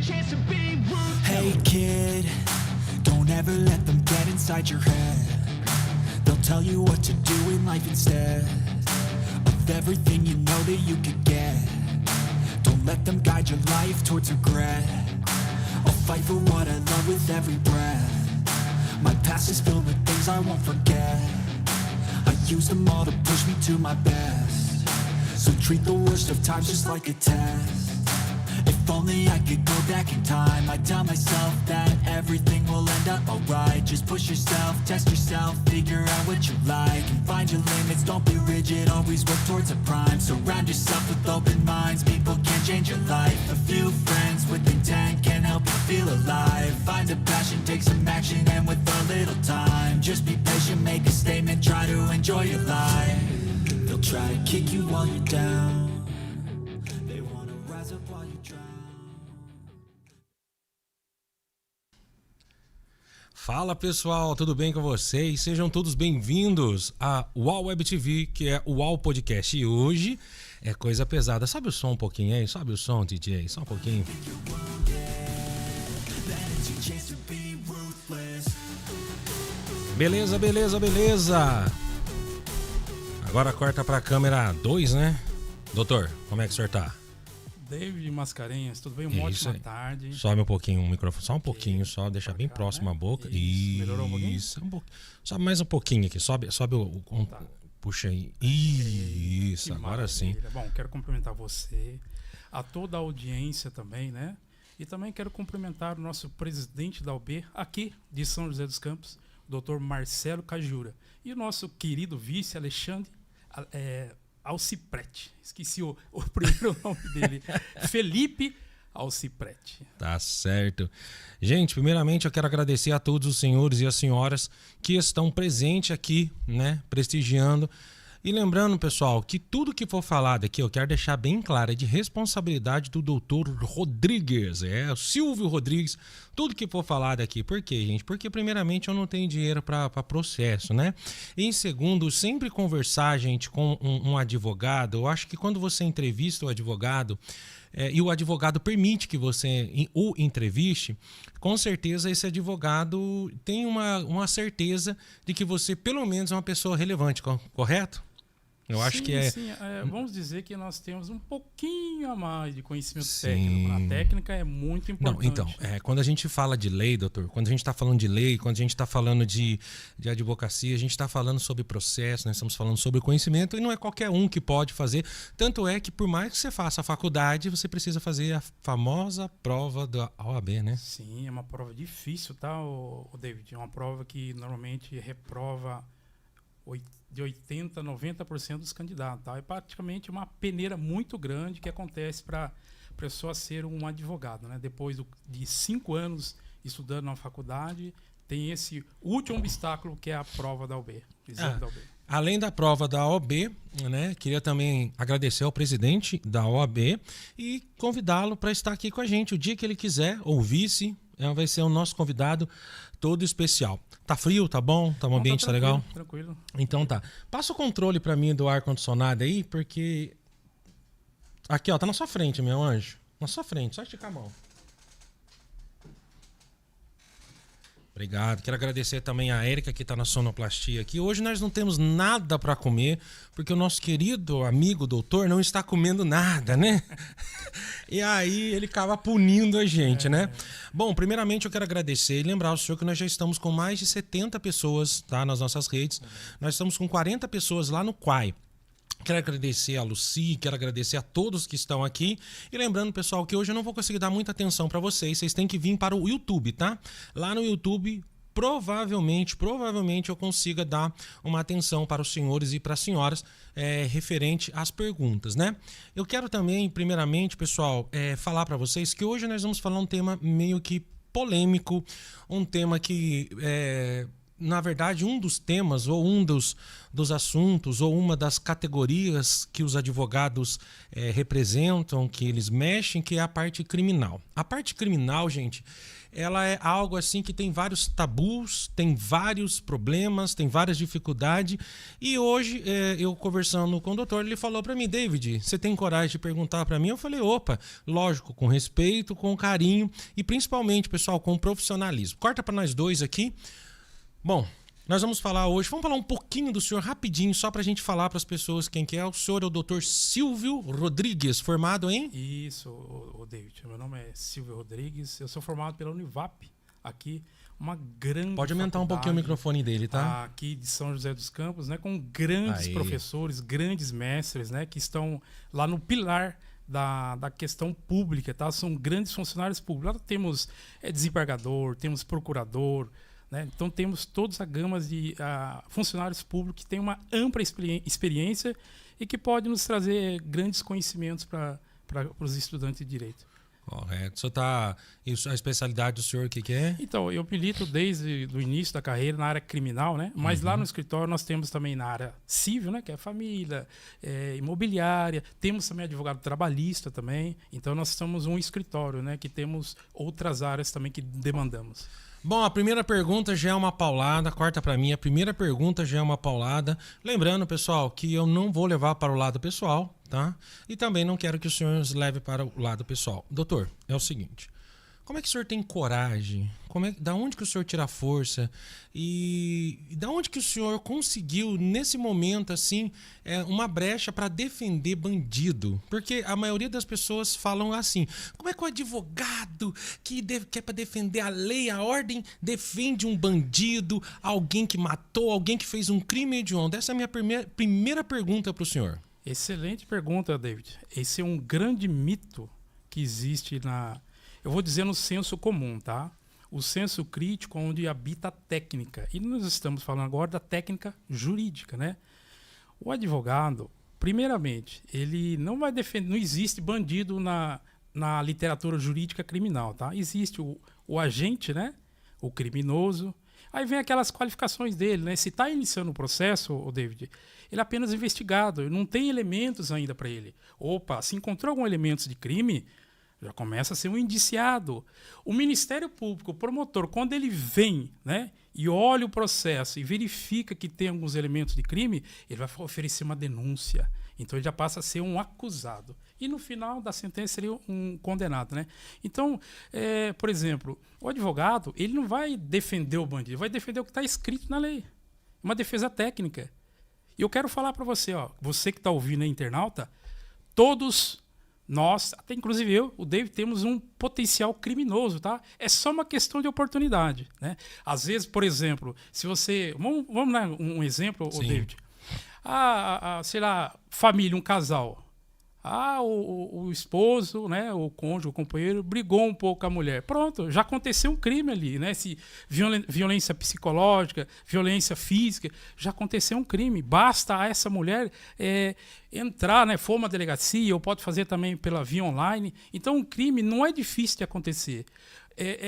Hey kid, don't ever let them get inside your head. They'll tell you what to do in life instead of everything you know that you could get. Don't let them guide your life towards regret. I'll fight for what I love with every breath. My past is filled with things I won't forget. I use them all to push me to my best. So treat the worst of times just like a test. If only I could go back in time, I'd tell myself that everything will end up alright. Just push yourself, test yourself, figure out what you like, and find your limits, don't be rigid, always work towards a prime. Surround yourself with open minds, people can change your life. A few friends with intent can help you feel alive. Find a passion, take some action, and with a little time, just be patient, make a statement, try to enjoy your life. They'll try to kick you while you're down. They wanna rise up while you drown. Fala pessoal, tudo bem com vocês? Sejam todos bem-vindos a UOL Web TV, que é o UOL Podcast. E hoje é coisa pesada. Sobe o som um pouquinho aí, sobe o som, DJ, só um pouquinho. Beleza, beleza, beleza. Agora corta pra câmera 2, né? Doutor, como é que o senhor tá? David Mascarenhas, tudo bem? Uma ótima tarde. Sobe um pouquinho o microfone, só um pouquinho, só deixa bem próximo a boca. Isso. Melhorou um pouquinho? Sobe mais um pouquinho aqui, sobe tá. Puxa aí. Isso, agora maravilha. Sim. Bom, quero cumprimentar você, a toda a audiência também, né? E também quero cumprimentar o nosso presidente da UB, aqui de São José dos Campos, o Dr. Marcelo Cajura. E o nosso querido vice, Alexandre Alciprete. Esqueci o primeiro nome dele. Felipe Alciprete. Tá certo. Gente, primeiramente eu quero agradecer a todos os senhores e as senhoras que estão presentes aqui, né, prestigiando. E lembrando, pessoal, que tudo que for falado aqui, eu quero deixar bem claro, é de responsabilidade do doutor Rodrigues, o Silvio Rodrigues, tudo que for falado aqui. Por quê, gente? Porque, primeiramente, eu não tenho dinheiro para processo, né? E, em segundo, sempre conversar, gente, com um advogado. Eu acho que quando você entrevista o advogado, e o advogado permite que você o entreviste, com certeza esse advogado tem uma certeza de que você, pelo menos, é uma pessoa relevante, correto? Eu acho que é... Sim, vamos dizer que nós temos um pouquinho a mais de conhecimento técnico. A técnica é muito importante. Não, então, quando a gente fala de lei, doutor, quando a gente está falando de lei, quando a gente está falando de advocacia, a gente está falando sobre processo, nós estamos falando sobre conhecimento, e não é qualquer um que pode fazer. Tanto é que, por mais que você faça a faculdade, você precisa fazer a famosa prova da OAB, né? Sim, é uma prova difícil, tá, o David? É uma prova que normalmente reprova de 80% a 90% dos candidatos. Tá? É praticamente uma peneira muito grande que acontece para a pessoa ser um advogado. Né? Depois de 5 anos estudando na faculdade, tem esse último obstáculo que é a prova da OAB. Da OAB. Além da prova da OAB, né, queria também agradecer ao presidente da OAB e convidá-lo para estar aqui com a gente o dia que ele quiser, ou vice, vai ser o nosso convidado todo especial. Tá frio? Tá bom? Tá um ambiente, tá legal? Tranquilo. Então tá. Passa o controle para mim do ar-condicionado aí, porque... Aqui, ó, tá na sua frente, meu anjo. Na sua frente, só esticar a mão. Obrigado. Quero agradecer também a Érica que está na sonoplastia aqui. Hoje nós não temos nada para comer, porque o nosso querido amigo doutor não está comendo nada, né? E aí ele acaba punindo a gente, né? Bom, primeiramente eu quero agradecer e lembrar ao senhor que nós já estamos com mais de 70 pessoas, tá, nas nossas redes. Nós estamos com 40 pessoas lá no Quai. Quero agradecer a Lucy, quero agradecer a todos que estão aqui. E lembrando, pessoal, que hoje eu não vou conseguir dar muita atenção para vocês. Vocês têm que vir para o YouTube, tá? Lá no YouTube, provavelmente eu consiga dar uma atenção para os senhores e para as senhoras referente às perguntas, né? Eu quero também, primeiramente, pessoal, falar para vocês que hoje nós vamos falar um tema meio que polêmico, um tema que na verdade, um dos temas ou um dos assuntos ou uma das categorias que os advogados representam, que eles mexem, que é a parte criminal. A parte criminal, gente, ela é algo assim que tem vários tabus, tem vários problemas, tem várias dificuldades. E hoje, eu conversando com o doutor, ele falou para mim: David, você tem coragem de perguntar para mim? Eu falei: opa, lógico, com respeito, com carinho e principalmente, pessoal, com profissionalismo. Corta para nós dois aqui. Bom, nós vamos falar hoje, vamos falar um pouquinho do senhor rapidinho, só para a gente falar para as pessoas quem que é. O senhor é o doutor Silvio Rodrigues, formado em... Isso, o David. Meu nome é Silvio Rodrigues. Eu sou formado pela Univap, aqui, uma grande Pode aumentar um pouquinho o microfone dele, tá? Aqui de São José dos Campos, né? Com grandes professores, grandes mestres, né? Que estão lá no pilar da questão pública, tá? São grandes funcionários públicos. Lá temos desembargador, temos procurador, né? Então temos toda a gama de funcionários públicos que têm uma ampla experiência e que pode nos trazer grandes conhecimentos para os estudantes de direito. Correto. A especialidade do senhor, o que é? Então, eu milito desde o início da carreira na área criminal, né? Mas lá no escritório nós temos também na área civil, né? Que é família, imobiliária. Temos também advogado trabalhista também. Então, nós somos um escritório, né? Que temos outras áreas também que demandamos. Bom, a primeira pergunta já é uma paulada, corta para mim. A primeira pergunta já é uma paulada. Lembrando, pessoal, que eu não vou levar para o lado pessoal, tá? E também não quero que os senhores levem para o lado pessoal. Doutor, é o seguinte: como é que o senhor tem coragem? Da onde que o senhor tira força? E da onde que o senhor conseguiu, nesse momento, assim, uma brecha para defender bandido? Porque a maioria das pessoas falam assim: como é que o advogado que é para defender a lei, a ordem, defende um bandido, alguém que matou, alguém que fez um crime hediondo? Essa é a minha primeira pergunta para o senhor. Excelente pergunta, David. Esse é um grande mito que existe eu vou dizer no senso comum, tá? O senso crítico onde habita a técnica. E nós estamos falando agora da técnica jurídica, né? O advogado, primeiramente, ele não vai defender... Não existe bandido na literatura jurídica criminal, tá? Existe o agente, né? O criminoso. Aí vem aquelas qualificações dele, né? Se está iniciando o processo, o David, ele é apenas investigado, não tem elementos ainda para ele. Opa, se encontrou algum elemento de crime... já começa a ser um indiciado. O Ministério Público, o promotor, quando ele vem, né, e olha o processo e verifica que tem alguns elementos de crime, ele vai oferecer uma denúncia. Então ele já passa a ser um acusado. E no final da sentença seria um condenado, né? Então, por exemplo, o advogado, ele não vai defender o bandido, vai defender o que está escrito na lei. Uma defesa técnica. E eu quero falar para você, ó, você que está ouvindo aí, internauta, todos... nós, até inclusive eu, o David, temos um potencial criminoso, tá? É só uma questão de oportunidade, né? Às vezes, por exemplo, se você... Vamos dar um exemplo, o David. Sei lá, família, um casal. O esposo, né, o cônjuge, o companheiro, brigou um pouco com a mulher. Pronto, já aconteceu um crime ali, né? Se violência psicológica, violência física, já aconteceu um crime. Basta a essa mulher entrar, né, for uma delegacia, ou pode fazer também pela via online. Então, um crime não é difícil de acontecer.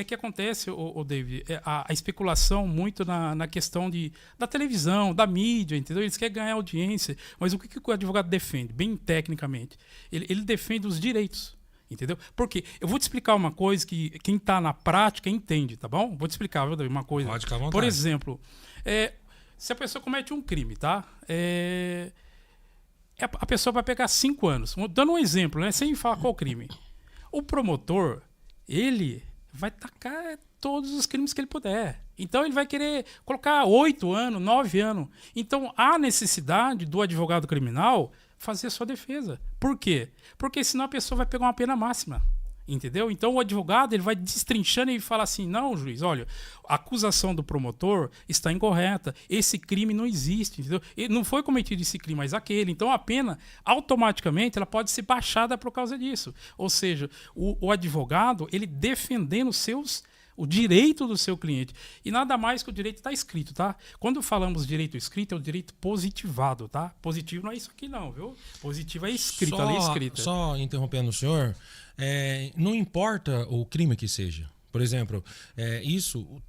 Que acontece, o David, a especulação muito na questão da televisão, da mídia, entendeu? Eles querem ganhar audiência, mas o que o advogado defende, bem tecnicamente? Ele defende os direitos, entendeu? Porque eu vou te explicar uma coisa que quem está na prática entende, tá bom? Vou te explicar, viu, David, uma coisa. Pode ficar à vontade. Por exemplo, se a pessoa comete um crime, tá? A pessoa vai pegar 5 anos. Dando um exemplo, né? Sem falar qual crime. O promotor, ele... vai tacar todos os crimes que ele puder. Então ele vai querer colocar 8 anos, 9 anos. Então há necessidade do advogado criminal fazer a sua defesa. Por quê? Porque senão a pessoa vai pegar uma pena máxima. Entendeu? Então o advogado ele vai destrinchando e fala assim: não, juiz, olha, a acusação do promotor está incorreta, esse crime não existe, entendeu? E não foi cometido esse crime, mas aquele. Então a pena, automaticamente, ela pode ser baixada por causa disso. Ou seja, o advogado, ele defendendo o direito do seu cliente. E nada mais que o direito está escrito, tá? Quando falamos direito escrito, é o direito positivado, tá? Positivo não é isso aqui não, viu? Positivo é escrito, a lei escrita. Só interrompendo o senhor, não importa o crime que seja. Por exemplo,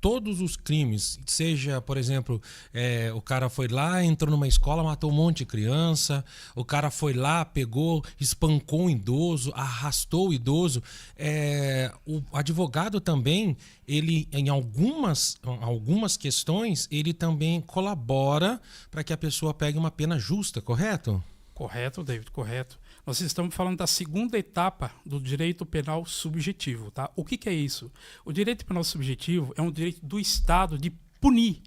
todos os crimes, seja, por exemplo, o cara foi lá, entrou numa escola, matou um monte de criança, o cara foi lá, pegou, espancou um idoso, arrastou o idoso. O advogado também, ele, em algumas questões, ele também colabora para que a pessoa pegue uma pena justa, correto? Correto, David, correto. Nós estamos falando da segunda etapa do direito penal subjetivo, tá? O que é isso? O direito penal subjetivo é um direito do Estado de punir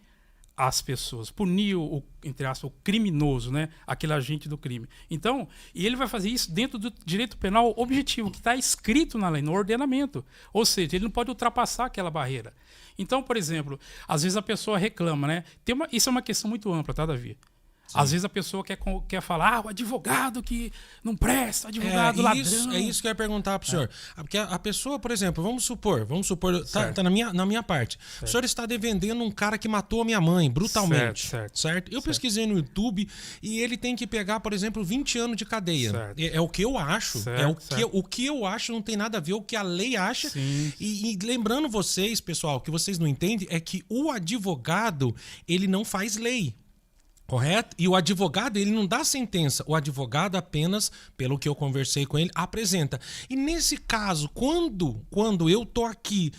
as pessoas, punir entre aspas, o criminoso, né? Aquele agente do crime. Então, e ele vai fazer isso dentro do direito penal objetivo, que está escrito na lei, no ordenamento. Ou seja, ele não pode ultrapassar aquela barreira. Então, por exemplo, às vezes a pessoa reclama, né? Isso é uma questão muito ampla, tá, Davi? Sim. Às vezes a pessoa quer falar, o advogado que não presta, o advogado ladrão. É isso que eu ia perguntar para o senhor. Porque a pessoa, por exemplo, vamos supor, tá na minha parte. Certo. O senhor está defendendo um cara que matou a minha mãe brutalmente. Certo? Eu pesquisei no YouTube e ele tem que pegar, por exemplo, 20 anos de cadeia. É o que eu acho. O que eu acho não tem nada a ver com o que a lei acha. Sim. E lembrando vocês, pessoal, o que vocês não entendem é que o advogado, ele não faz lei. Correto? E o advogado, ele não dá sentença. O advogado apenas, pelo que eu conversei com ele, apresenta. E nesse caso, quando eu tô aqui,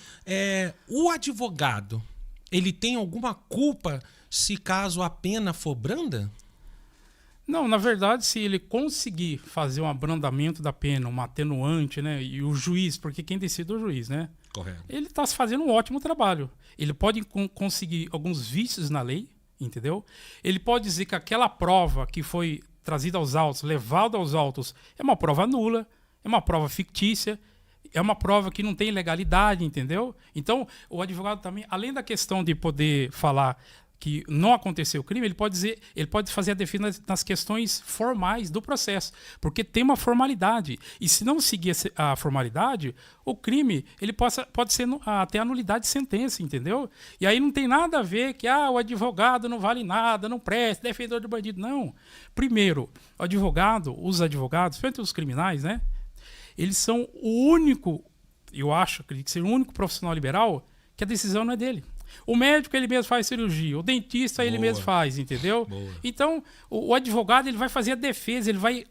o advogado, ele tem alguma culpa se caso a pena for branda? Não, na verdade, se ele conseguir fazer um abrandamento da pena, um atenuante, né? E o juiz, porque quem decide é o juiz, né? Correto. Ele está fazendo um ótimo trabalho. Ele pode conseguir alguns vícios na lei, entendeu? Ele pode dizer que aquela prova que foi trazida aos autos, levada aos autos, é uma prova nula, é uma prova fictícia, é uma prova que não tem legalidade, entendeu? Então, o advogado também, além da questão de poder falar que não aconteceu o crime, ele pode fazer a defesa nas questões formais do processo, porque tem uma formalidade. E se não seguir a formalidade, o crime ele pode ser até a nulidade de sentença, entendeu? E aí não tem nada a ver que o advogado não vale nada, não presta, defensor de bandido. Não. Primeiro, os advogados, frente aos criminais, né? Eles são o único, acredito que seja o único profissional liberal que a decisão não é dele. O médico, ele mesmo faz cirurgia. O dentista, ele mesmo faz, entendeu? Boa. Então, o advogado, ele vai fazer a defesa, ele vai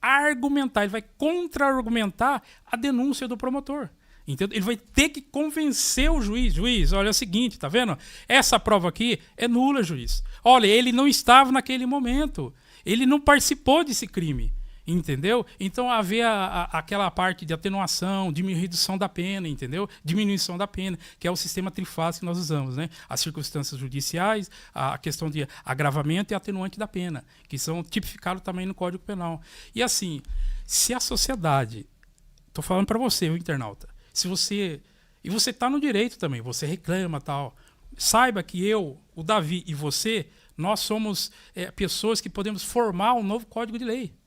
argumentar, ele vai contra-argumentar a denúncia do promotor. Entendeu? Ele vai ter que convencer o juiz. Juiz, olha, é o seguinte, tá vendo? Essa prova aqui é nula, juiz. Olha, ele não estava naquele momento. Ele não participou desse crime. Entendeu? Então, haver aquela parte de atenuação, diminuição da pena, entendeu? Diminuição da pena, que é o sistema trifásico que nós usamos, né? As circunstâncias judiciais, a questão de agravamento e atenuante da pena, que são tipificados também no Código Penal. E assim, se a sociedade, estou falando para você, o internauta, se você está no direito também, você reclama tal, saiba que eu, o Davi e você, nós somos pessoas que podemos formar um novo Código de Lei.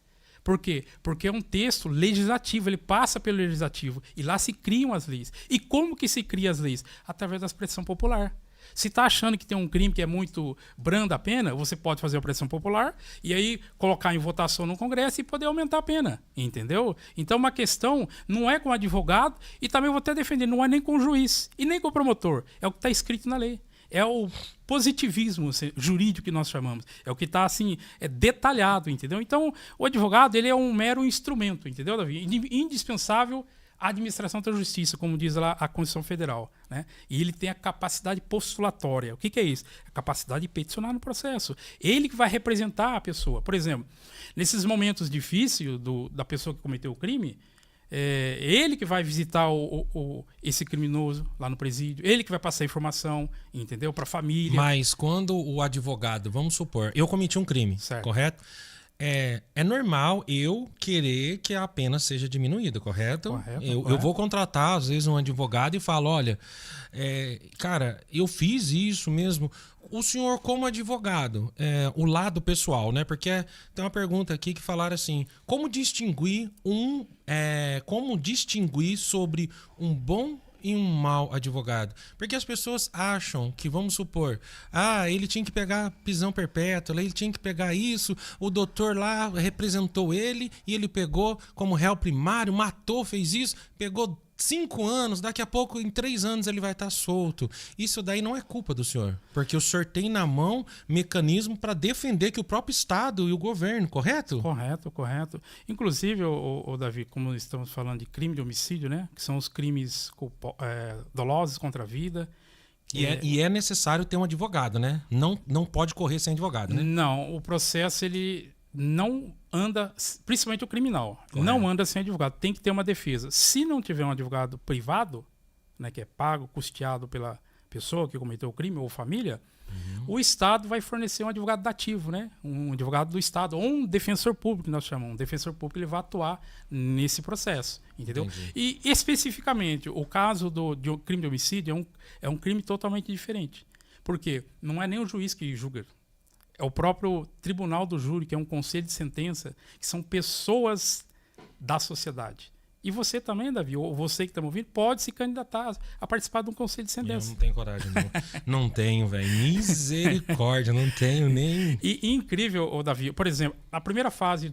Por quê? Porque é um texto legislativo, ele passa pelo legislativo e lá se criam as leis. E como que se cria as leis? Através da pressão popular. Se está achando que tem um crime que é muito branda a pena, você pode fazer a pressão popular e aí colocar em votação no Congresso e poder aumentar a pena, entendeu? Então uma questão não é com o advogado e também vou até defender, não é nem com o juiz e nem com o promotor, é o que está escrito na lei. É o positivismo jurídico que nós chamamos. É o que está assim, detalhado, entendeu? Então, o advogado ele é um mero instrumento, entendeu, Davi? Indispensável à administração da justiça, como diz lá a Constituição Federal, né? E ele tem a capacidade postulatória. O que é isso? A capacidade de peticionar no processo. Ele que vai representar a pessoa. Por exemplo, nesses momentos difíceis da pessoa que cometeu o crime, ele que vai visitar esse criminoso lá no presídio, ele que vai passar informação, entendeu? Para a família. Mas quando o advogado, vamos supor, eu cometi um crime, certo, correto? É normal eu querer que a pena seja diminuída, correto? Correto. Eu vou contratar, às vezes, um advogado e falo, olha, cara, eu fiz isso mesmo. O senhor, como advogado, o lado pessoal, né? Porque tem uma pergunta aqui que falaram assim, como distinguir sobre um bom e um mau advogado? Porque as pessoas acham que, vamos supor, ele tinha que pegar prisão perpétua, ele tinha que pegar isso, o doutor lá representou ele e ele pegou como réu primário, matou, fez isso, pegou 5 anos, daqui a pouco, em 3 anos, ele vai estar solto. Isso daí não é culpa do senhor. Porque o senhor tem na mão mecanismo para defender que o próprio Estado e o governo, correto? Correto. Inclusive, o Davi, como estamos falando de crime de homicídio, né? Que são os crimes dolosos contra a vida. E é necessário ter um advogado, né? Não pode correr sem advogado, né? Não, o processo ele não anda, principalmente o criminal, Correto. não anda sem advogado. Tem que ter uma defesa. Se não tiver um advogado privado, né, que é pago, custeado pela pessoa que cometeu o crime ou família, o Estado vai fornecer um advogado dativo, né? Um advogado do Estado, ou um defensor público, que nós chamamos. Um defensor público, ele vai atuar nesse processo, entendeu? Entendi. E especificamente, o caso de um crime de homicídio é um crime totalmente diferente. Por quê? Não é nem o juiz que julga. É o próprio tribunal do júri, que é um conselho de sentença, que são pessoas da sociedade. E você também, Davi, ou você que está me ouvindo, pode se candidatar a participar de um conselho de Eu sentença. não tenho coragem, não. Não tenho, velho. Misericórdia, não tenho nem... E incrível, ô Davi, por exemplo, a primeira fase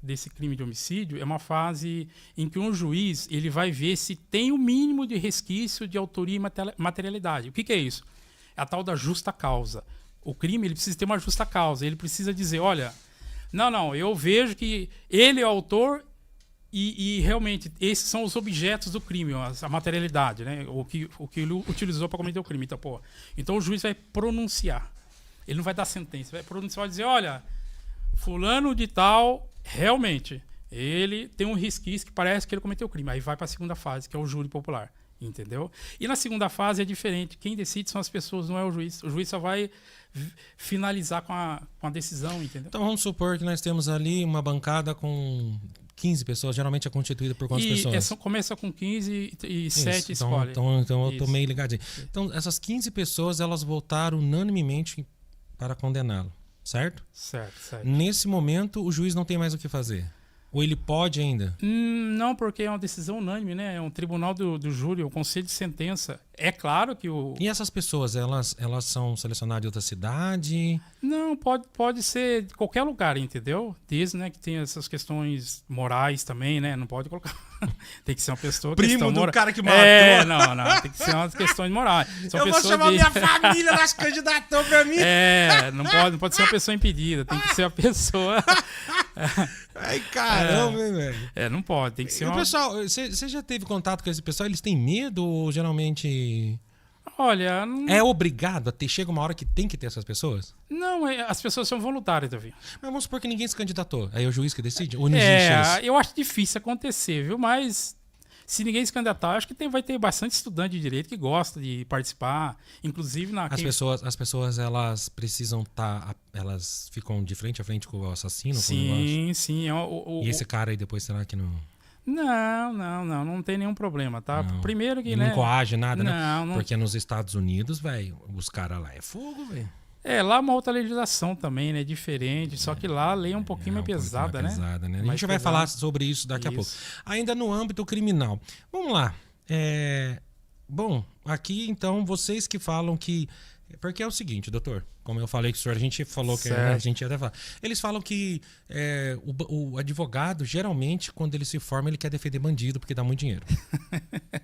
desse crime de homicídio é uma fase em que um juiz ele vai ver se tem o mínimo de resquício de autoria e materialidade. O que é isso? É a tal da justa causa. O crime ele precisa ter uma justa causa. Ele precisa dizer, olha, não, eu vejo que ele é o autor e realmente esses são os objetos do crime, a materialidade, né? O que ele utilizou para cometer o crime. Então o juiz vai pronunciar. Ele não vai dar sentença, vai pronunciar, vai dizer, olha, fulano de tal, realmente, ele tem um resquício que parece que ele cometeu o crime. Aí vai para a segunda fase, que é o júri popular. Entendeu? E na segunda fase é diferente. Quem decide são as pessoas, não é o juiz. O juiz só vai finalizar com a decisão, entendeu? Então vamos supor que nós temos ali uma bancada com 15 pessoas, geralmente é constituída por quantas pessoas? Começa com 15 e Isso, 7 escolhem. Então eu tô Isso. meio ligadinho. Então essas 15 pessoas, elas votaram unanimemente para condená-lo, certo? Certo. Nesse momento, o juiz não tem mais o que fazer. Ou ele pode ainda? Não, porque é uma decisão unânime, né? É um tribunal do júri, um conselho de sentença. É claro que E essas pessoas, elas são selecionadas de outra cidade? Não, pode ser de qualquer lugar, entendeu? Diz, né, que tem essas questões morais também, né? Não pode colocar. Tem que ser uma pessoa... Primo do cara que matou. Não. Tem que ser umas questões morais. Eu vou chamar minha família, ela se candidatou pra mim. Não pode ser uma pessoa impedida. Tem que ser uma pessoa... Ai, caramba, hein, velho. Não pode. Tem que ser E o uma... pessoal, você já teve contato com esse pessoal? Eles têm medo ou geralmente... Olha... É obrigado a ter? Chega uma hora que tem que ter essas pessoas? Não, as pessoas são voluntárias, Davi. Mas vamos supor que ninguém se candidatou. Aí é o juiz que decide? Ou não existe isso? Eu acho difícil acontecer, viu? Mas se ninguém se candidatar, acho que vai ter bastante estudante de direito que gosta de participar. Inclusive na... As pessoas, elas precisam estar... Elas ficam de frente a frente com o assassino? Sim. E esse cara aí depois, será que não... Não tem nenhum problema, tá? Não. Primeiro que, Ele né? não coage nada, né? Não. Porque nos Estados Unidos, velho, os caras lá é fogo, velho. Lá é uma outra legislação também, né? Diferente. Só que lá a lei é um pouquinho mais pesada, né? Pesada, né? A Mais gente vai pesada. falar sobre isso daqui a pouco. Ainda no âmbito criminal. Vamos lá. Bom, aqui então, vocês que falam que... Porque é o seguinte, doutor, como eu falei com o senhor, a gente falou que a gente ia até falar. Eles falam que o advogado, geralmente, quando ele se forma, ele quer defender bandido porque dá muito dinheiro.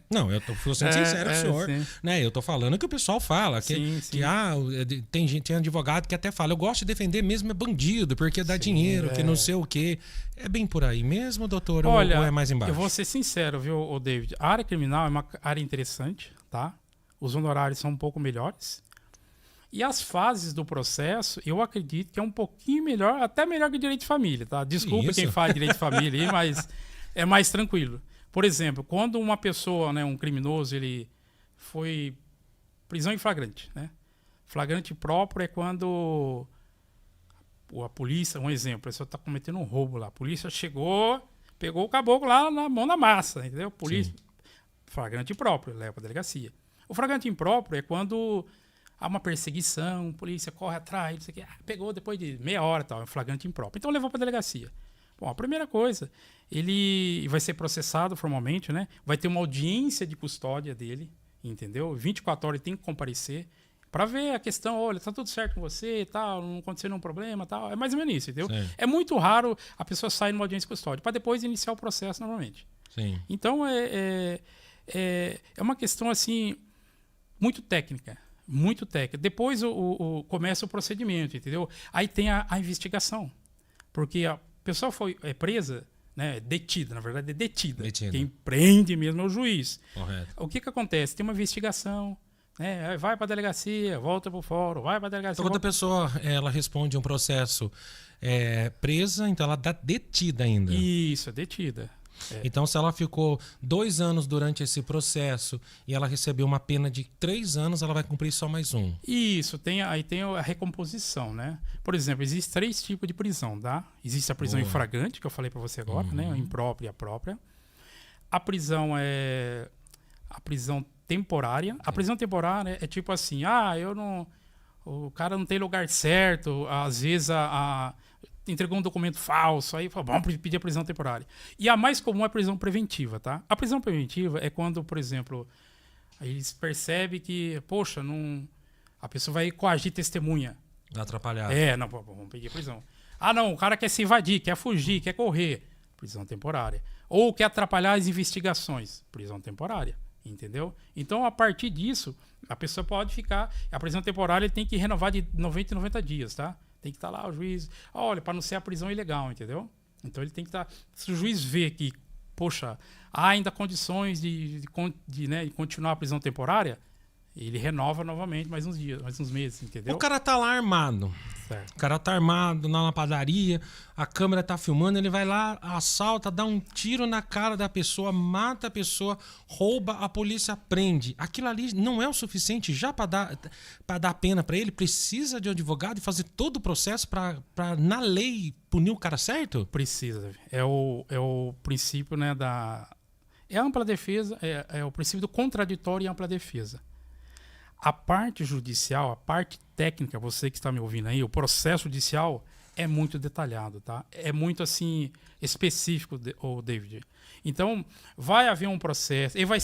Não, eu tô sendo sincero com o senhor. Né? Eu tô falando que o pessoal fala. Sim. Tem advogado que até fala, eu gosto de defender mesmo é bandido, porque dá dinheiro, que não sei o quê. É bem por aí mesmo, doutor? Olha, ou é mais embaixo? Eu vou ser sincero, viu, David? A área criminal é uma área interessante, tá? Os honorários são um pouco melhores. E as fases do processo, eu acredito que é um pouquinho melhor, até melhor que direito de família, tá? Desculpa quem faz direito de família aí, mas é mais tranquilo. Por exemplo, quando uma pessoa, né, um criminoso, ele foi prisão em flagrante, né? Flagrante próprio é quando a polícia, um exemplo, a pessoa está cometendo um roubo lá. A polícia chegou, pegou o caboclo lá na mão da massa, entendeu? Polícia, flagrante próprio, leva para a delegacia. O flagrante impróprio é quando há uma perseguição, a polícia corre atrás, não sei o quê, pegou depois de meia hora, tal, é um flagrante impróprio. Então levou para a delegacia. Bom, a primeira coisa, ele vai ser processado formalmente, né? Vai ter uma audiência de custódia dele, entendeu? 24 horas ele tem que comparecer para ver a questão, olha, tá tudo certo com você e tal, não aconteceu nenhum problema e tal. É mais ou menos isso, entendeu? Sim. É muito raro a pessoa sair numa audiência de custódia para depois iniciar o processo novamente. Sim. Então, é uma questão assim muito técnica. Muito técnica. Depois começa o procedimento, entendeu? Aí tem a investigação. Porque a pessoa foi presa, né, detida, na verdade é detida. Quem prende mesmo é o juiz. Correto. O que acontece? Tem uma investigação, né? Vai para a delegacia, volta para o fórum, vai para a delegacia. Então, quando a pessoa ela responde um processo presa, então ela está detida ainda. Isso, é detida. Então, se ela ficou 2 anos durante esse processo e ela recebeu uma pena de 3 anos, ela vai cumprir só mais 1. Isso, aí tem a recomposição, né? Por exemplo, existem 3 tipos de prisão, tá? Existe a prisão em flagrante, que eu falei para você agora, né? A imprópria e a própria. A prisão a prisão temporária. A prisão temporária é tipo assim, o cara não tem lugar certo, às vezes entregou um documento falso, aí fala, vamos pedir a prisão temporária. E a mais comum é a prisão preventiva, tá? A prisão preventiva é quando, por exemplo, aí eles percebem que, poxa, a pessoa vai coagir testemunha. Vai atrapalhar. Não, vamos pedir a prisão. Não, o cara quer se invadir, quer fugir, quer correr. Prisão temporária. Ou quer atrapalhar as investigações. Prisão temporária. Entendeu? Então, a partir disso, a pessoa pode ficar... A prisão temporária tem que renovar de 90 em 90 dias, tá? Tem que estar lá o juiz... Olha, para não ser a prisão ilegal, entendeu? Então, ele tem que estar... Se o juiz vê que, poxa, há ainda condições de continuar a prisão temporária, ele renova novamente mais uns dias, mais uns meses, entendeu? O cara tá lá armado. Certo. O cara tá armado na padaria, a câmera tá filmando, ele vai lá, assalta, dá um tiro na cara da pessoa, mata a pessoa, rouba, a polícia prende. Aquilo ali não é o suficiente já para dar pena para ele? Precisa de um advogado e fazer todo o processo para na lei, punir o cara certo? Precisa. É o princípio, né, É a ampla defesa, é o princípio do contraditório e ampla defesa. A parte judicial, a parte técnica, você que está me ouvindo aí, o processo judicial é muito detalhado, tá? É muito, assim, específico, David. Então, vai haver um processo. E vai,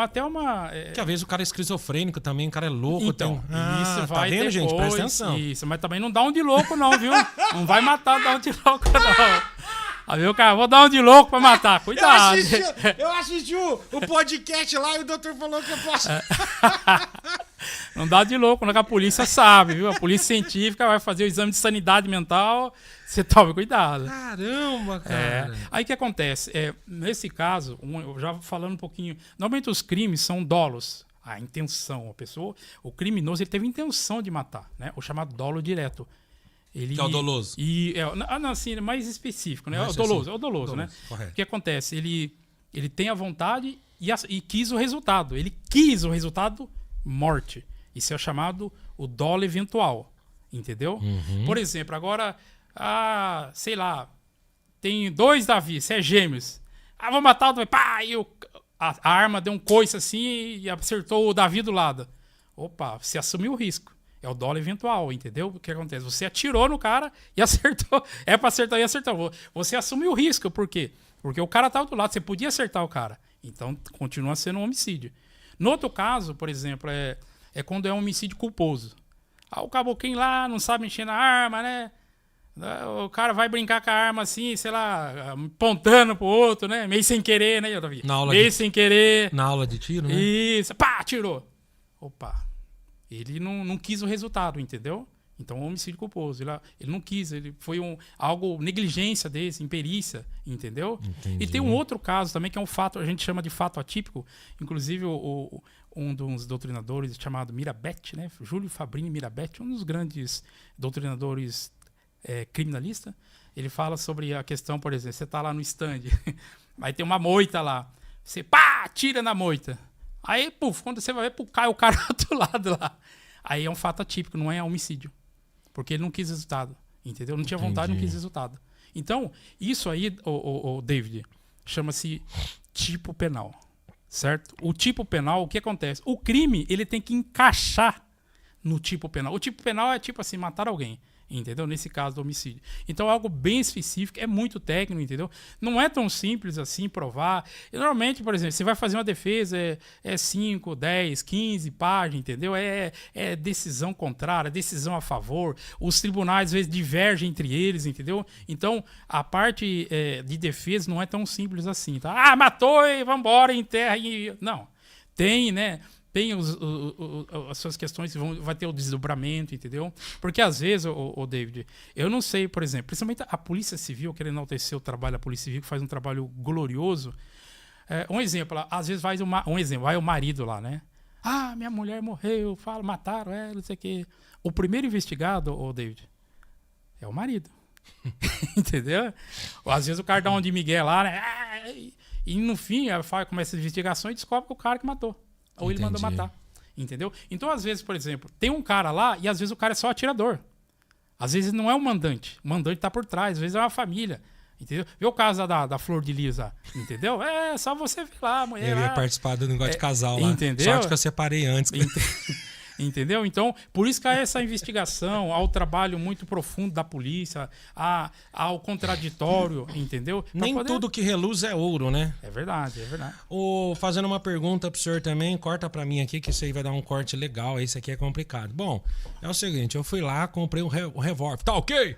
até uma... Que às vezes o cara é esquizofrênico também, o cara é louco. Então, isso vai tá vendo, depois, gente? Presta atenção. Isso, mas também não dá um de louco não, viu? Não vai matar, dar um de louco não. Aí o cara, vou dar um de louco pra matar. Cuidado. Eu assisti o podcast lá e o doutor falou que eu posso... Não dá de louco, não, que a polícia sabe, viu? A polícia científica vai fazer o exame de sanidade mental, você tome cuidado. Caramba, cara. Aí o que acontece? Nesse caso, eu já falando um pouquinho... Normalmente os crimes são dolos. A intenção, o criminoso ele teve intenção de matar, né? O chamado dolo direto. Que é o doloso. Assim, mais específico, né? Mais É o doloso, né? Correto. O que acontece? Ele tem a vontade e quis o resultado. Ele quis o resultado, morte. Isso é chamado o dolo eventual. Entendeu? Uhum. Por exemplo, agora, sei lá, tem 2 Davi, você é gêmeos. Vou matar o Davi. Pá! E a arma deu um coice assim e acertou o Davi do lado. Opa, você assumiu o risco. É o dolo eventual, entendeu? O que acontece? Você atirou no cara e acertou. É pra acertar e acertou. Você assumiu o risco. Por quê? Porque o cara tava do lado. Você podia acertar o cara. Então, continua sendo um homicídio. No outro caso, por exemplo, é quando é um homicídio culposo. O caboclinho lá não sabe mexer na arma, né? O cara vai brincar com a arma assim, sei lá, apontando pro outro, né? Meio sem querer, né, Davi? Sem querer. Na aula de tiro, né? Isso. Pá, atirou. Opa. Ele não quis o resultado, entendeu? Então, é um homicídio culposo. Ele não quis, ele foi algo negligência desse, imperícia, entendeu? Entendi. E tem um outro caso também, que é um fato, a gente chama de fato atípico. Inclusive, um dos doutrinadores chamado Mirabete, né? Júlio Fabrini Mirabete, um dos grandes doutrinadores criminalistas, ele fala sobre a questão, por exemplo, você está lá no stand, aí tem uma moita lá, você tira na moita. Aí, quando você vai ver, cai o cara do outro lado lá. Aí é um fato atípico, não é homicídio. Porque ele não quis resultado, entendeu? Não tinha vontade, não quis resultado. Então, isso aí, o David, chama-se tipo penal, certo? O tipo penal, o que acontece? O crime, ele tem que encaixar no tipo penal. O tipo penal é tipo assim, matar alguém. entendeu? Nesse caso do homicídio. Então, algo bem específico, é muito técnico, entendeu? Não é tão simples assim provar. E, normalmente, por exemplo, você vai fazer uma defesa, é 5, 10, 15 páginas, entendeu? É decisão contrária, decisão a favor. Os tribunais, às vezes, divergem entre eles, entendeu? Então, a parte de defesa não é tão simples assim, tá? Ah, matou e vambora, enterra e... Não. Tem, né? Tem as suas questões, vai ter o desdobramento, entendeu? Porque às vezes, o David, eu não sei, por exemplo, principalmente a Polícia Civil, querendo enaltecer o trabalho da Polícia Civil, que faz um trabalho glorioso. Um exemplo, às vezes vai o marido lá, né? Ah, minha mulher morreu, mataram ela, não sei o quê. O primeiro investigado, o David, é o marido. Entendeu? Ou, às vezes o cara dá um de migué lá, né? E no fim, começa a investigação e descobre que o cara que matou. Ou ele manda matar. Entendeu? Então, às vezes, por exemplo, tem um cara lá e às vezes o cara é só atirador. Às vezes não é o mandante. O mandante tá por trás, às vezes é uma família. Entendeu? Vê o caso da Flor de Lis lá. Entendeu? É só você ver lá, a mulher. Eu ia participar do negócio de casal lá. Entendeu? Sorte que eu separei antes. Entendeu? Então, por isso que há essa investigação, ao trabalho muito profundo da polícia, ao contraditório, entendeu? Nem tudo que reluz é ouro, né? É verdade, é verdade. Fazendo uma pergunta pro senhor também, corta pra mim aqui, que isso aí vai dar um corte legal, esse aqui é complicado. Bom, é o seguinte, eu fui lá, comprei um revólver, tá ok?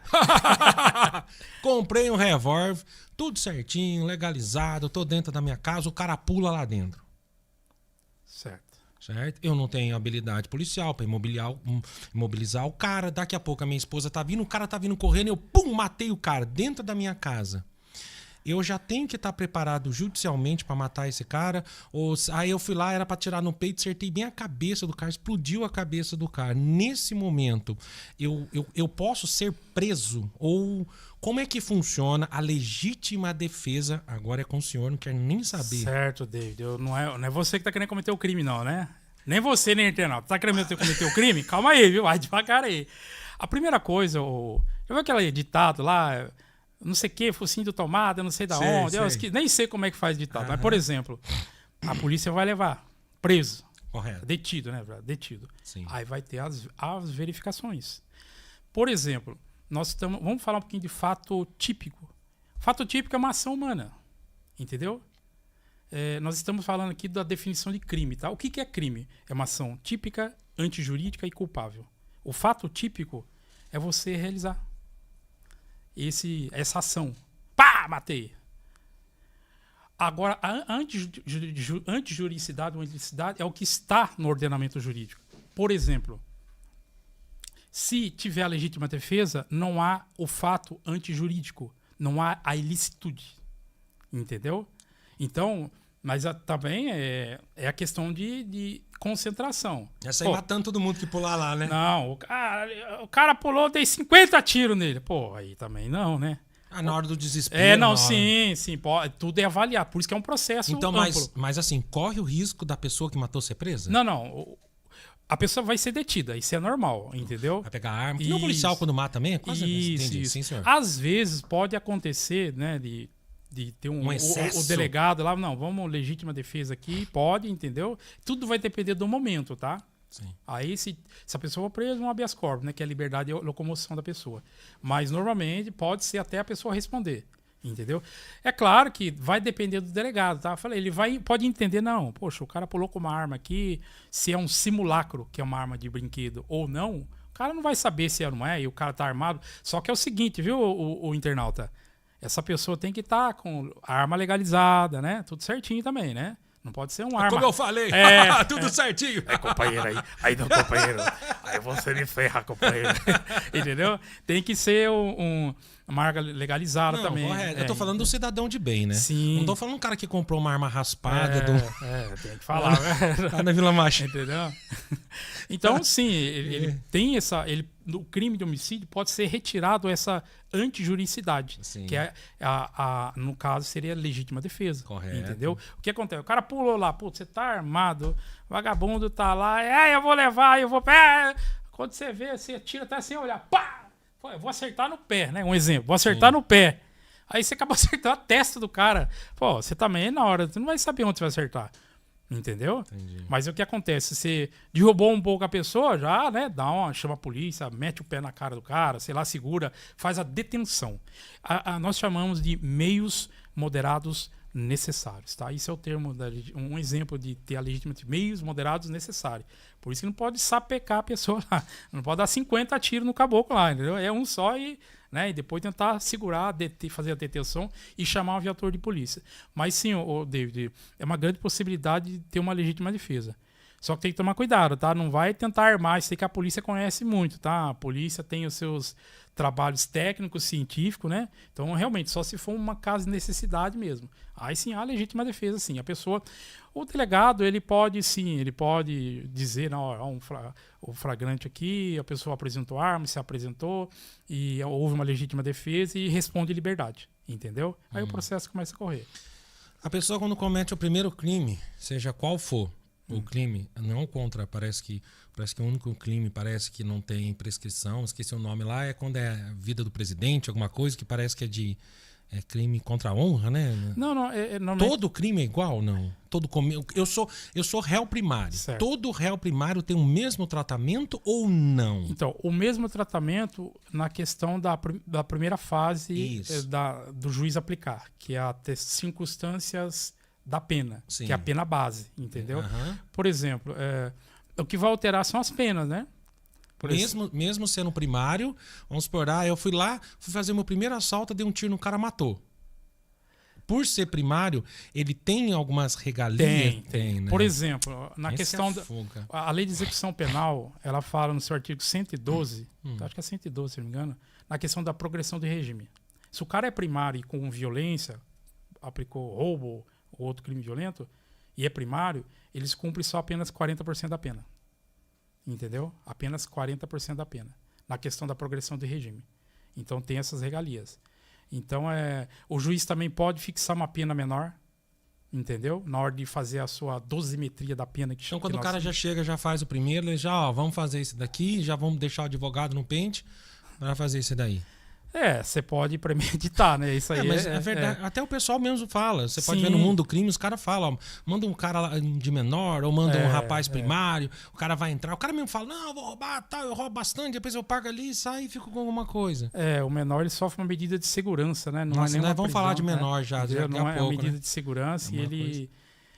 Comprei um revólver, tudo certinho, legalizado, tô dentro da minha casa, o cara pula lá dentro. Certo. Certo? Eu não tenho habilidade policial pra imobilizar o cara. Daqui a pouco a minha esposa tá vindo, o cara tá vindo correndo, eu matei o cara dentro da minha casa. Eu já tenho que estar preparado judicialmente pra matar esse cara. Aí eu fui lá, era pra tirar no peito, acertei bem a cabeça do cara, explodiu a cabeça do cara. Nesse momento, eu posso ser preso? Ou como é que funciona a legítima defesa? Agora é com o senhor, não quero nem saber. Certo, David. Não é você que tá querendo cometer o crime, não, né? Nem você, nem internauta. Tá querendo cometer o crime? Calma aí, viu? Vai devagar aí. A primeira coisa, eu vi aquele ditado lá, não sei o que, focinho do tomada, não sei da onde. Nem sei como é que faz ditado. Mas, por exemplo, a polícia vai levar preso. Correto. Detido, né? Detido. Sim. Aí vai ter as verificações. Por exemplo, vamos falar um pouquinho de fato típico. Fato típico é uma ação humana. Entendeu? Nós estamos falando aqui da definição de crime, tá? O que é crime? É uma ação típica, antijurídica e culpável. O fato típico é você realizar essa ação. Pá, matei. Agora, a antijuridicidade ou antijuridicidade é o que está no ordenamento jurídico. Por exemplo, se tiver a legítima defesa, não há o fato antijurídico, não há a ilicitude. Entendeu? Então, mas também é a questão de concentração. Essa aí matando todo mundo que pular lá, né? Não, o cara pulou, dei 50 tiros nele. Pô, aí também não, né? Na hora do desespero. Sim, tudo é avaliado. Por isso que é um processo então, amplo. Mas assim, corre o risco da pessoa que matou ser presa? Não. A pessoa vai ser detida, isso é normal, entendeu? Vai pegar arma. E o policial quando mata também? É quase isso. Sim, senhor. Às vezes pode acontecer, né, de ter um excesso. O delegado lá, não, vamos legítima defesa aqui, pode, entendeu? Tudo vai depender do momento, tá? Sim. Aí, se a pessoa for presa, um habeas corpus, né, que é a liberdade e locomoção da pessoa. Mas, normalmente, pode ser até a pessoa responder, entendeu? É claro que vai depender do delegado, tá? Eu falei, pode entender, não, poxa, o cara pulou com uma arma aqui, se é um simulacro, que é uma arma de brinquedo, ou não, o cara não vai saber se é ou não é, e o cara tá armado. Só que é o seguinte, viu, o internauta? Essa pessoa tem que estar com a arma legalizada, né? Tudo certinho também, né? Não pode ser um arma. Como eu falei, tudo certinho. Companheiro, aí não, companheiro. Aí você me ferra, companheiro. Entendeu? Tem que ser uma arma legalizada também. Eu tô falando do cidadão de bem, né? Sim. Não tô falando um cara que comprou uma arma raspada. Tem que falar. Tá na Vila Macha. Entendeu? Então, sim, ele tem essa... No crime de homicídio pode ser retirado essa antijuridicidade, que no caso seria legítima defesa. Correto. Entendeu? O que acontece? O cara pulou lá, você tá armado, o vagabundo tá lá, eu vou levar, eu vou... Quando você vê, você atira até sem olhar, pá! Eu vou acertar no pé, né? Um exemplo, vou acertar no pé. Aí você acaba acertando a testa do cara. Você também, na hora, você não vai saber onde você vai acertar. Entendeu? Entendi. Mas o que acontece? Você derrubou um pouco a pessoa, já, né? Chama a polícia, mete o pé na cara do cara, sei lá, segura, faz a detenção. Nós chamamos de meios moderados necessários, tá? Isso é o termo, um exemplo de ter a legitimação, meios moderados necessários. Por isso que não pode sapecar a pessoa lá. Não pode dar 50 tiros no caboclo lá, entendeu? É um só e depois tentar segurar, fazer a detenção e chamar um viator de polícia. Mas sim, David, é uma grande possibilidade de ter uma legítima defesa. Só que tem que tomar cuidado, tá? Não vai tentar armar, isso aí que a polícia conhece muito, tá? A polícia tem os seus trabalhos técnicos, científicos, né? Então, realmente, só se for uma caso de necessidade mesmo. Aí sim, há legítima defesa, sim. A pessoa, o delegado, ele pode dizer, não, o flagrante aqui, a pessoa apresentou arma, se apresentou, e houve uma legítima defesa e responde liberdade, entendeu? Aí o processo começa a correr. A pessoa, quando comete o primeiro crime, seja qual for o crime, não contra, parece que o único crime parece que não tem prescrição, esqueci o nome lá, é quando é a vida do presidente, alguma coisa que parece que é crime contra a honra, né? Não. Todo crime é igual, não? Eu sou réu primário. Certo. Todo réu primário tem o mesmo tratamento ou não? Então, o mesmo tratamento na questão da primeira fase do juiz aplicar, que é as circunstâncias da pena, Sim. que é a pena base, entendeu? Uhum. Por exemplo, o que vai alterar são as penas, né? Mesmo sendo primário, vamos supor, eu fui fazer meu primeiro assalto, dei um tiro no cara, matou. Por ser primário, ele tem algumas regalias? Tem. Né? Por exemplo, na Esse questão é fuga. a lei de execução penal, ela fala no seu artigo 112, acho que é 112, se não me engano, na questão da progressão do regime. Se o cara é primário e com violência, aplicou roubo ou outro crime violento, e é primário, eles cumprem só apenas 40% da pena. Entendeu? Apenas 40% da pena. Na questão da progressão do regime. Então tem essas regalias. Então o juiz também pode fixar uma pena menor, entendeu? Na hora de fazer a sua dosimetria da pena que Então quando o cara já chega, já faz o primeiro, ele já, vamos fazer esse daqui, já vamos deixar o advogado no pente para fazer esse daí. Você pode premeditar, né? Isso aí mas é verdade. Até o pessoal mesmo fala. Você pode ver no mundo do crime, os caras falam, manda um cara de menor, ou manda um rapaz primário, o cara vai entrar, o cara mesmo fala, não, eu vou roubar, tal, eu roubo bastante, depois eu pago ali, sai e fico com alguma coisa. O menor ele sofre uma medida de segurança, né? Não Nossa, é nem uma vamos prisão, falar de menor né? já Não a é pouco, uma medida né? de segurança e ele...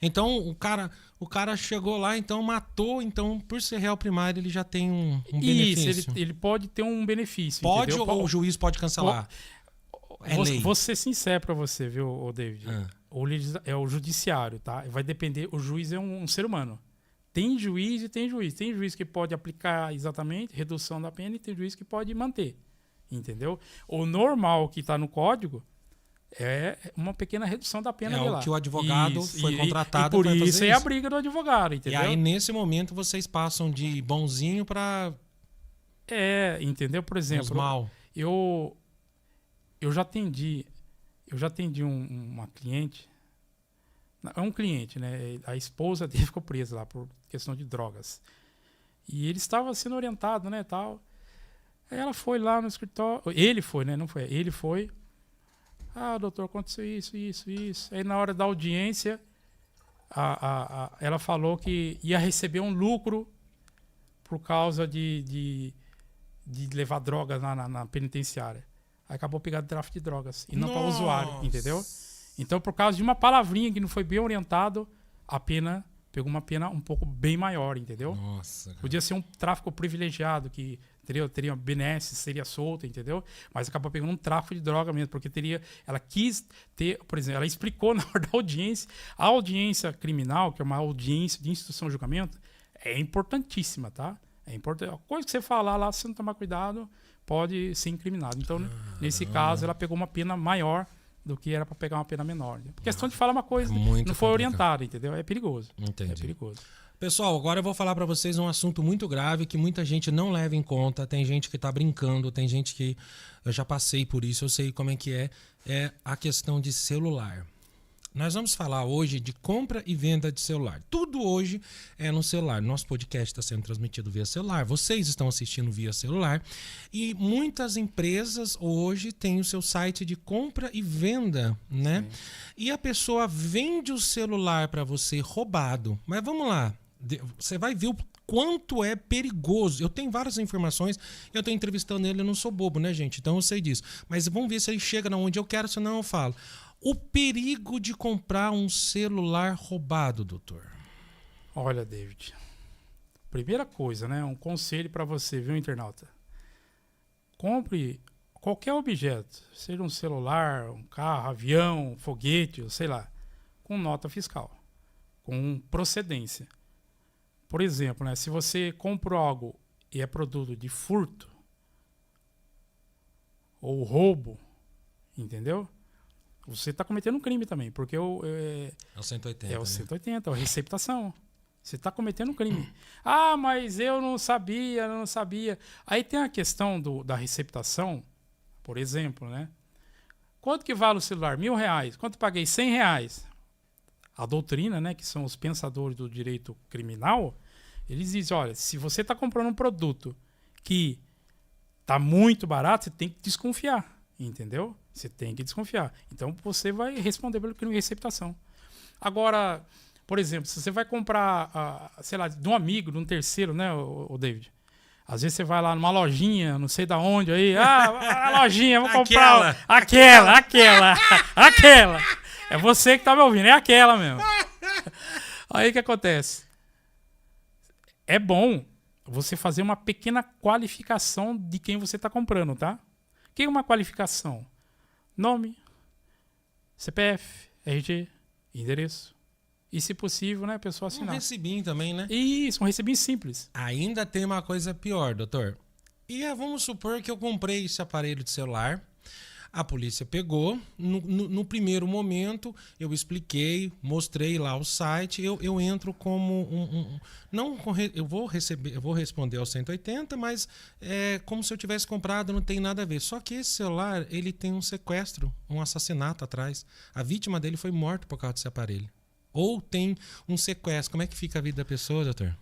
Então o cara chegou lá, então matou, então por ser réu primário ele já tem um benefício. Isso, ele pode ter um benefício. Pode, entendeu? ou o juiz pode cancelar? Vou ser sincero pra você, viu, David? É o judiciário, tá? Vai depender, o juiz é um ser humano. Tem juiz e tem juiz. Tem juiz que pode aplicar exatamente redução da pena e tem juiz que pode manter, entendeu? O normal que está no código é uma pequena redução da pena de lá. É o que o advogado foi contratado para fazer isso. É a briga do advogado, entendeu? E aí, nesse momento, vocês passam de bonzinho para... entendeu? Por exemplo, mal. Eu já atendi uma cliente, é um cliente, né? A esposa dele ficou presa lá por questão de drogas. E ele estava sendo orientado, né, tal. Aí ela foi lá no escritório, ele foi, né, não foi, ele foi. Doutor, aconteceu isso. Aí na hora da audiência, ela falou que ia receber um lucro por causa de levar drogas na penitenciária. Aí acabou pegando tráfico de drogas e não para o usuário, entendeu? Então, por causa de uma palavrinha que não foi bem orientado, a pena pegou uma pena um pouco bem maior, entendeu? Nossa, cara. Podia ser um tráfico privilegiado que teria benesse, seria solto, entendeu? Mas acabou pegando um tráfico de droga mesmo, porque ela quis ter, por exemplo, ela explicou na hora da audiência, a audiência criminal, que é uma audiência de instrução e julgamento, é importantíssima, tá? É importante. A coisa que você falar lá, se você não tomar cuidado, pode ser incriminado. Então, nesse caso, ela pegou uma pena maior do que era para pegar uma pena menor. A questão de falar uma coisa não foi orientada, entendeu? É perigoso. Entendi. É perigoso. Pessoal, agora eu vou falar para vocês um assunto muito grave que muita gente não leva em conta. Tem gente que tá brincando, tem gente que... Eu já passei por isso, eu sei como é que é. É a questão de celular. Nós vamos falar hoje de compra e venda de celular. Tudo hoje é no celular. Nosso podcast está sendo transmitido via celular. Vocês estão assistindo via celular. E muitas empresas hoje têm o seu site de compra e venda, né? Sim. E a pessoa vende o celular para você roubado. Mas vamos lá. Você vai ver o quanto é perigoso. Eu tenho várias informações, eu estou entrevistando ele, eu não sou bobo, né, gente? Então eu sei disso. Mas vamos ver se ele chega onde eu quero, senão eu falo. O perigo de comprar um celular roubado, doutor. Olha, David, primeira coisa, né? Um conselho para você, viu, internauta? Compre qualquer objeto, seja um celular, um carro, avião, foguete, sei lá, com nota fiscal, com procedência. Por exemplo, né, se você comprou algo e é produto de furto ou roubo, entendeu? Você está cometendo um crime também, porque é o 180. É o 180, é a receptação. Você está cometendo um crime. Ah, mas eu não sabia. Aí tem a questão da receptação, por exemplo, né? Quanto que vale o celular? R$1.000. Quanto paguei? R$100. A doutrina, né, que são os pensadores do direito criminal, eles dizem, olha, se você está comprando um produto que está muito barato, você tem que desconfiar, entendeu? Você tem que desconfiar. Então, você vai responder pelo crime de receptação. Agora, por exemplo, se você vai comprar, sei lá, de um amigo, de um terceiro, né, o David? Às vezes você vai lá numa lojinha, não sei da onde aí, a lojinha, vou comprar aquela. É você que tá me ouvindo, é aquela mesmo. Aí o que acontece? É bom você fazer uma pequena qualificação de quem você está comprando, tá? O que é uma qualificação? Nome, CPF, RG, endereço. E, se possível, né, a pessoa assinar. Um recibinho também, né? Isso, um recibinho simples. Ainda tem uma coisa pior, doutor. Vamos supor que eu comprei esse aparelho de celular. A polícia pegou, no primeiro momento eu expliquei, mostrei lá o site, eu entro como eu vou responder aos 180, mas é como se eu tivesse comprado, não tem nada a ver. Só que esse celular, ele tem um sequestro, um assassinato atrás. A vítima dele foi morta por causa desse aparelho. Ou tem um sequestro. Como é que fica a vida da pessoa, doutor?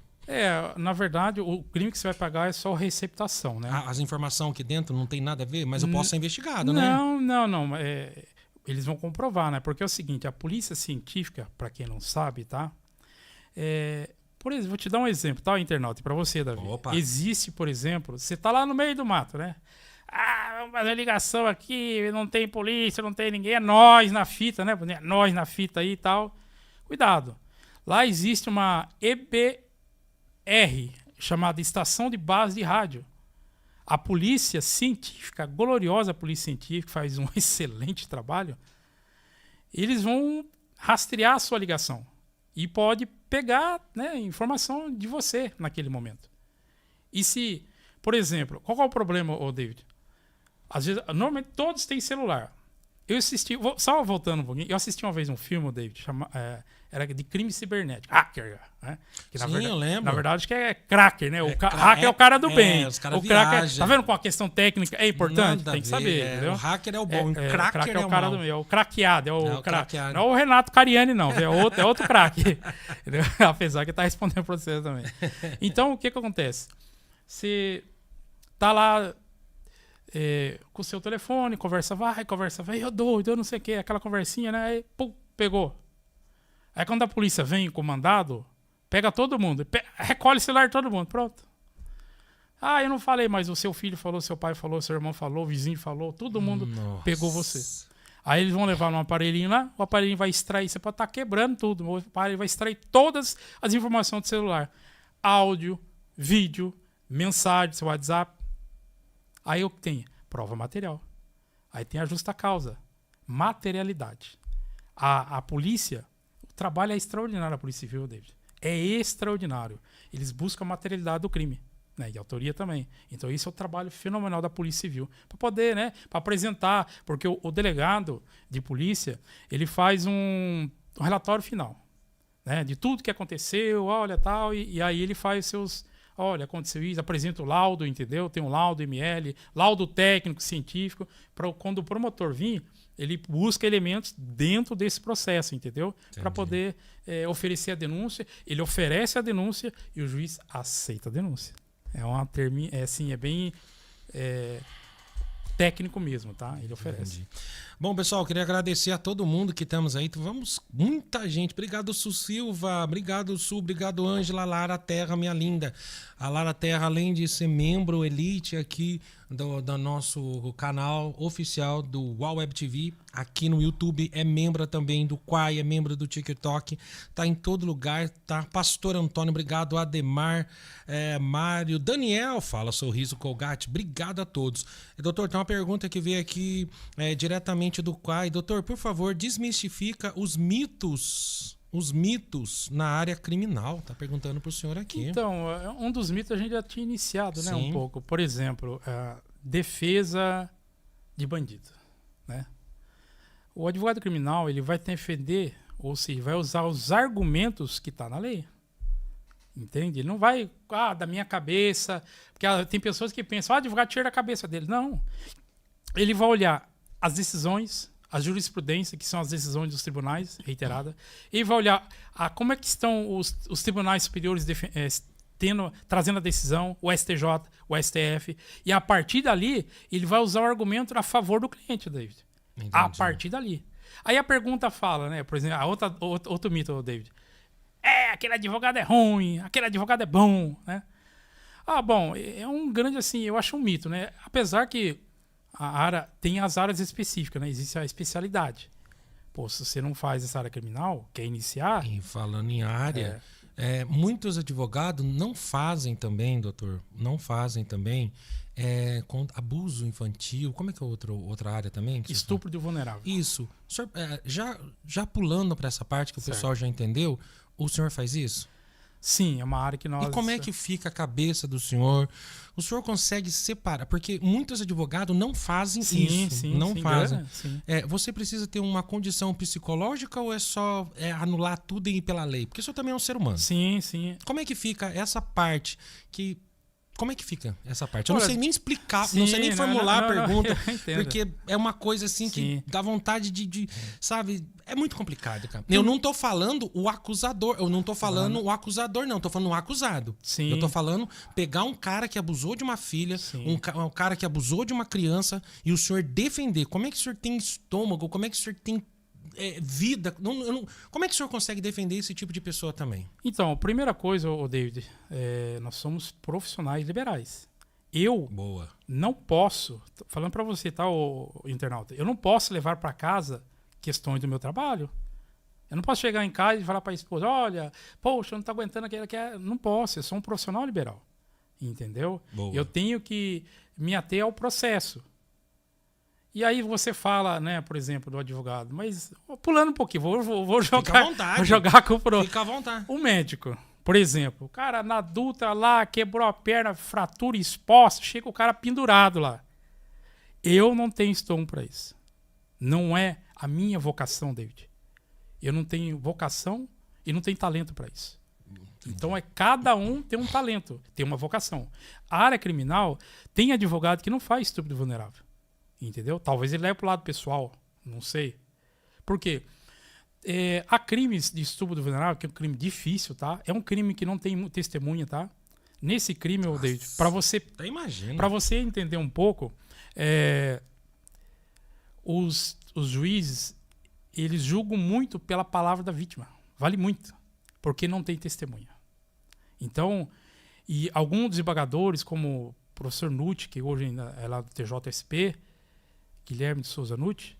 Na verdade, o crime que você vai pagar é só a receptação, né? As informações aqui dentro não tem nada a ver, mas eu posso ser investigado, né? Não. Eles vão comprovar, né? Porque é o seguinte, a polícia científica, para quem não sabe, tá? Por exemplo, vou te dar um exemplo, tá, internauta, para você, Davi. Opa. Existe, por exemplo, você tá lá no meio do mato, né? Vamos fazer ligação aqui, não tem polícia, não tem ninguém, é nós na fita, né? É nós na fita aí e tal. Cuidado. Lá existe uma EBR, chamada Estação de Base de Rádio. A polícia científica, a gloriosa polícia científica, faz um excelente trabalho. Eles vão rastrear a sua ligação e pode pegar, né, informação de você naquele momento. E se, por exemplo, qual é o problema, David? Às vezes, normalmente todos têm celular. Eu assisti, só voltando um pouquinho, eu assisti uma vez um filme, David, era de crime cibernético, hacker, né? Que, Sim, eu lembro. Na verdade, acho que é cracker, né? Hacker é o cara do bem. Os caras viajam. Tá vendo como a questão técnica é importante? Nada tem que saber, entendeu? O hacker é o bom, o cracker é o cara mal. do bem, é o craqueado, o craque. craqueado. Não é o Renato Cariani, não, é outro craque. Apesar que tá respondendo pra você também. Então, o que acontece? Você tá lá com o seu telefone, conversa vai, eu doido, eu não sei o que, aquela conversinha, né? Aí, pum, pegou. Aí quando a polícia vem com o mandado, pega todo mundo, recolhe o celular de todo mundo, pronto. Eu não falei, mas o seu filho falou, seu pai falou, seu irmão falou, o vizinho falou, todo mundo pegou você. Aí eles vão levar num aparelhinho lá, o aparelhinho vai extrair, você pode estar quebrando tudo, o aparelho vai extrair todas as informações do celular. Áudio, vídeo, mensagem, seu WhatsApp. Aí eu tenho prova material. Aí tem a justa causa. Materialidade. A polícia, o trabalho é extraordinário, a Polícia Civil, David. É extraordinário. Eles buscam a materialidade do crime. Né? E autoria também. Então esse é o trabalho fenomenal da Polícia Civil. Para poder, né? Para apresentar. Porque o delegado de polícia, ele faz um relatório final. Né? De tudo que aconteceu, olha, tal. E aí ele faz seus... Olha, aconteceu isso, apresenta o laudo, entendeu? Tem um laudo ML, laudo técnico, científico, para quando o promotor vir, ele busca elementos dentro desse processo, entendeu? Para Entendi. poder oferecer a denúncia. Ele oferece a denúncia e o juiz aceita a denúncia. É bem técnico mesmo, tá? Ele oferece. Entendi. Bom, pessoal, queria agradecer a todo mundo que estamos aí. Muita gente. Obrigado, Su Silva. Obrigado, Su. Obrigado, Ângela. Lara Terra, minha linda. A Lara Terra, além de ser membro elite aqui do nosso canal oficial do UOL Web TV, aqui no YouTube, é membro também do Quai, é membro do TikTok, tá em todo lugar, tá? Pastor Antônio, obrigado. Ademar, Mário, Daniel, fala Sorriso Colgate, obrigado a todos. Doutor, tem uma pergunta que veio aqui diretamente do Quai. Doutor, por favor, desmistifica os mitos na área criminal. Tá perguntando pro senhor aqui. Então, um dos mitos a gente já tinha iniciado, né, Sim. um pouco. Por exemplo, a defesa de bandido, né? O advogado criminal, ele vai defender, ou seja, vai usar os argumentos que tá na lei. Entende? Ele não vai, da minha cabeça, porque tem pessoas que pensam, o advogado tira a cabeça dele. Não. Ele vai olhar as decisões, a jurisprudência, que são as decisões dos tribunais, reiterada, e vai olhar como é que estão os tribunais superiores trazendo a decisão, o STJ, o STF, e a partir dali, ele vai usar o argumento a favor do cliente, David. Entendi. A partir dali. Aí a pergunta fala, né, por exemplo, outro mito, David. Aquele advogado é ruim, aquele advogado é bom, né? Bom, é um grande, assim, eu acho um mito, né? Apesar que a área tem as áreas específicas, né? Existe a especialidade. Pô, se você não faz essa área criminal, quer iniciar... E falando em área, muitos advogados não fazem também, doutor, com abuso infantil. Como é que é outra área também? Estupro de vulnerável. Isso. O senhor, já pulando para essa parte que o pessoal já entendeu, o senhor faz isso? Sim, é uma área que nós... E como é que fica a cabeça do senhor? O senhor consegue separar? Porque muitos advogados não fazem isso. Sim, não fazem. Sim. Você precisa ter uma condição psicológica ou é só anular tudo e ir pela lei? Porque o senhor também é um ser humano. Sim. Como é que fica essa parte que... Como é que fica essa parte? Eu Olha, não sei nem explicar, sim, não sei nem formular a pergunta, eu entendo. porque é uma coisa assim que Sim. dá vontade de, sabe, é muito complicado, cara. Eu não tô falando o acusador, eu não tô falando o acusador, não, tô falando o acusado. Sim. Eu tô falando pegar um cara que abusou de uma filha, um cara que abusou de uma criança e o senhor defender. Como é que o senhor tem estômago? Como é que o senhor tem vida? Como é que o senhor consegue defender esse tipo de pessoa também? Então, a primeira coisa, David, nós somos profissionais liberais. Eu não posso, falando para você, tá, o internauta, eu não posso levar para casa questões do meu trabalho. Eu não posso chegar em casa e falar para a esposa, olha, poxa, eu não estou aguentando aquilo que é. Não posso, eu sou um profissional liberal. Entendeu? Boa. Eu tenho que me ater ao processo. E aí você fala, né, por exemplo, do advogado, mas pulando um pouquinho, vou jogar, Fica à vontade. vou jogar com Fica à vontade. o médico, por exemplo. O cara na adulta lá, quebrou a perna, fratura exposta, chega o cara pendurado lá. Eu não tenho estômago para isso. Não é a minha vocação, David. Eu não tenho vocação e não tenho talento para isso. Então cada um tem um talento, tem uma vocação. A área criminal tem advogado que não faz estupro vulnerável. Entendeu? Talvez ele leve pro lado pessoal, não sei. Por quê? Há crimes de estupro do vulnerável, que é um crime difícil, tá? É um crime que não tem testemunha, tá? Nesse crime, David, para você entender um pouco, os juízes, eles julgam muito pela palavra da vítima. Vale muito, porque não tem testemunha. Então, e alguns desembargadores, como o professor Nutti, que hoje ainda é lá do TJSP, Guilherme de Souza Nutti,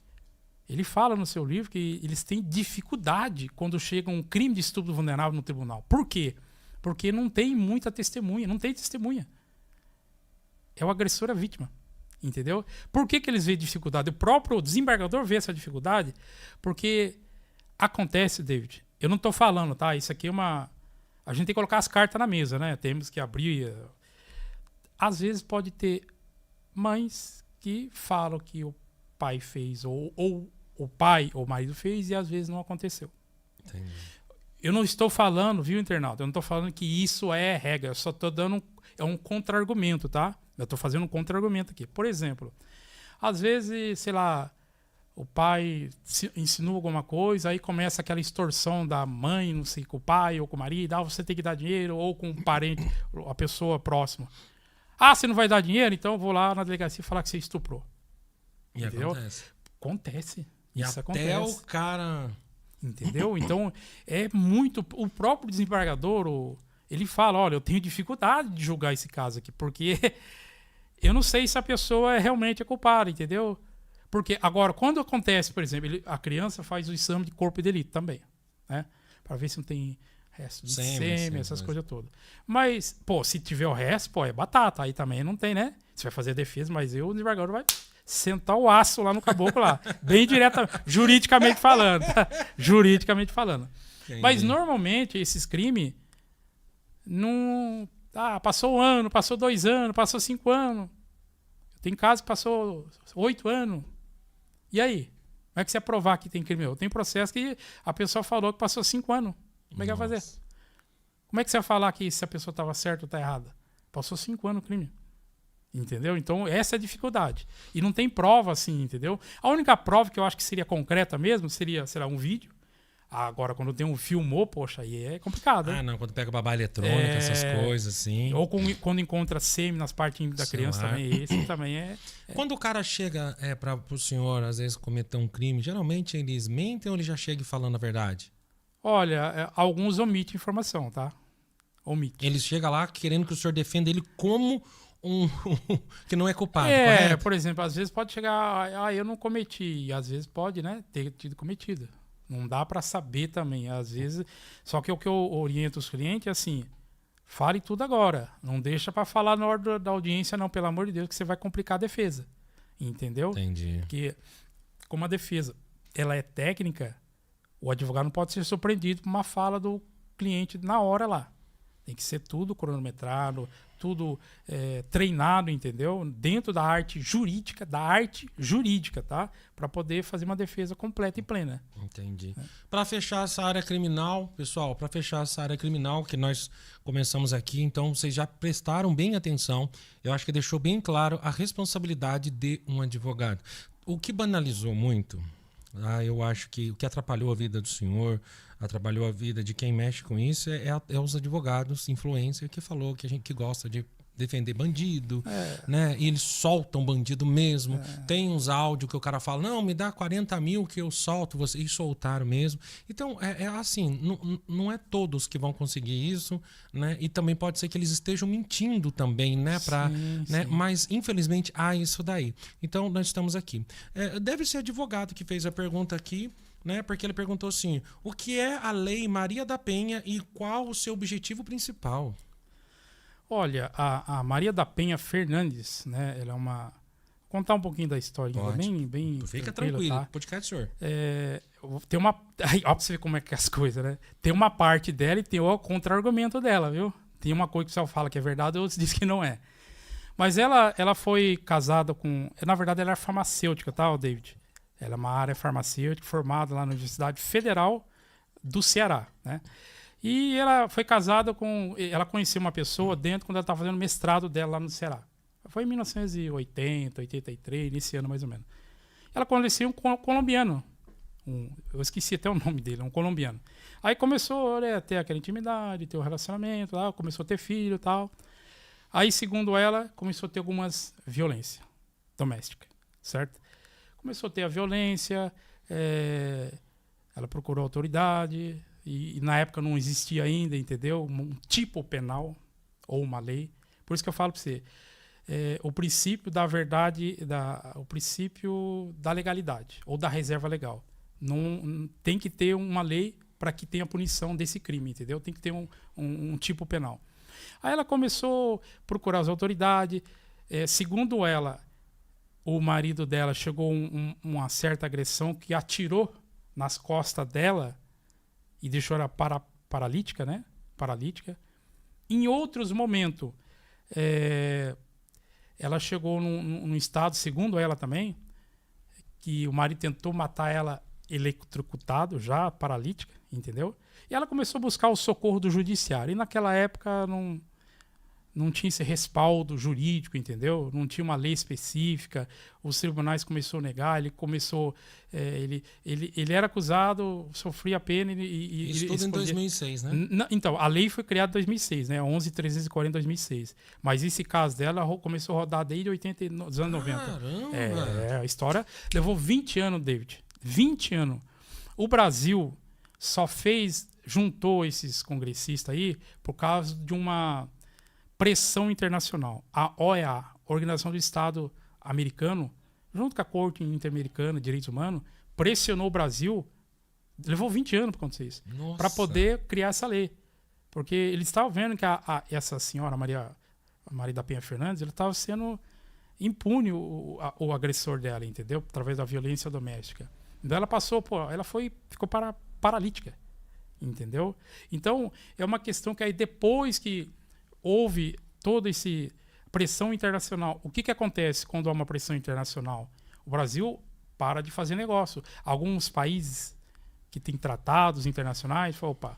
ele fala no seu livro que eles têm dificuldade quando chega um crime de estupro vulnerável no tribunal. Por quê? Porque não tem muita testemunha, não tem testemunha. É o agressor a vítima, entendeu? Por que eles veem dificuldade? O próprio desembargador vê essa dificuldade porque acontece, David, eu não estou falando, tá? Isso aqui é uma... A gente tem que colocar as cartas na mesa, né? Temos que abrir... Às vezes pode ter mães que falam que o pai fez, ou o pai ou o marido fez, e às vezes não aconteceu. Entendi. Eu não estou falando, viu, internauta? Eu não estou falando que isso é regra, eu só estou dando um contra-argumento, tá? Eu estou fazendo um contra-argumento aqui. Por exemplo, às vezes, sei lá, o pai insinua alguma coisa, aí começa aquela extorsão da mãe, não sei, com o pai ou com o marido, você tem que dar dinheiro, ou com um parente, a pessoa próxima. Você não vai dar dinheiro? Então eu vou lá na delegacia falar que você estuprou. E entendeu? Acontece. E Isso até acontece. O cara... Entendeu? Então, é muito... O próprio desembargador, ele fala, olha, eu tenho dificuldade de julgar esse caso aqui, porque eu não sei se a pessoa realmente é culpada, entendeu? Porque, agora, quando acontece, por exemplo, a criança faz o exame de corpo de delito também, né? Para ver se não tem resto de sêmen, essas coisas todas. Mas, se tiver o resto, é batata. Aí também não tem, né? Você vai fazer a defesa, mas o desembargador vai sentar o aço lá no caboclo lá. Bem diretamente, juridicamente falando. Juridicamente falando. Entendi. Mas, normalmente, esses crimes não... passou 1 ano, passou 2 anos, passou 5 anos. Tem caso que passou 8 anos. E aí? Como é que você provar que tem crime? Tem processo que a pessoa falou que passou 5 anos. Como é que vai fazer? Como é que você vai falar que se a pessoa estava certa ou está errada? Passou 5 anos o crime. Entendeu? Então, essa é a dificuldade. E não tem prova assim, entendeu? A única prova que eu acho que seria concreta mesmo seria, sei lá, um vídeo. Agora, quando tem um filmou, poxa, aí é complicado. Né? Não, quando pega babá eletrônica, essas coisas, assim. Ou quando encontra sêmen nas partes da criança também. Esse também é... Quando o cara chega para o senhor, às vezes, cometer um crime, geralmente eles mentem ou ele já chega falando a verdade? Olha, alguns omitem informação, tá? Omite. Eles chegam lá querendo que o senhor defenda ele como que não é culpado, correto? Por exemplo, às vezes pode chegar, eu não cometi. E às vezes pode, né, ter tido cometido. Não dá para saber também, às vezes. Só que o que eu oriento os clientes é assim, fale tudo agora. Não deixa para falar na hora da audiência, não, pelo amor de Deus, que você vai complicar a defesa. Entendeu? Entendi. Porque, como a defesa ela é técnica, o advogado não pode ser surpreendido por uma fala do cliente na hora lá. Tem que ser tudo cronometrado, tudo treinado, entendeu? Dentro da arte jurídica, tá? Para poder fazer uma defesa completa e plena. Entendi. Para fechar essa área criminal, pessoal, que nós começamos aqui, então vocês já prestaram bem atenção. Eu acho que deixou bem claro a responsabilidade de um advogado. O que banalizou muito, eu acho que o que atrapalhou a vida do senhor, atrapalhou a vida de quem mexe com isso é os advogados, influencer, que falou que a gente que gosta de defender bandido, né? E eles soltam bandido mesmo. Tem uns áudios que o cara fala, não, me dá 40 mil que eu solto você. E soltaram mesmo. Então, assim, não é todos que vão conseguir isso, né? E também pode ser que eles estejam mentindo também, né? Né? Mas, infelizmente, há isso daí. Então, nós estamos aqui. Deve ser advogado que fez a pergunta aqui, né? Porque ele perguntou assim, o que é a Lei Maria da Penha e qual o seu objetivo principal? Olha, a Maria da Penha Fernandes, né? Ela é uma... Vou contar um pouquinho da história, bem fica tranquilo, tá? podcast, senhor. Tem uma... Aí, ó, pra você ver como é que é as coisas, né? Tem uma parte dela e tem o contra-argumento dela, viu? Tem uma coisa que o pessoal fala que é verdade, outros dizem que não é. Mas ela foi casada com... Na verdade, ela é farmacêutica, tá, David? Ela é uma área farmacêutica formada lá na Universidade Federal do Ceará, né? E ela foi casada com... Ela conheceu uma pessoa quando ela estava fazendo mestrado dela lá no Ceará. Foi em 1980, 83, nesse ano mais ou menos. Ela conheceu um colombiano. Eu esqueci até o nome dele, um colombiano. Aí começou a ter aquela intimidade, ter um relacionamento, lá, começou a ter filho e tal. Aí, segundo ela, começou a ter algumas violência doméstica, certo? Começou a ter a violência, ela procurou autoridade, e na época não existia ainda, entendeu? Um tipo penal ou uma lei. Por isso que eu falo para você, o princípio da verdade, o princípio da legalidade ou da reserva legal. Não tem que ter uma lei para que tenha punição desse crime, entendeu? Tem que ter um tipo penal. Aí ela começou a procurar as autoridades. Segundo ela, o marido dela chegou a uma certa agressão que atirou nas costas dela e deixou ela paralítica, né? Paralítica. Em outros momentos, ela chegou num estado, segundo ela também, que o marido tentou matar ela eletrocutado, já paralítica, entendeu? E ela começou a buscar o socorro do judiciário. E naquela época não tinha esse respaldo jurídico, entendeu? Não tinha uma lei específica, os tribunais começaram a negar, ele começou... ele era acusado, sofria pena e Isso tudo em 2006, né? Então, a lei foi criada em 2006, né? 11.340 em 2006. Mas esse caso dela começou a rodar desde os anos 90. Caramba! A história levou 20 anos, David. 20 anos. O Brasil só juntou esses congressistas aí por causa de uma pressão internacional. A OEA, Organização do Estado Americano, junto com a Corte Interamericana de Direitos Humanos, pressionou o Brasil. Levou 20 anos para acontecer isso. Para poder criar essa lei. Porque eles estavam vendo que essa senhora, Maria da Penha Fernandes, ele estava sendo impune o agressor dela, entendeu? Através da violência doméstica. Então ela ficou paralítica, entendeu? Então é uma questão que aí depois que houve toda essa pressão internacional, o que acontece quando há uma pressão internacional? O Brasil para de fazer negócio. Alguns países que têm tratados internacionais falam, opa,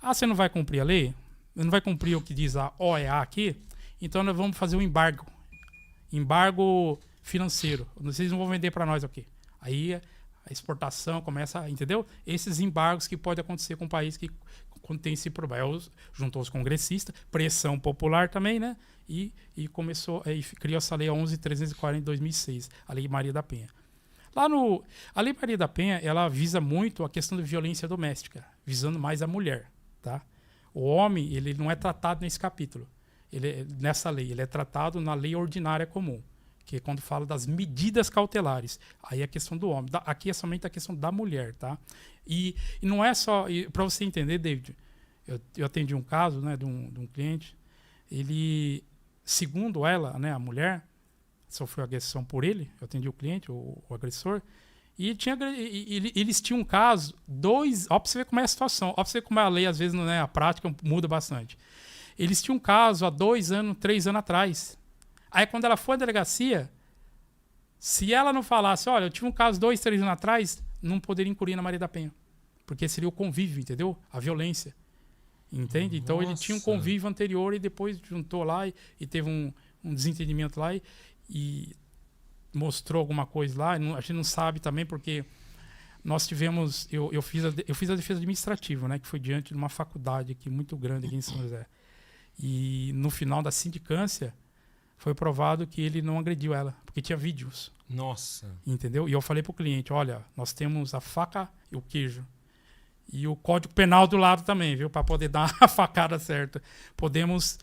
você não vai cumprir a lei? Não vai cumprir o que diz a OEA aqui? Então nós vamos fazer um embargo financeiro. Vocês não vão vender para nós aqui. Aí a exportação começa, entendeu? Esses embargos que pode acontecer com um país que quando tem esse problema. Juntou os congressistas, pressão popular também, né? E criou essa lei 11.340 em 2006, a Lei Maria da Penha. A Lei Maria da Penha, ela visa muito a questão da violência doméstica, visando mais a mulher, tá? O homem, ele não é tratado nesse capítulo. Nessa lei, ele é tratado na lei ordinária comum, que é quando fala das medidas cautelares. Aí é a questão do homem. Aqui é somente a questão da mulher, tá? E não é só... Para você entender, David, eu atendi um caso, né, de um cliente. Ele, segundo ela, né, a mulher, sofreu agressão por ele. Eu atendi o cliente, o agressor. E eles tinham um caso, ó, pra você ver como é a situação. Ó, pra você ver como é a lei, às vezes, né, a prática muda bastante. Eles tinham um caso há 2 anos, 3 anos atrás. Aí, quando ela foi à delegacia, se ela não falasse, olha, eu tive um caso 2, 3 anos atrás, não poderia incluir na Maria da Penha. Porque seria o convívio, entendeu? A violência. Entende? Então, Nossa. ele tinha um convívio anterior e depois juntou lá e teve um desentendimento lá e mostrou alguma coisa lá. A gente não sabe também porque nós tivemos... Eu fiz a defesa administrativa, né? Que foi diante de uma faculdade aqui muito grande aqui em São José. E no final da sindicância, foi provado que ele não agrediu ela, porque tinha vídeos. Nossa. Entendeu? E eu falei pro cliente, olha, nós temos a faca e o queijo. E o Código Penal do lado também, viu? Para poder dar a facada certa. Podemos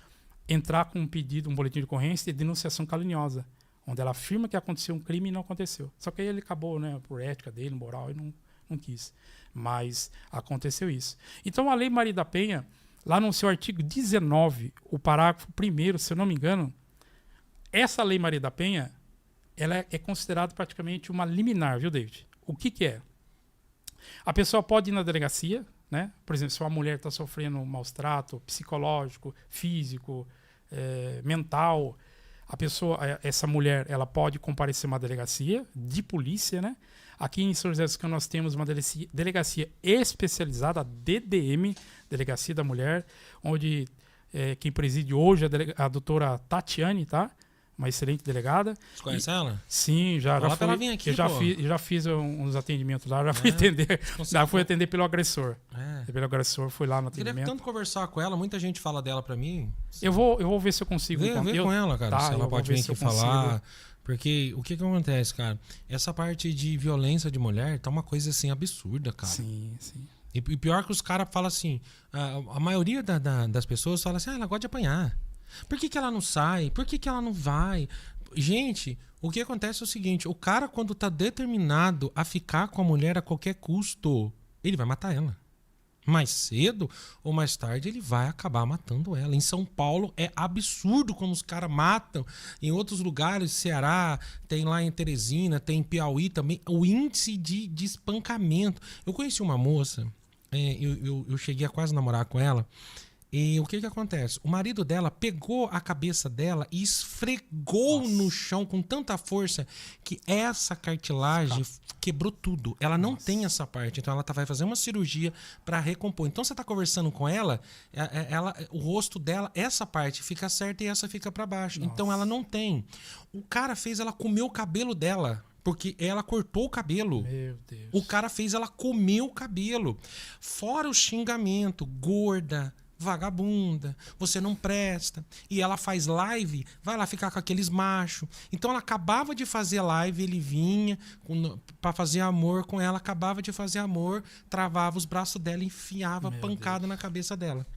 entrar com um pedido, um boletim de ocorrência de denunciação caluniosa, onde ela afirma que aconteceu um crime e não aconteceu. Só que aí ele acabou, né, por ética dele, moral, e não quis. Mas aconteceu isso. Então a Lei Maria da Penha, lá no seu artigo 19, o parágrafo 1º, se eu não me engano, essa Lei Maria da Penha, ela é considerada praticamente uma liminar, viu, David? O que é? A pessoa pode ir na delegacia, né? Por exemplo, se uma mulher está sofrendo um maus trato psicológico, físico, mental, essa mulher, ela pode comparecer a uma delegacia de polícia, né? Aqui em São José dos Campos nós temos uma delegacia especializada, a DDM, Delegacia da Mulher, onde quem preside hoje é a doutora Tatiane, tá? Uma excelente delegada. Você conhece ela? Sim, já Fala fui. pra ela vir aqui, já fiz uns atendimentos lá, já fui atender pelo agressor. Pelo agressor, fui lá no Eu queria atendimento. tanto conversar com ela, muita gente fala dela pra mim. Eu vou ver se eu consigo. Vê com ela, cara, se ela pode vir aqui falar. Porque o que acontece, cara? Essa parte de violência de mulher tá uma coisa assim absurda, cara. Sim, sim. E pior que os caras falam assim, a maioria das pessoas fala assim, ela gosta de apanhar. Por que ela não sai? Por que ela não vai? Gente, o que acontece é o seguinte, o cara quando tá determinado a ficar com a mulher a qualquer custo, ele vai matar ela. Mais cedo ou mais tarde ele vai acabar matando ela. Em São Paulo é absurdo como os caras matam. Em outros lugares, Ceará, tem lá em Teresina, tem em Piauí também, o índice de espancamento. Eu conheci uma moça, eu cheguei a quase namorar com ela, E o que acontece? O marido dela pegou a cabeça dela e esfregou no chão com tanta força que essa cartilagem quebrou tudo. Ela não tem essa parte, então ela vai fazer uma cirurgia para recompor. Então você tá conversando com ela, o rosto dela, essa parte fica certa e essa fica para baixo. Então ela não tem. O cara fez ela comer o cabelo dela. Porque ela cortou o cabelo. Meu Deus. O cara fez ela comer o cabelo. Fora o xingamento, gorda, vagabunda, você não presta. E ela faz live, vai lá ficar com aqueles machos. Então ela acabava de fazer live, ele vinha pra fazer amor com ela, acabava de fazer amor, travava os braços dela e enfiava pancada na cabeça dela.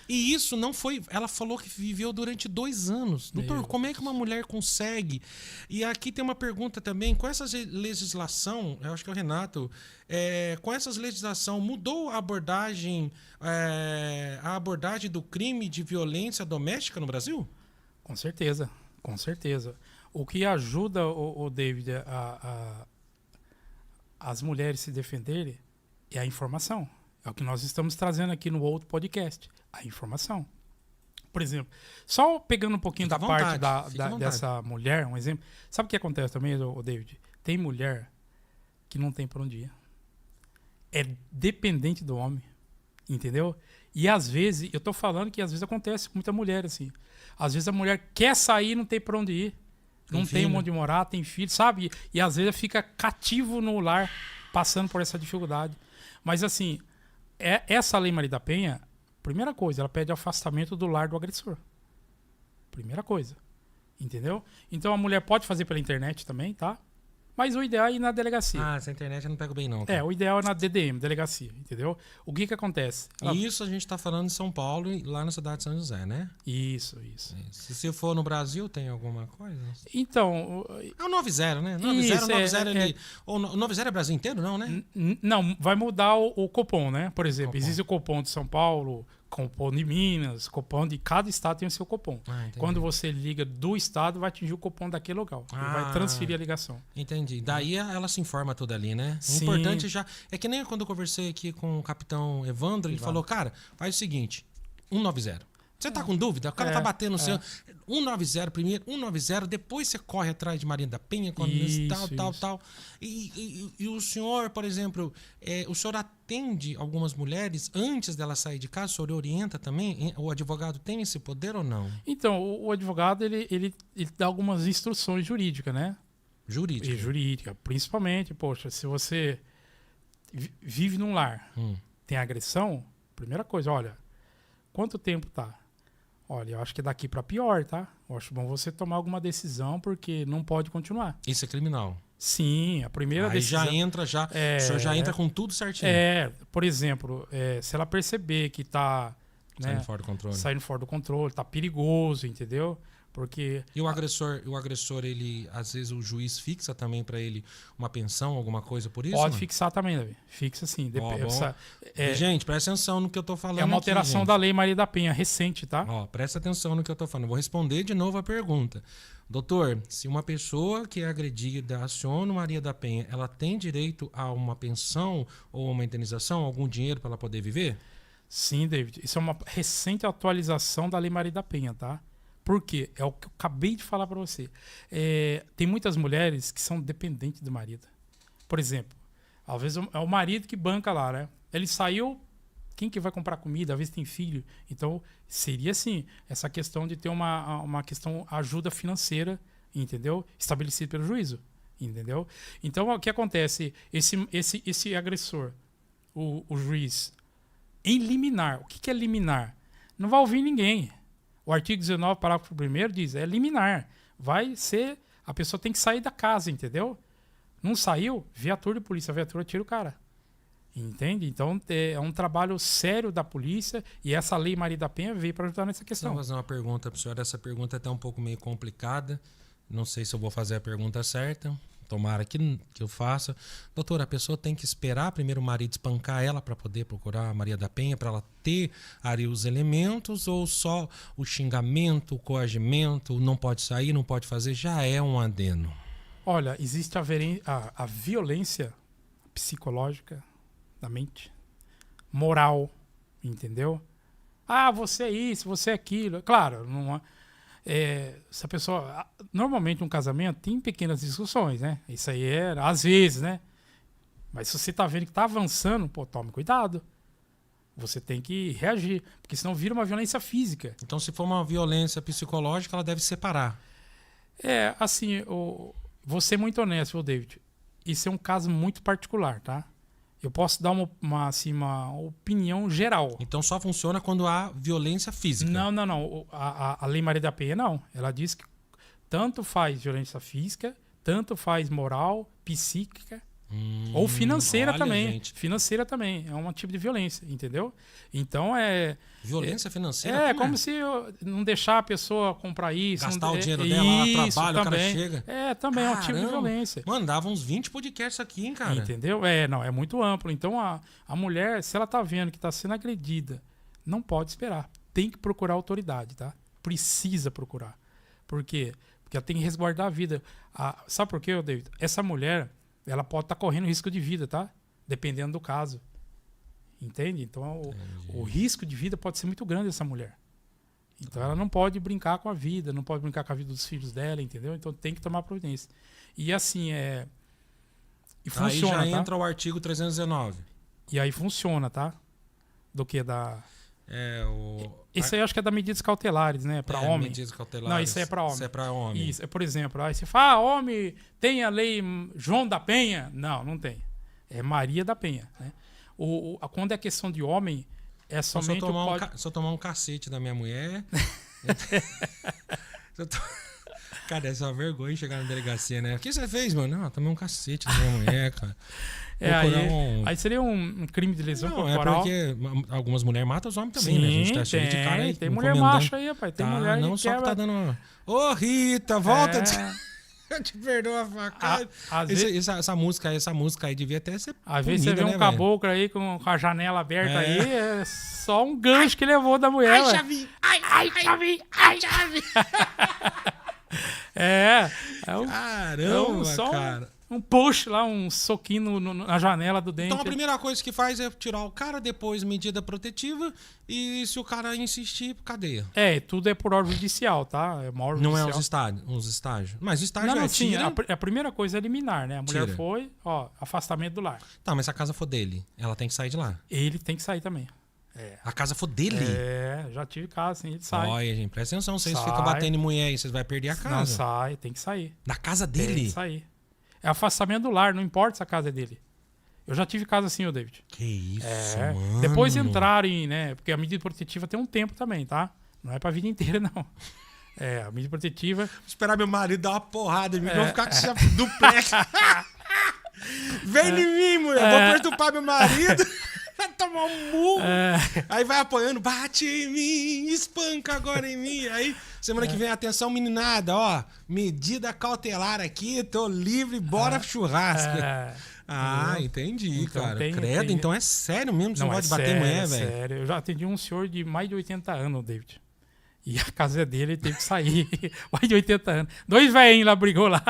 E isso não foi... Ela falou que viveu durante 2 anos. Doutor, como é que uma mulher consegue? E aqui tem uma pergunta também. Com essa legislação, eu acho que é o Renato, com essa legislação, mudou a abordagem do crime de violência doméstica no Brasil? Com certeza, com certeza. O que ajuda, o David, as mulheres se defenderem é a informação. É o que nós estamos trazendo aqui no outro podcast. A informação. Por exemplo, só pegando um pouquinho da parte dessa mulher, um exemplo. Sabe o que acontece também, David? Tem mulher que não tem pra onde ir. É dependente do homem. Entendeu? E às vezes, eu tô falando que às vezes acontece com muita mulher assim. Às vezes a mulher quer sair e não tem pra onde ir. Não tem onde morar, tem filho, sabe? E às vezes fica cativo no lar, passando por essa dificuldade. Mas assim, essa Lei Maria da Penha, primeira coisa, ela pede afastamento do lar do agressor. Primeira coisa. Entendeu? Então a mulher pode fazer pela internet também, tá? Mas o ideal é ir na delegacia. Ah, essa internet eu não pego bem não. Tá? O ideal é na DDM, delegacia, entendeu? O que acontece? Isso a gente tá falando em São Paulo e lá na cidade de São José, né? Isso. Se for no Brasil, tem alguma coisa? Então... É o 90, né? 90 ali... O 90 é Brasil inteiro, não, né? Não, vai mudar o Copom, né? Por exemplo, existe o Copom de São Paulo, Copom de Minas, Copom de cada estado tem o seu Copom. Quando você liga do estado, vai atingir o Copom daquele local. Ele vai transferir a ligação. Entendi. Daí ela se informa tudo ali, né? Sim. O importante já... É que nem quando eu conversei aqui com o capitão Evandro, ele falou, cara, faz o seguinte, 190. Você tá com dúvida? O cara tá batendo no seu... 190 primeiro, 190, depois você corre atrás de Maria da Penha, tal. E o senhor, por exemplo, o senhor atende algumas mulheres antes dela sair de casa? O senhor orienta também? O advogado tem esse poder ou não? Então, o advogado, ele dá algumas instruções jurídicas, né? Jurídica. Principalmente, poxa, se você vive num lar, tem agressão, primeira coisa, olha, quanto tempo tá? Olha, eu acho que é daqui para pior, tá? Eu acho bom você tomar alguma decisão, porque não pode continuar. Isso é criminal? Sim, a primeira decisão... Aí o senhor já entra com tudo certinho. Por exemplo, se ela perceber que tá... Saindo fora do controle. Saindo fora do controle, tá perigoso, entendeu? Porque... E o agressor, ele, às vezes o juiz fixa também para ele uma pensão, alguma coisa por isso? Pode fixar também, Davi. Fixa sim. Gente, presta atenção no que eu tô falando. É uma alteração da Lei Maria da Penha, recente, tá? Presta atenção no que eu tô falando. Eu vou responder de novo a pergunta. Doutor, se uma pessoa que é agredida aciona Maria da Penha, ela tem direito a uma pensão ou uma indenização, algum dinheiro para ela poder viver? Sim, David. Isso é uma recente atualização da Lei Maria da Penha, tá? Por quê? É o que eu acabei de falar para você. Tem muitas mulheres que são dependentes do marido. Por exemplo, às vezes é o marido que banca lá, né? Ele saiu, quem que vai comprar comida? Às vezes tem filho. Então, seria assim, essa questão de ter uma questão ajuda financeira, entendeu? Estabelecida pelo juízo, entendeu? Então, o que acontece? Esse agressor, o juiz, em liminar. O que é liminar? Não vai ouvir ninguém. O artigo 19, parágrafo 1º diz, é liminar. Vai ser... A pessoa tem que sair da casa, entendeu? Não saiu, viatura de polícia. A viatura tira o cara. Entende? Então, é um trabalho sério da polícia e essa Lei Maria da Penha veio para ajudar nessa questão. Vou fazer uma pergunta para o senhor. Essa pergunta é até um pouco meio complicada. Não sei se eu vou fazer a pergunta certa. Tomara que eu faça. Doutora, a pessoa tem que esperar primeiro o marido espancar ela para poder procurar a Maria da Penha, para ela ter ali os elementos, ou só o xingamento, o coagimento, não pode sair, não pode fazer, já é um adeno? Olha, existe a violência psicológica da mente, moral, entendeu? Ah, você é isso, você é aquilo. Claro, não se a pessoa... Normalmente, um casamento tem pequenas discussões, né? Isso aí às vezes, né? Mas se você tá vendo que tá avançando, pô, tome cuidado. Você tem que reagir, porque senão vira uma violência física. Então, se for uma violência psicológica, ela deve separar. Assim, vou ser muito honesto, viu, David? Isso é um caso muito particular, tá? Eu posso dar uma opinião geral. Então, só funciona quando há violência física. Não. A Lei Maria da Penha, não. Ela diz que tanto faz violência física, tanto faz moral, psíquica, ou financeira também. Gente. Financeira também. É um tipo de violência, entendeu? Então, Violência financeira? É como se não deixar a pessoa comprar isso. Gastar o dinheiro dela lá no trabalho, também. O cara chega. Também é um tipo de violência. Mano, dava uns 20 podcasts aqui, hein, cara? Entendeu? É muito amplo. Então, a mulher, se ela tá vendo que tá sendo agredida, não pode esperar. Tem que procurar autoridade, tá? Precisa procurar. Por quê? Porque ela tem que resguardar a vida. Sabe por quê, David? Essa mulher, ela pode estar correndo risco de vida, tá? Dependendo do caso. Entende? Então, o risco de vida pode ser muito grande dessa mulher. Então, ela não pode brincar com a vida, não pode brincar com a vida dos filhos dela, entendeu? Então, tem que tomar providência. E assim, e funciona, aí já tá? entra o artigo 319. E aí funciona, tá? Do que da... Isso aí eu acho que é da medidas cautelares, né? Para homem. Medidas cautelares. Não, isso aí é para homem. Isso é para homem. Isso, por exemplo, aí você fala, homem, tem a lei João da Penha? Não, não tem. É Maria da Penha, né? Quando é questão de homem, é somente se eu tomar um cacete da minha mulher... Cara, é só vergonha chegar na delegacia, né? O que você fez, mano? Não, eu tomei um cacete da minha mulher, cara. Aí seria um crime de lesão É corporal. porque algumas mulheres matam os homens também, Sim, né? A gente tá cheio de cara aí. Tem mulher macho aí, rapaz. Tem mulher não, que só quebra... que tá dando... Ô, Rita, volta... Eu te perdoo a facada. Essa música aí devia até ser às vezes você vê um caboclo aí com a janela aberta aí, é só um gancho que levou da mulher. Ai, já vi! Ai, já vi! Caramba, cara. Um push lá, um soquinho na janela do dente. Então a primeira coisa que faz é tirar o cara, depois medida protetiva, e se o cara insistir, cadeia. Tudo é por ordem judicial, tá? É uma ordem não judicial. É os estágios. Mas o estágio não, sim, tira... a primeira coisa é liminar, né? A mulher foi, afastamento do lar. Tá, mas se a casa for dele, ela tem que sair de lá. Ele tem que sair também. A casa for dele? Já tive casa, assim, ele sai. Olha, gente, presta atenção. Vocês ficam batendo em mulher e vocês vão perder a casa. Não sai, tem que sair. Da casa dele? Tem que sair. É afastamento do lar, não importa se a casa é dele. Eu já tive casa assim, David. Que isso, mano. Depois entrarem, né? Porque a medida protetiva tem um tempo também, tá? Não é pra vida inteira, não. A medida protetiva... Vou esperar meu marido dar uma porrada em mim, vou ficar com essa duplex. Vem em mim, mulher. Vou perturbar meu marido. Vai tomar um murro. Aí vai apanhando, bate em mim, espanca agora em mim. Aí, semana que vem, atenção, meninada, ó. Medida cautelar aqui, tô livre, bora pro churrasco. Entendi, então, cara. Credo, então é sério mesmo, você não pode bater mulher, velho. Sério, eu já atendi um senhor de mais de 80 anos, David. E a casa dele teve que sair. Mais de 80 anos. 2 velhinhos lá brigou lá.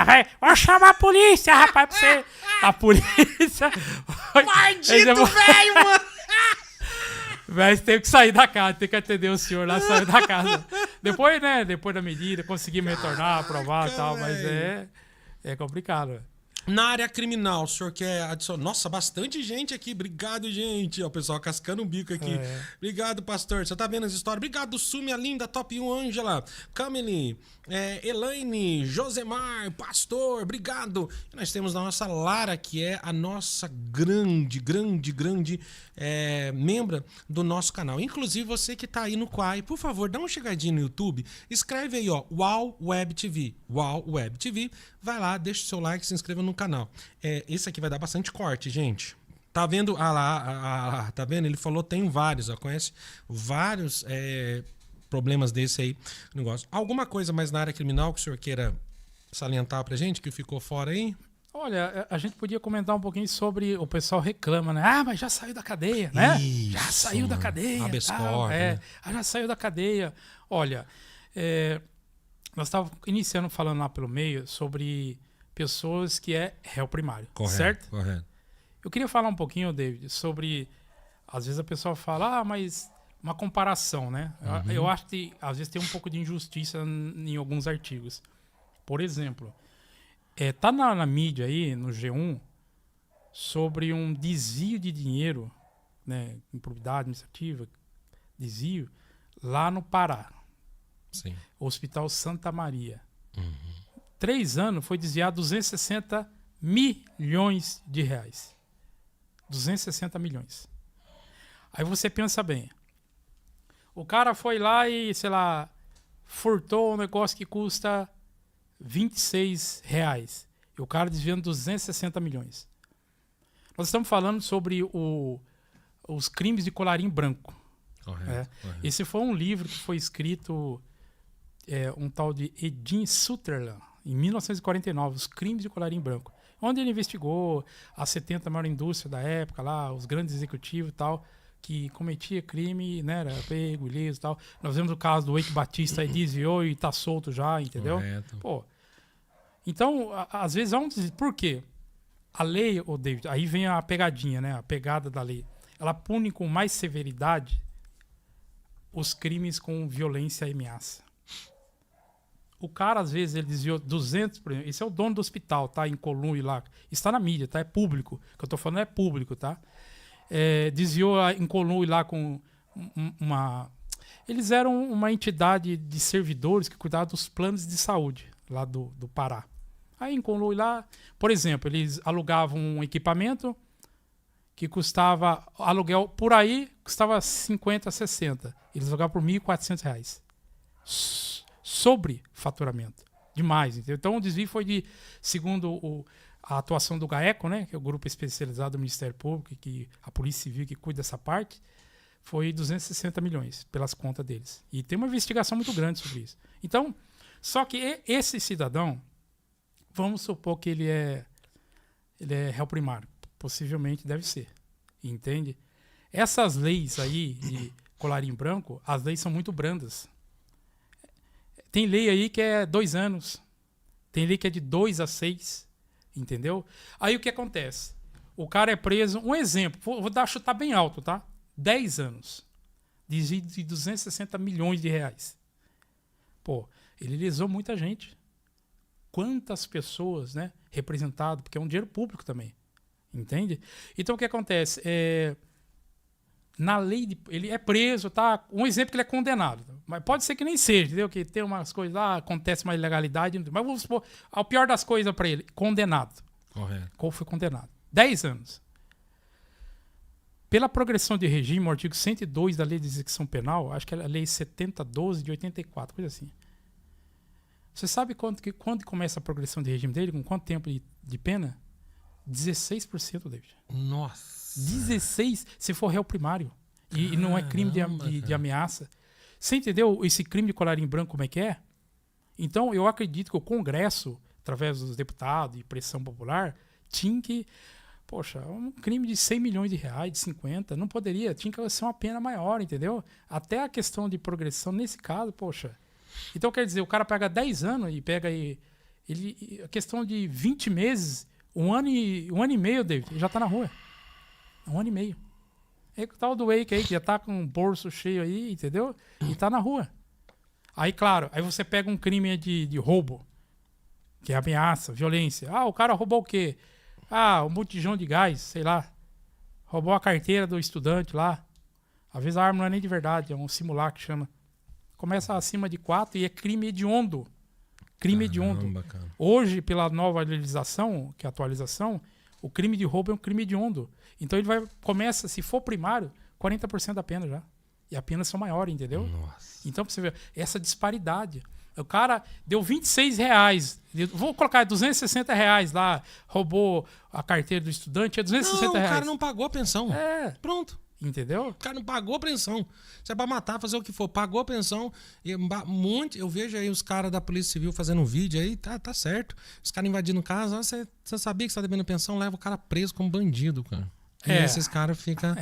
Velho, vou chamar a polícia, rapaz, pra você. A polícia. Maldito velho, mano! Velho, teve que sair da casa, teve que atender o senhor lá, saiu da casa. Depois, né? Depois da medida, consegui me retornar, aprovar e tal, mas é complicado, velho. Na área criminal, o senhor quer adicionar... Nossa, bastante gente aqui. Obrigado, gente. Ó, o pessoal cascando um bico aqui. Obrigado, pastor. Você tá vendo as histórias? Obrigado, Sumi, a linda, top 1, Ângela, Camille, Elaine, Josemar, pastor, obrigado. E nós temos a nossa Lara, que é a nossa grande membra do nosso canal. Inclusive, você que tá aí no Quai, por favor, dá uma chegadinha no YouTube. Escreve aí, ó, Uau Web TV. Uau Web TV. Vai lá, deixa o seu like, se inscreva no canal. Esse aqui vai dar bastante corte, gente. Tá vendo? Tá vendo? Ele falou tem vários, ó. Conhece vários problemas desse aí. Negócio. Alguma coisa mais na área criminal que o senhor queira salientar pra gente, que ficou fora aí? Olha, a gente podia comentar um pouquinho sobre... O pessoal reclama, né? Mas já saiu da cadeia, né? Isso, já saiu da cadeia. Habeas corpus, né? Já saiu da cadeia. Olha, nós estávamos iniciando falando lá pelo meio sobre pessoas que é réu primário, certo? Correto. Eu queria falar um pouquinho, David, sobre... Às vezes a pessoa fala, mas uma comparação, né? Uhum. Eu acho que às vezes tem um pouco de injustiça em alguns artigos. Por exemplo, tá na mídia aí, no G1, sobre um desvio de dinheiro, né, improbidade administrativa, desvio, lá no Pará, Sim. Hospital Santa Maria. Uhum. 3 anos foi desviado 260 milhões de reais. 260 milhões. Aí você pensa bem. O cara foi lá e, sei lá, furtou um negócio que custa R$26. E o cara desviando 260 milhões. Nós estamos falando sobre os crimes de colarinho branco. Correto. Correto. Esse foi um livro que foi escrito um tal de Edin Sutherland, em 1949, Os Crimes de Colarinho Branco, onde ele investigou as 70 maiores indústrias da época, lá, os grandes executivos e tal, que cometia crime, né, era pego, ileso e tal. Nós vemos o caso do Eike Batista, aí desviou e tá solto já, entendeu? Correto. Pô, então, às vezes, por quê? A lei, David, aí vem a pegadinha, né, a pegada da lei. Ela pune com mais severidade os crimes com violência e ameaça. O cara, às vezes, ele desviou 200... Por exemplo, esse é o dono do hospital, tá? Em Colômbia lá. Está na mídia, tá? É público. O que eu tô falando é público, tá? Desviou em Colômbia lá com uma... Eles eram uma entidade de servidores que cuidavam dos planos de saúde lá do Pará. Aí em Colômbia lá, por exemplo, eles alugavam um equipamento que custava... Aluguel por aí custava 50, 60. Eles alugavam por R$1.400. Sobre faturamento. Demais. Entendeu? Então o desvio foi de, segundo a atuação do GAECO, né, que é o grupo especializado do Ministério Público, que a Polícia Civil que cuida dessa parte, foi 260 milhões pelas contas deles. E tem uma investigação muito grande sobre isso. Então, só que esse cidadão, vamos supor que ele é réu primário. Possivelmente deve ser. Entende? Essas leis aí de colarinho branco, as leis são muito brandas. Tem lei aí que é 2 anos. Tem lei que é de 2 a 6. Entendeu? Aí o que acontece? O cara é preso. Um exemplo. Vou chutar bem alto, tá? 10 anos. Desvio de 260 milhões de reais. Pô, ele lesou muita gente. Quantas pessoas, né? Representado, porque é um dinheiro público também. Entende? Então o que acontece? Na lei, ele é preso, tá? Um exemplo que ele é condenado. Mas pode ser que nem seja, entendeu? Que tem umas coisas lá, acontece uma ilegalidade. Mas vamos supor, ao pior das coisas para ele, condenado. Correto. Qual foi condenado? 10 anos. Pela progressão de regime, o artigo 102 da Lei de Execução Penal, acho que é a Lei 7012 de 84, coisa assim. Você sabe quando começa a progressão de regime dele? Com quanto tempo de pena? 16%, David. Nossa. 16% se for réu primário. E não é crime de ameaça. Você entendeu esse crime de colarinho branco como é que é? Então, eu acredito que o Congresso, através dos deputados e pressão popular, tinha que... Poxa, um crime de 100 milhões de reais, de 50, não poderia. Tinha que ser uma pena maior, entendeu? Até a questão de progressão, nesse caso, poxa. Então, quer dizer, o cara pega 10 anos e pega aí... a questão de 20 meses, um ano e meio, David, ele já tá na rua. 1 ano e meio. É o tal do Eike aí, que já tá com um bolso cheio aí, entendeu? E tá na rua. Aí, claro, aí você pega um crime de roubo, que é ameaça, violência. Ah, o cara roubou o quê? Ah, um botijão de gás, sei lá. Roubou a carteira do estudante lá. Às vezes a arma não é nem de verdade, é um simulacro que chama. Começa acima de 4 e é crime hediondo. Crime hediondo. Hoje, pela nova legislação, que é a atualização, o crime de roubo é um crime hediondo. Então ele começa, se for primário, 40% da pena já. E as penas são maiores, entendeu? Nossa. Então, pra você ver, essa disparidade. O cara deu R$26. Vou colocar R$260 lá, roubou a carteira do estudante, é R$260. O cara não pagou a pensão. Pronto. Entendeu? O cara não pagou a pensão. Você é pra matar, fazer o que for. Pagou a pensão. E eu vejo aí os caras da Polícia Civil fazendo um vídeo aí, tá certo. Os caras invadindo casa. Você sabia que você tá devendo pensão? Leva o cara preso como bandido, cara. E esses caras ficam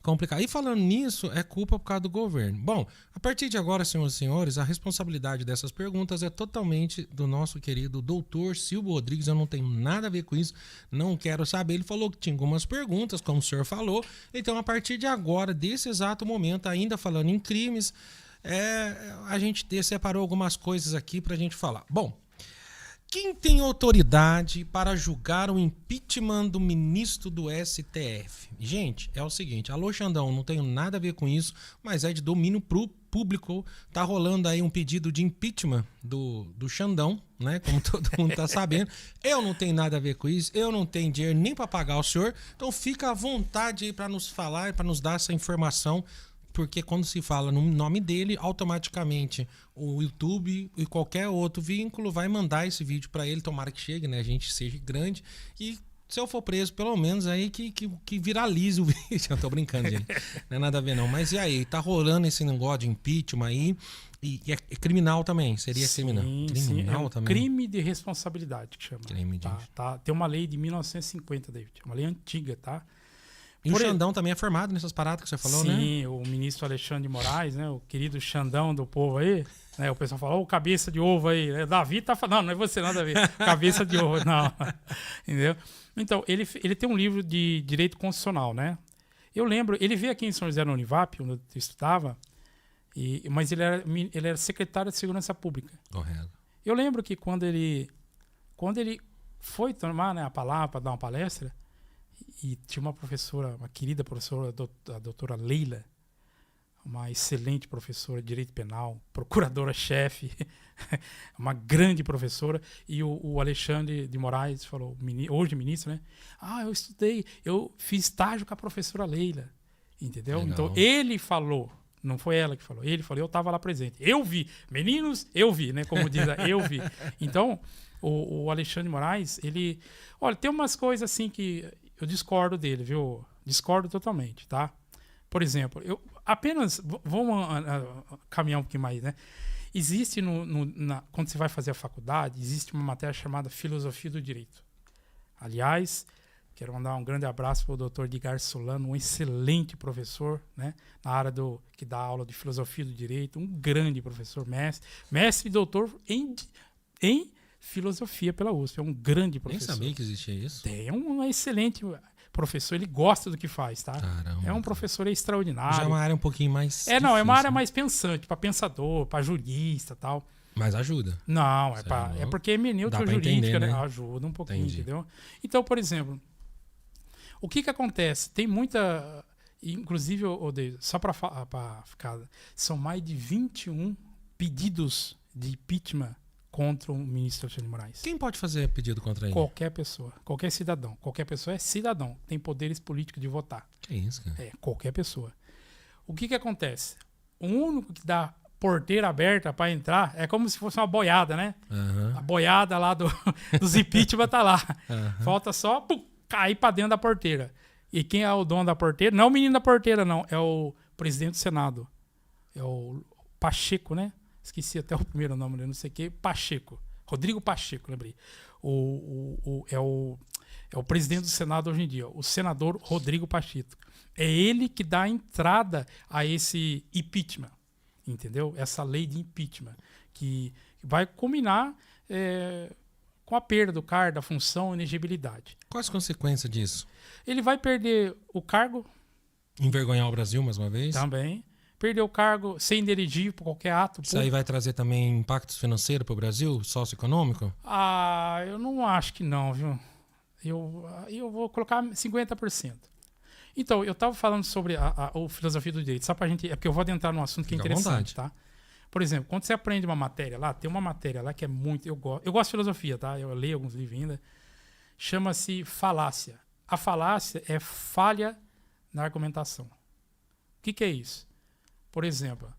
complicado. E falando nisso, é culpa por causa do governo. Bom, a partir de agora, senhoras e senhores, a responsabilidade dessas perguntas é totalmente do nosso querido doutor Silvio Rodrigues. Eu não tenho nada a ver com isso, não quero saber. Ele falou que tinha algumas perguntas, como o senhor falou. Então, a partir de agora, desse exato momento, ainda falando em crimes, a gente separou algumas coisas aqui pra gente falar. Bom, quem tem autoridade para julgar o impeachment do ministro do STF? Gente, é o seguinte, alô Xandão, não tenho nada a ver com isso, mas é de domínio público. Tá rolando aí um pedido de impeachment do Xandão, né? Como todo mundo tá sabendo. Eu não tenho nada a ver com isso, eu não tenho dinheiro nem para pagar o senhor, então fica à vontade aí para nos falar e para nos dar essa informação. Porque quando se fala no nome dele, automaticamente o YouTube e qualquer outro vínculo vai mandar esse vídeo para ele. Tomara que chegue, né? A gente seja grande. E se eu for preso, pelo menos aí que viralize o vídeo. Eu tô brincando, gente. Não é nada a ver, não. Mas e aí? Tá rolando esse negócio de impeachment aí. E é criminal também? Seria criminal? Criminal é também? Crime de responsabilidade que chama. Crime de... Tá. Tem uma lei de 1950, David. Uma lei antiga, tá? E o Xandão também é formado nessas paradas que você falou, né? Sim, o ministro Alexandre de Moraes, né? O querido Xandão do povo aí. Né? O pessoal fala, ô, cabeça de ovo aí. Né? Davi tá falando, não é você nada a ver. Cabeça de ovo, não. Entendeu? Então, ele tem um livro de direito constitucional, né? Eu lembro, ele veio aqui em São José no Univap, onde eu estudava, mas ele era secretário de Segurança Pública. Correto. Eu lembro que quando ele foi tomar, né, a palavra para dar uma palestra, e tinha uma professora, uma querida professora, a doutora Leila, uma excelente professora de direito penal, procuradora-chefe, uma grande professora, e o Alexandre de Moraes falou, hoje ministro, né? Eu estudei, eu fiz estágio com a professora Leila, entendeu? Legal. Então ele falou, não foi ela que falou, ele falou, eu estava lá presente, eu vi, meninos, eu vi, né? Como diz, eu vi. Então, o Alexandre de Moraes, ele, olha, tem umas coisas assim que eu discordo dele, viu? Discordo totalmente, tá? Por exemplo, vamos caminhar um pouquinho mais, né? Existe, quando você vai fazer a faculdade, existe uma matéria chamada Filosofia do Direito. Aliás, quero mandar um grande abraço para o Dr. Edgar Solano, um excelente professor, né? Na área que dá aula de Filosofia do Direito, um grande professor, mestre e doutor em Filosofia pela USP, é um grande professor. Nem sabia que existia isso. É um excelente professor, ele gosta do que faz, tá? Caramba, é um professor extraordinário. Já é uma área um pouquinho mais é difícil, uma área mais pensante, para pensador, para jurista e tal. Mas ajuda. Não, é porque é hermenêutica jurídica, né? Ajuda um pouquinho, entendeu? Então, por exemplo, o que acontece? Tem muita... Inclusive, só para ficar... São mais de 21 pedidos de impeachment contra o ministro Alexandre de Moraes. Quem pode fazer pedido contra ele? Qualquer pessoa. Qualquer cidadão. Qualquer pessoa é cidadão. Tem poderes políticos de votar. Que isso, cara? Qualquer pessoa. O que acontece? O único que dá porteira aberta para entrar é como se fosse uma boiada, né? Uhum. A boiada lá dos impeachment tá lá. Uhum. Falta só cair para dentro da porteira. E quem é o dono da porteira? Não é o menino da porteira, não. É o presidente do Senado. É o Pacheco, né? Esqueci até o primeiro nome, não sei o que. Pacheco. Rodrigo Pacheco, lembrei. É o presidente do Senado hoje em dia, o senador Rodrigo Pacheco. É ele que dá a entrada a esse impeachment, entendeu? Essa lei de impeachment, que vai culminar com a perda do cargo, da função, inegibilidade. Quais as consequências disso? Ele vai perder o cargo. Envergonhar o Brasil mais uma vez? Também. Perder o cargo, ser inelegível por qualquer ato. Isso aí vai trazer também impactos financeiros para o Brasil, socioeconômico? Eu não acho que não, viu? Eu vou colocar 50%. Então, eu estava falando sobre a filosofia do direito, só pra gente... É porque eu vou adentrar num assunto que é interessante, tá? Por exemplo, quando você aprende uma matéria lá, tem uma matéria lá que é muito... Eu gosto de filosofia, tá? Eu leio alguns livros ainda. Chama-se falácia. A falácia é falha na argumentação. O que é isso? Por exemplo,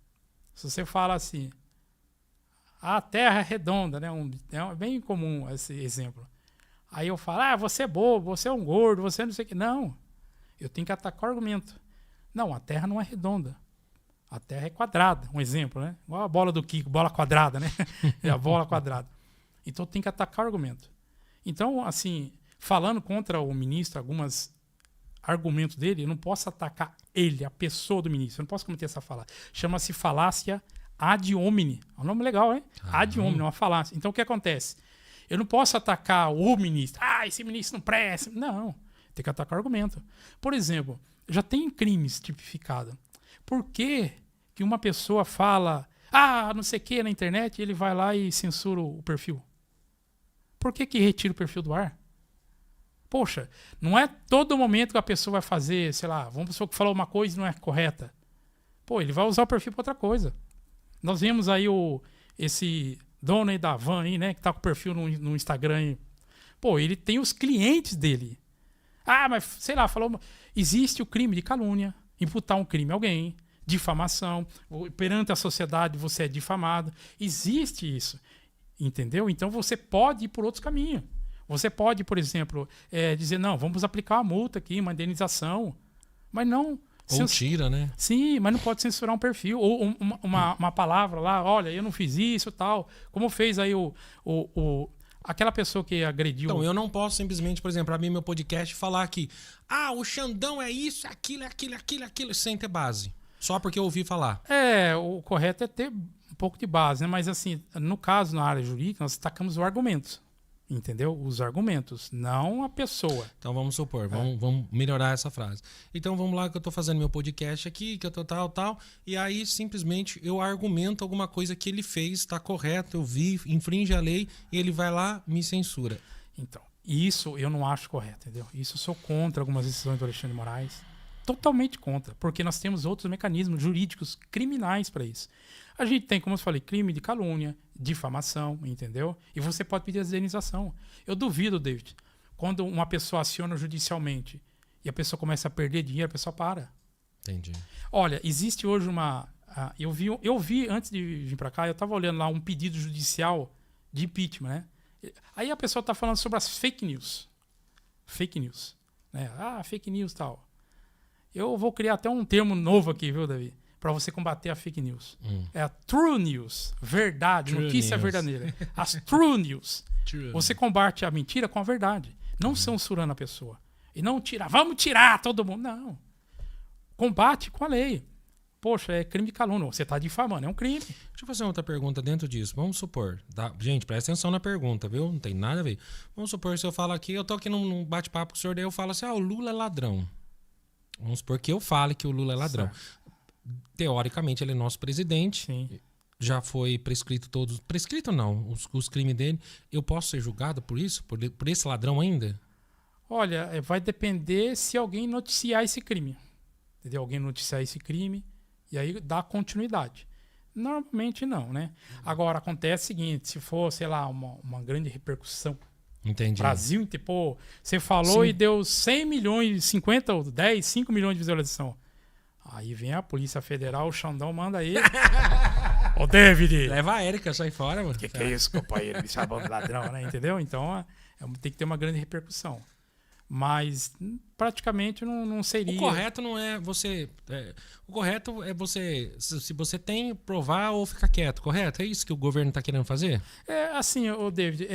se você fala assim, a Terra é redonda, né? É bem comum esse exemplo. Aí eu falo, você é bobo, você é um gordo, você não sei o que. Não, eu tenho que atacar o argumento. Não, a Terra não é redonda. A Terra é quadrada, um exemplo, né? Igual a bola do Kiko, bola quadrada, né? É a bola quadrada. Então tem que atacar o argumento. Então, assim, falando contra o ministro, algumas argumento dele, eu não posso atacar ele, a pessoa do ministro. Eu não posso cometer essa fala. Chama-se falácia ad hominem. É um nome legal, hein? Ad hominem, uma falácia. Então, o que acontece? Eu não posso atacar o ministro. Ah, esse ministro não presta. Não. Tem que atacar o argumento. Por exemplo, já tem crimes tipificados. Por que uma pessoa fala, não sei o que na internet, e ele vai lá e censura o perfil? Por que retira o perfil do ar? Poxa, não é todo momento que a pessoa vai fazer, sei lá, vamos pessoa que falou uma coisa e não é correta. Pô, ele vai usar o perfil para outra coisa. Nós vimos aí esse dono aí da van aí, né, que tá com o perfil no Instagram aí. Pô, ele tem os clientes dele. Mas sei lá, falou. Existe o crime de calúnia, imputar um crime a alguém, difamação, perante a sociedade você é difamado. Existe isso, entendeu? Então você pode ir por outros caminhos. Você pode, por exemplo, dizer, não, vamos aplicar uma multa aqui, uma indenização, mas não... Ou tira, né? Sim, mas não pode censurar um perfil. Ou uma palavra lá, olha, eu não fiz isso e tal. Como fez aí aquela pessoa que agrediu... Então, eu não posso simplesmente, por exemplo, abrir meu podcast e falar que o Xandão é isso, aquilo, sem ter base. Só porque eu ouvi falar. O correto é ter um pouco de base, né? Mas assim, no caso, na área jurídica, nós destacamos os argumentos. Entendeu? Os argumentos, não a pessoa. Então vamos supor, vamos melhorar essa frase. Então vamos lá que eu tô fazendo meu podcast aqui, que eu tô tal, e aí simplesmente eu argumento alguma coisa que ele fez, tá correto, eu vi, infringe a lei, e ele vai lá, me censura. Então, isso eu não acho correto, entendeu? Isso eu sou contra algumas decisões do Alexandre de Moraes. Totalmente contra, porque nós temos outros mecanismos jurídicos criminais para isso. A gente tem, como eu falei, crime de calúnia, difamação, entendeu? E você pode pedir a indenização. Eu duvido, David, quando uma pessoa aciona judicialmente e a pessoa começa a perder dinheiro, a pessoa para. Entendi. Olha, existe hoje eu vi antes de vir para cá, eu estava olhando lá um pedido judicial de impeachment, né? Aí a pessoa está falando sobre as fake news. Fake news. Né? Fake news e tal. Eu vou criar até um termo novo aqui, viu, Davi? Para você combater a fake news. É a true news. Verdade, true notícia news. Verdadeira. As true news. True. Você combate a mentira com a verdade. Não censurando a pessoa. E não tirar, vamos tirar todo mundo. Não. Combate com a lei. Poxa, é crime de calúnia. Você está difamando, é um crime. Deixa eu fazer outra pergunta dentro disso. Vamos supor, tá? Gente, presta atenção na pergunta, viu? Não tem nada a ver. Vamos supor, se eu falo aqui, eu tô aqui num bate-papo com o senhor, daí eu falo assim, o Lula é ladrão. Vamos supor que eu fale que o Lula é ladrão. Certo. Teoricamente, ele é nosso presidente. Sim. Já foi prescrito todos... Prescrito não, os crimes dele. Eu posso ser julgado por isso? Por esse ladrão ainda? Olha, vai depender se alguém noticiar esse crime. Entendeu? Alguém noticiar esse crime e aí dá continuidade. Normalmente não, né? Agora, acontece o seguinte, se for, sei lá, uma grande repercussão. Entendi. Brasil inteiro, pô, você falou Sim. e deu 100 milhões, 50, 10, 5 milhões de visualização. Aí vem a Polícia Federal, o Xandão manda aí. Ô, David! Leva a Érica, sai fora, mano. Que é isso, companheiro? Me chamando de ladrão, né? Entendeu? Então, tem que ter uma grande repercussão. Mas, praticamente, não seria... O correto não é você... o correto é você... Se você tem, provar ou ficar quieto, correto? É isso que o governo está querendo fazer? Assim, ô, David...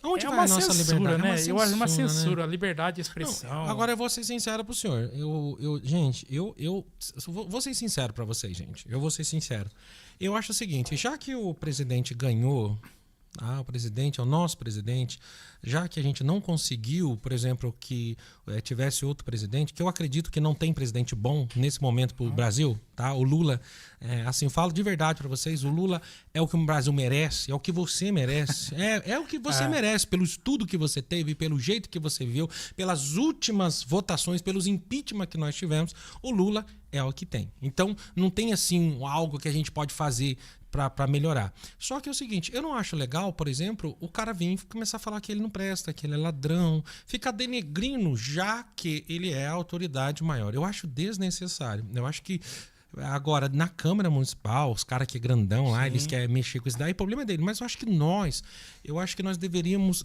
Onde vai uma a nossa censura, liberdade? né? Eu acho uma censura, né? a liberdade de expressão. Não, agora eu vou ser sincero pro senhor. Gente, eu vou ser sincero pra vocês, gente. Eu vou ser sincero. Eu acho o seguinte, já que o presidente ganhou, o presidente é o nosso presidente, já que a gente não conseguiu, por exemplo, que tivesse outro presidente, que eu acredito que não tem presidente bom nesse momento pro Brasil, tá? O Lula, assim, falo de verdade pra vocês, o Lula é o que o Brasil merece, é o que você merece, é o que você merece, pelo estudo que você teve, pelo jeito que você viu, pelas últimas votações, pelos impeachment que nós tivemos, o Lula é o que tem. Então, não tem assim algo que a gente pode fazer para melhorar. Só que é o seguinte, eu não acho legal, por exemplo, o cara vir e começar a falar que ele não presta, que ele é ladrão, ficar denegrindo já que ele é a autoridade maior. Eu acho desnecessário. Eu acho que agora, na Câmara Municipal, os caras que é grandão lá, eles querem mexer com isso daí, o problema é dele. Mas eu acho que nós deveríamos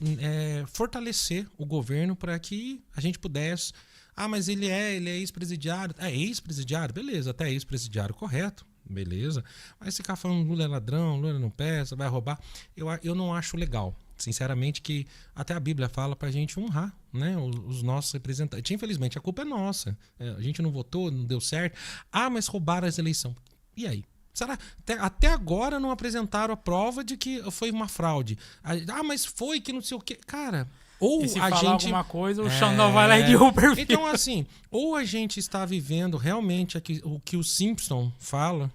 fortalecer o governo para que a gente pudesse... mas ele é ex-presidiário. Ex-presidiário? Beleza, até ex-presidiário, correto. Beleza. Mas ficar falando Lula é ladrão, Lula não presta, vai roubar. Eu não acho legal. sinceramente, que até a Bíblia fala pra gente honrar, né, os nossos representantes. Infelizmente, a culpa é nossa. A gente não votou, não deu certo. Ah, mas roubaram as eleições. E aí? Será? Até agora não apresentaram a prova de que foi uma fraude. Ah, mas foi que não sei o quê. Cara, ou E se a falar gente... alguma coisa, o Xandão vai lá e derruba o perfil. Então, assim, ou a gente está vivendo realmente o que o Simpson fala,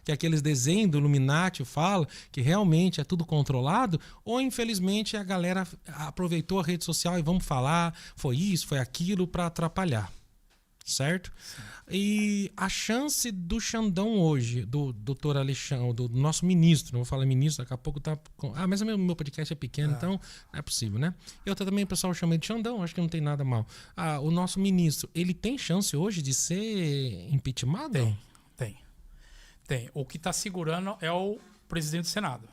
que aqueles desenhos do Illuminati fala, que realmente é tudo controlado, ou infelizmente a galera aproveitou a rede social e vamos falar, foi isso, foi aquilo, para atrapalhar. Certo? Sim. E a chance do Xandão hoje, do doutor Alexandre, do nosso ministro, não vou falar ministro, daqui a pouco tá... mas o meu podcast é pequeno, então não é possível, né? E outra também, o pessoal chama de Xandão, acho que não tem nada mal. O nosso ministro, ele tem chance hoje de ser impeachmentado? Tem. O que está segurando é o presidente do Senado.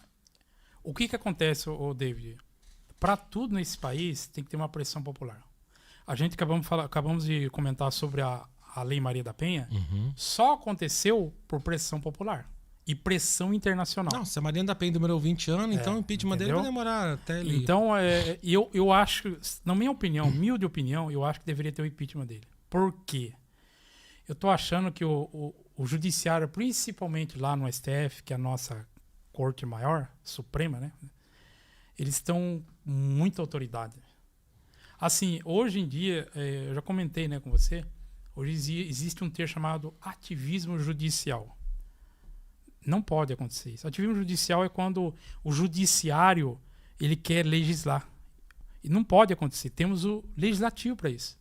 O que acontece, David? Para tudo nesse país, tem que ter uma pressão popular. A gente acabamos de comentar sobre a Lei Maria da Penha. Só aconteceu por pressão popular e pressão internacional. Não, se a Maria da Penha demorou 20 anos, então o impeachment dele vai demorar até ele... Então, eu acho, na minha opinião, humilde opinião, eu acho que deveria ter o impeachment dele. Por quê? Eu estou achando que o judiciário, principalmente lá no STF, que é a nossa corte maior, suprema, né? Eles estão com muita autoridade. Assim, hoje em dia, eu já comentei, né, com você, hoje existe um termo chamado ativismo judicial. Não pode acontecer isso. Ativismo judicial é quando o judiciário ele quer legislar. E não pode acontecer. Temos o legislativo para isso.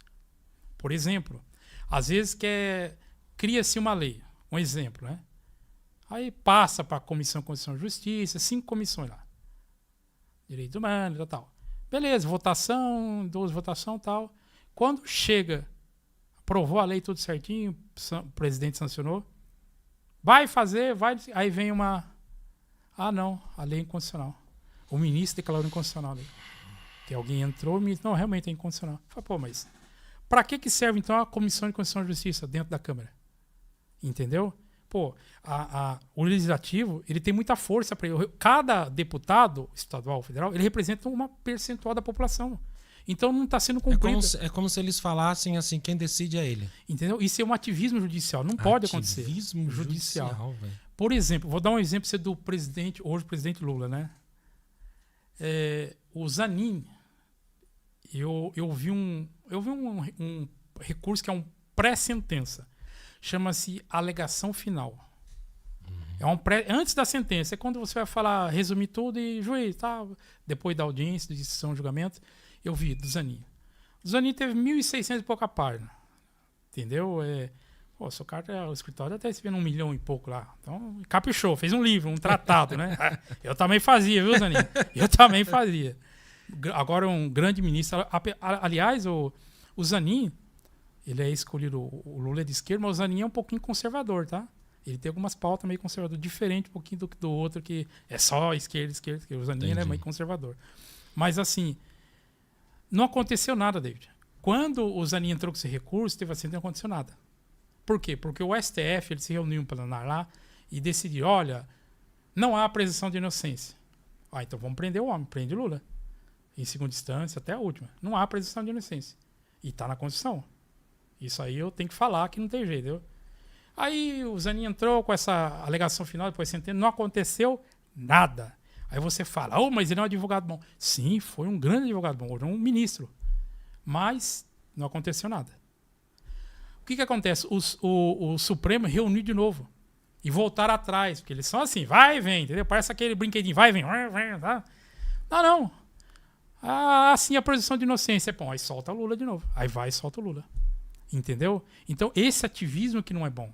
Por exemplo, às vezes cria-se uma lei. Um exemplo, né? Aí passa para a Comissão de Constituição e Justiça, 5 comissões lá. Direitos humanos e tal. Beleza, votação, 12 votação e tal. Quando chega, aprovou a lei tudo certinho, o presidente sancionou, vai fazer, aí vem uma... Ah, não, a lei é inconstitucional. O ministro declarou inconstitucional a lei. Que alguém entrou, o ministro, não, realmente é inconstitucional. Fala, pô, mas para que serve então a Comissão de Constituição e Justiça dentro da Câmara? Entendeu? Pô, o legislativo, ele tem muita força para ele. Cada deputado estadual ou federal, ele representa uma percentual da população. Então não está sendo cumprido. É como se eles falassem assim, quem decide é ele. Entendeu? Isso é um ativismo judicial. Não pode acontecer. Ativismo judicial, velho. Por exemplo, vou dar um exemplo do presidente, hoje o presidente Lula, né? O Zanin, eu vi um recurso que é um pré-sentença. Chama-se alegação final. Antes da sentença, é quando você vai falar, resumir tudo e juiz, tá? Depois da audiência, de decisão, julgamento, eu vi do Zanin. O Zanin teve 1.600 e pouca página. Entendeu? O seu cara, o escritório até recebendo 1 milhão e pouco lá. Então, caprichou, fez um livro, um tratado, né? Eu também fazia, viu, Zanin? Eu também fazia. Agora, um grande ministro. Aliás, o Zanin, ele é escolhido, o Lula é de esquerda, mas o Zanin é um pouquinho conservador, tá? Ele tem algumas pautas meio conservadoras, diferente um pouquinho do outro, que é só esquerda. O Zanin é meio conservador. Mas, assim, não aconteceu nada, David. Quando o Zanin entrou com esse recurso, teve assim, não aconteceu nada. Por quê? Porque o STF, ele se reuniu em plenário lá e decidiu, olha, não há presunção de inocência. Então vamos prender o homem, prende o Lula. Em segunda instância, até a última. Não há presunção de inocência. E está na Constituição. Isso aí eu tenho que falar que não tem jeito, viu? Aí o Zanin entrou com essa alegação final, depois sentença, não aconteceu nada. Aí você fala, mas ele é um advogado bom. Sim, foi um grande advogado bom, um ministro. Mas não aconteceu nada. O que acontece? O Supremo reuniu de novo e voltaram atrás, porque eles são assim, vai e vem, entendeu? Parece aquele brinquedinho, vai e vem, tá? Não. Assim a presunção de inocência. Bom, aí solta o Lula de novo. Aí vai e solta o Lula. Entendeu? Então, esse ativismo que não é bom.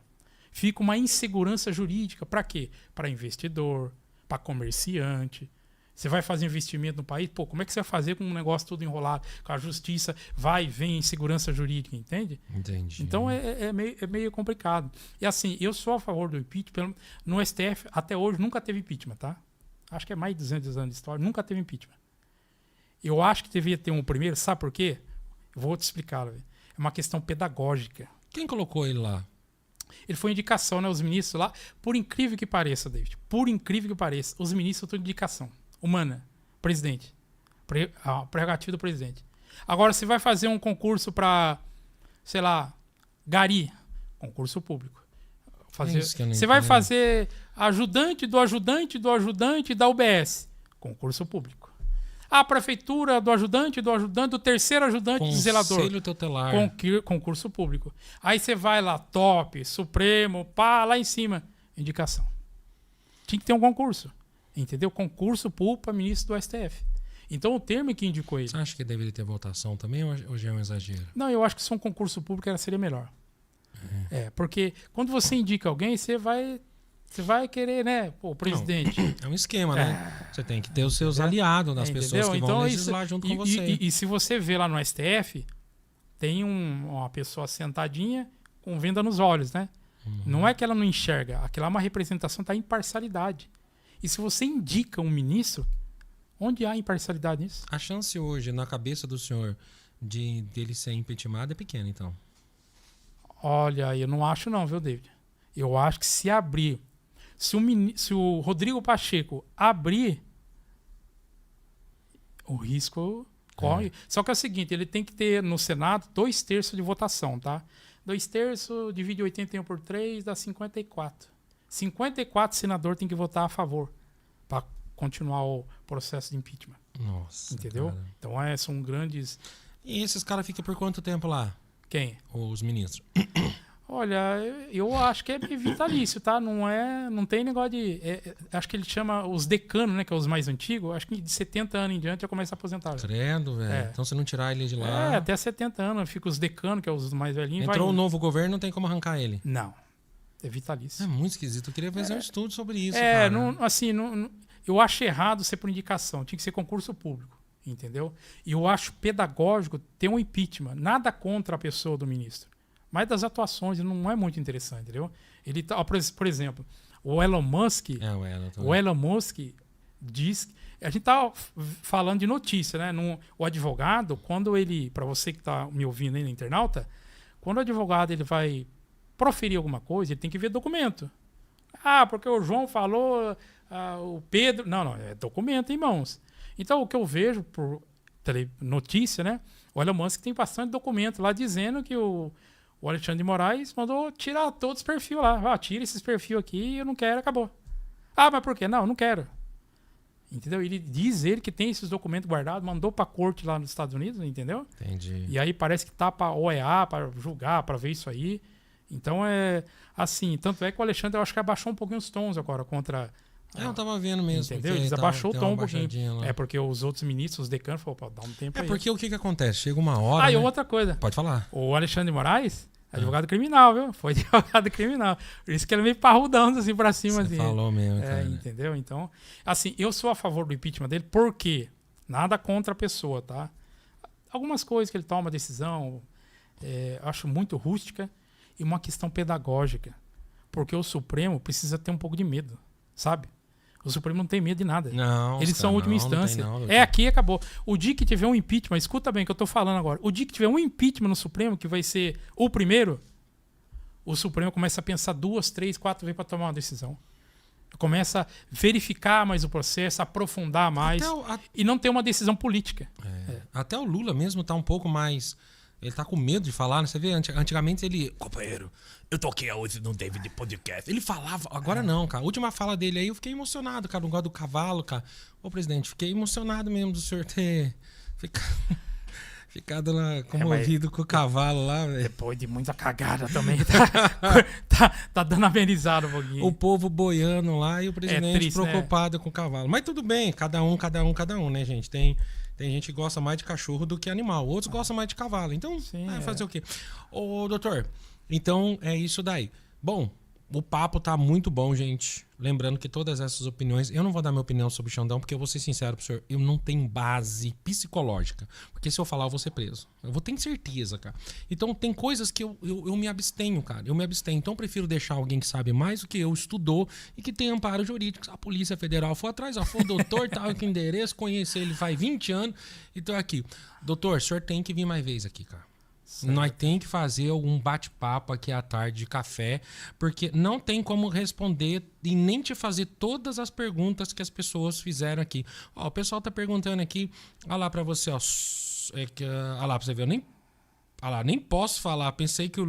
Fica uma insegurança jurídica. Para quê? Para investidor, para comerciante. Você vai fazer investimento no país, como é que você vai fazer com um negócio todo enrolado? Com a justiça vai e vem insegurança jurídica, entende? Entendi. Então, é meio complicado. E assim, eu sou a favor do impeachment. No STF, até hoje, nunca teve impeachment, tá? Acho que é mais de 200 anos de história, nunca teve impeachment. Eu acho que deveria ter um primeiro, sabe por quê? Eu vou te explicar, velho. É uma questão pedagógica. Quem colocou ele lá? Ele foi indicação, né? Os ministros lá. Por incrível que pareça, David. Por incrível que pareça, os ministros estão de indicação. Humana. Presidente. a prerrogativa do presidente. Agora, você vai fazer um concurso para, sei lá, gari, concurso público. Você vai fazer ajudante do ajudante do ajudante da UBS, concurso público. A prefeitura do ajudante do terceiro ajudante de zelador, Conselho tutelar. concurso público. Aí você vai lá, top, Supremo, pá, lá em cima, indicação. Tinha que ter um concurso, entendeu? Concurso público para ministro do STF. Então o termo que indicou ele. Você acha que deveria ter votação também ou já é um exagero? Não, eu acho que se um concurso público seria melhor. Porque quando você indica alguém, você vai querer, né? Pô, o presidente. É um esquema, né? Você tem que ter os seus aliados, das pessoas que vão legislar junto com você. E se você vê lá no STF, tem uma pessoa sentadinha com venda nos olhos, né? Não é que ela não enxerga, aquela é uma representação da imparcialidade. E se você indica um ministro, onde há imparcialidade nisso? A chance hoje, na cabeça do senhor, dele ser impeachmentado é pequena, então. Olha, eu não acho não, viu, David? Eu acho que se abrir, se o Rodrigo Pacheco abrir, o risco corre. Só que é o seguinte, ele tem que ter no Senado 2/3 de votação, tá? 2/3 divide 81 por 3, dá 54. 54 senadores tem que votar a favor para continuar o processo de impeachment. Nossa. Entendeu? Cara. Então são grandes... E esses caras ficam por quanto tempo lá? Quem? Os ministros. Olha, eu acho que é vitalício, tá? Não tem negócio de... acho que ele chama os decanos, né? Que é os mais antigos. Acho que de 70 anos em diante já começa a aposentar. Credo, velho. Então se não tirar ele de lá... até 70 anos. Fica os decanos, que é os mais velhinhos. Entrou um novo governo, não tem como arrancar ele. Não. É vitalício. É muito esquisito. Eu queria fazer um estudo sobre isso, cara. Eu acho errado ser por indicação. Tinha que ser concurso público. Entendeu? E eu acho pedagógico ter um impeachment. Nada contra a pessoa do ministro. Mas das atuações não é muito interessante, entendeu? Ele tá, por exemplo, o Elon Musk... o Elon Musk diz... A gente tá falando de notícia, né? O advogado, quando ele... Para você que está me ouvindo aí na internauta, quando o advogado ele vai proferir alguma coisa, ele tem que ver documento. Ah, porque o João falou... o Pedro... Não, é documento em mãos. Então, o que eu vejo por notícia, né? O Elon Musk tem bastante documento lá dizendo que o Alexandre de Moraes mandou tirar todos os perfis lá. Tira esses perfis aqui, eu não quero, acabou. Mas por quê? Não quero. Entendeu? Ele diz que tem esses documentos guardados, mandou pra corte lá nos Estados Unidos, entendeu? Entendi. E aí parece que tá pra OEA, pra julgar, pra ver isso aí. Então é assim, tanto é que o Alexandre, eu acho que abaixou um pouquinho os tons agora contra... eu tava vendo mesmo. Entendeu? Eles abaixou o tom um pouquinho. É porque os outros ministros, os decanos, falaram, dá um tempo aí. É porque o que acontece? Chega uma hora. E outra coisa. Pode falar. O Alexandre de Moraes, advogado criminal, viu? Foi advogado criminal. Por isso que ele é meio parrudando assim pra cima. Você assim. falou mesmo, cara. Entendeu? Então, assim, eu sou a favor do impeachment dele, porque nada contra a pessoa, tá? Algumas coisas que ele toma decisão, acho muito rústica e uma questão pedagógica. Porque o Supremo precisa ter um pouco de medo, sabe? O Supremo não tem medo de nada. Não, eles são a última instância. Não, aqui acabou. O dia que tiver um impeachment, escuta bem o que eu tô falando agora. O dia que tiver um impeachment no Supremo, que vai ser o primeiro, o Supremo começa a pensar 2, 3, 4 vezes para tomar uma decisão. Começa a verificar mais o processo, aprofundar mais e não ter uma decisão política. Até o Lula mesmo tá um pouco mais... Ele tá com medo de falar, né? Você vê, antigamente ele... Companheiro, eu toquei hoje no David Podcast. Ele falava... Agora não, cara. A última fala dele aí, eu fiquei emocionado, cara. Não gosto do cavalo, cara. Ô, presidente, fiquei emocionado mesmo do senhor ter ficado lá comovido com o cavalo lá, velho. Depois de muita cagada também. Tá dando amenizado um pouquinho. O povo boiando lá e o presidente triste, preocupado com o cavalo. Mas tudo bem, cada um, né, gente? Tem gente que gosta mais de cachorro do que animal. Outros gostam mais de cavalo. Então, fazer o quê? Ô, doutor, então é isso daí. Bom, o papo tá muito bom, gente. Lembrando que todas essas opiniões... Eu não vou dar minha opinião sobre o Xandão, porque eu vou ser sincero pro senhor. Eu não tenho base psicológica. Porque se eu falar, eu vou ser preso. Eu vou ter certeza, cara. Então, tem coisas que eu me abstenho, cara. Eu me abstenho. Então, eu prefiro deixar alguém que sabe mais do que eu, estudou e que tem amparo jurídico. A Polícia Federal foi atrás, foi o doutor, tal, aqui endereço, conheci ele faz 20 anos e tô aqui. Doutor, o senhor tem que vir mais vezes aqui, cara. Certo. Nós tem que fazer algum bate-papo aqui à tarde de café, porque não tem como responder e nem te fazer todas as perguntas que as pessoas fizeram aqui. Ó, o pessoal tá perguntando aqui, olha lá pra você, ó. Olha lá pra você ver, eu nem... Olha lá, nem posso falar, pensei que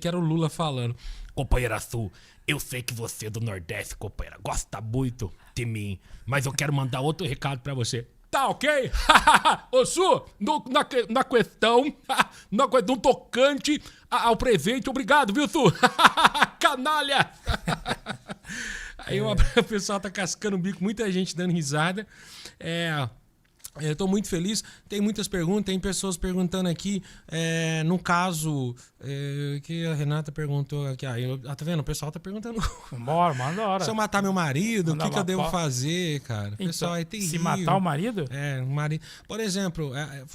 era o Lula falando. Companheira Sul, eu sei que você é do Nordeste, companheira, gosta muito de mim, mas eu quero mandar outro recado pra você. Tá ok? Ô Su, na questão do tocante ao presente, obrigado, viu, Su? Canalha! Aí o pessoal tá cascando o bico, muita gente dando risada. Eu tô muito feliz. Tem muitas perguntas, tem pessoas perguntando aqui. No caso, que a Renata perguntou aqui. Tá vendo? O pessoal tá perguntando. Bora, manda hora. Se eu matar meu marido, o que eu devo lá, fazer, cara? Então, Pessoal, é terrível. se matar o marido? O marido. Por exemplo,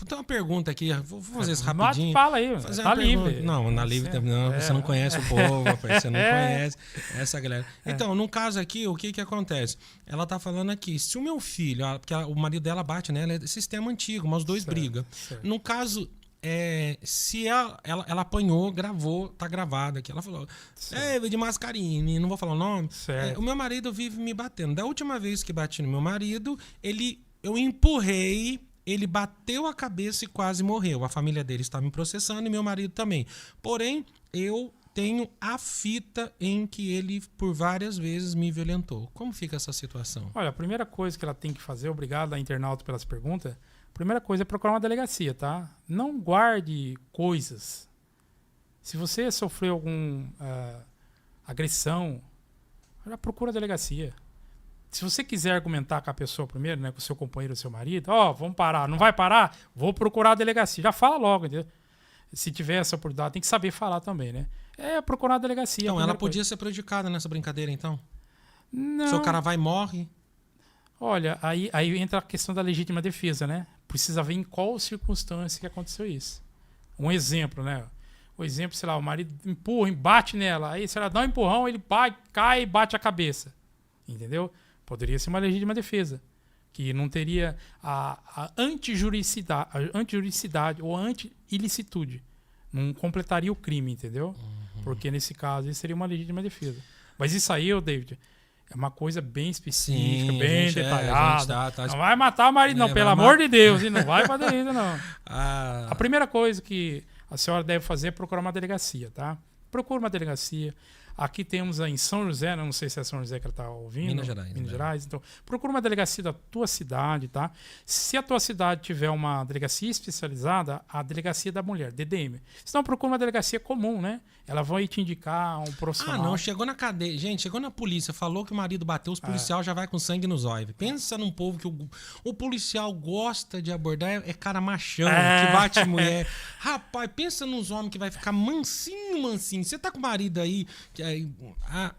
tem uma pergunta aqui. Vou fazer isso rapidinho. Fala aí, fazer tá livre. Não, na livre também não. Você não conhece o povo, rapaz, você não conhece essa galera. Então, no caso aqui, o que acontece? Ela tá falando aqui, se o meu filho, porque o marido dela bate, né? Ela é sistema antigo, mas os dois brigam. Certo. No caso, se ela apanhou, gravou, tá gravado aqui. Ela falou, de Mascarini, não vou falar o nome. O meu marido vive me batendo. Da última vez que bati no meu marido, eu empurrei, ele bateu a cabeça e quase morreu. A família dele está me processando e meu marido também. Porém, eu tenho a fita em que ele por várias vezes me violentou. Como fica essa situação? Olha, a primeira coisa que ela tem que fazer, obrigado a internauta pelas perguntas, a primeira coisa é procurar uma delegacia, tá? Não guarde coisas. Se você sofreu alguma agressão, já procura a delegacia. Se você quiser argumentar com a pessoa primeiro, né, com o seu companheiro ou seu marido, vamos parar, não vai parar? Vou procurar a delegacia. Já fala logo, entendeu? Se tiver essa oportunidade, tem que saber falar também, né? Procurar a delegacia. Então, ela podia ser prejudicada nessa brincadeira, então? Não. Se o cara vai e morre... Olha, aí entra a questão da legítima defesa, né? Precisa ver em qual circunstância que aconteceu isso. Um exemplo, né? O exemplo, sei lá, o marido empurra, bate nela, aí se ela dá um empurrão, ele cai e bate a cabeça. Entendeu? Poderia ser uma legítima defesa. Que não teria a antijuricidade ou anti-ilicitude. Não completaria o crime, entendeu? Porque nesse caso, isso seria uma legítima defesa. Mas isso aí, David, é uma coisa bem específica, bem detalhada. Não vai matar o marido, não, pelo amor de Deus. E não vai fazer isso, não. A primeira coisa que a senhora deve fazer é procurar uma delegacia, tá? Procura uma delegacia. Aqui temos em São José, não sei se é São José que ela está ouvindo. Minas Gerais. Então, procura uma delegacia da tua cidade, tá? Se a tua cidade tiver uma delegacia especializada, a delegacia da mulher, DDM. Se não, procura uma delegacia comum, né? Ela vai te indicar um profissional. Não, chegou na cadeia. Gente, chegou na polícia, falou que o marido bateu, os policiais já vai com sangue nos olhos. Pensa num povo que o policial gosta de abordar, é cara machão, que bate mulher. Rapaz, pensa nos homens que vai ficar mansinho. Você tá com o marido aí...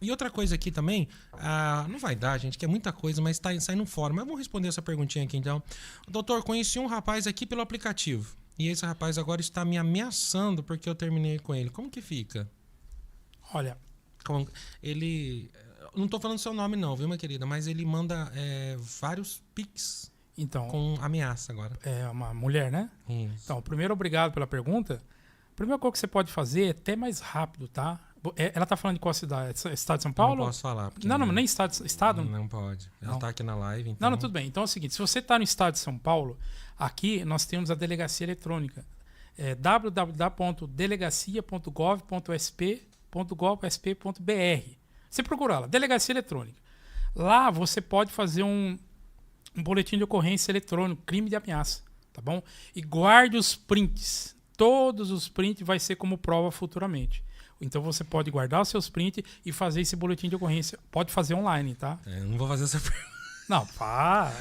e outra coisa aqui também, não vai dar, gente, que é muita coisa, mas tá saindo fora. Mas vamos responder essa perguntinha aqui, então. Doutor, conheci um rapaz aqui pelo aplicativo. E esse rapaz agora está me ameaçando porque eu terminei com ele. Como que fica? Olha... Ele... Não tô falando seu nome não, viu, minha querida? Mas ele manda vários pics com ameaça agora. É uma mulher, né? Isso. Então, primeiro, obrigado pela pergunta. A primeira coisa que você pode fazer é até mais rápido, tá? Ela tá falando de qual cidade? Estado de São Paulo? Não posso falar. Não, nem estado. Não pode. Ela tá aqui na live, então... Não, tudo bem. Então é o seguinte, se você tá no estado de São Paulo, aqui nós temos a delegacia eletrônica. www.delegacia.gov.sp.gov.sp.br. Você procura lá, delegacia eletrônica. Lá você pode fazer um boletim de ocorrência eletrônico, crime de ameaça, tá bom? E guarde os prints. Todos os prints vai ser como prova futuramente. Então você pode guardar os seus prints e fazer esse boletim de ocorrência. Pode fazer online, tá? Eu não vou fazer essa pergunta. Não, pá.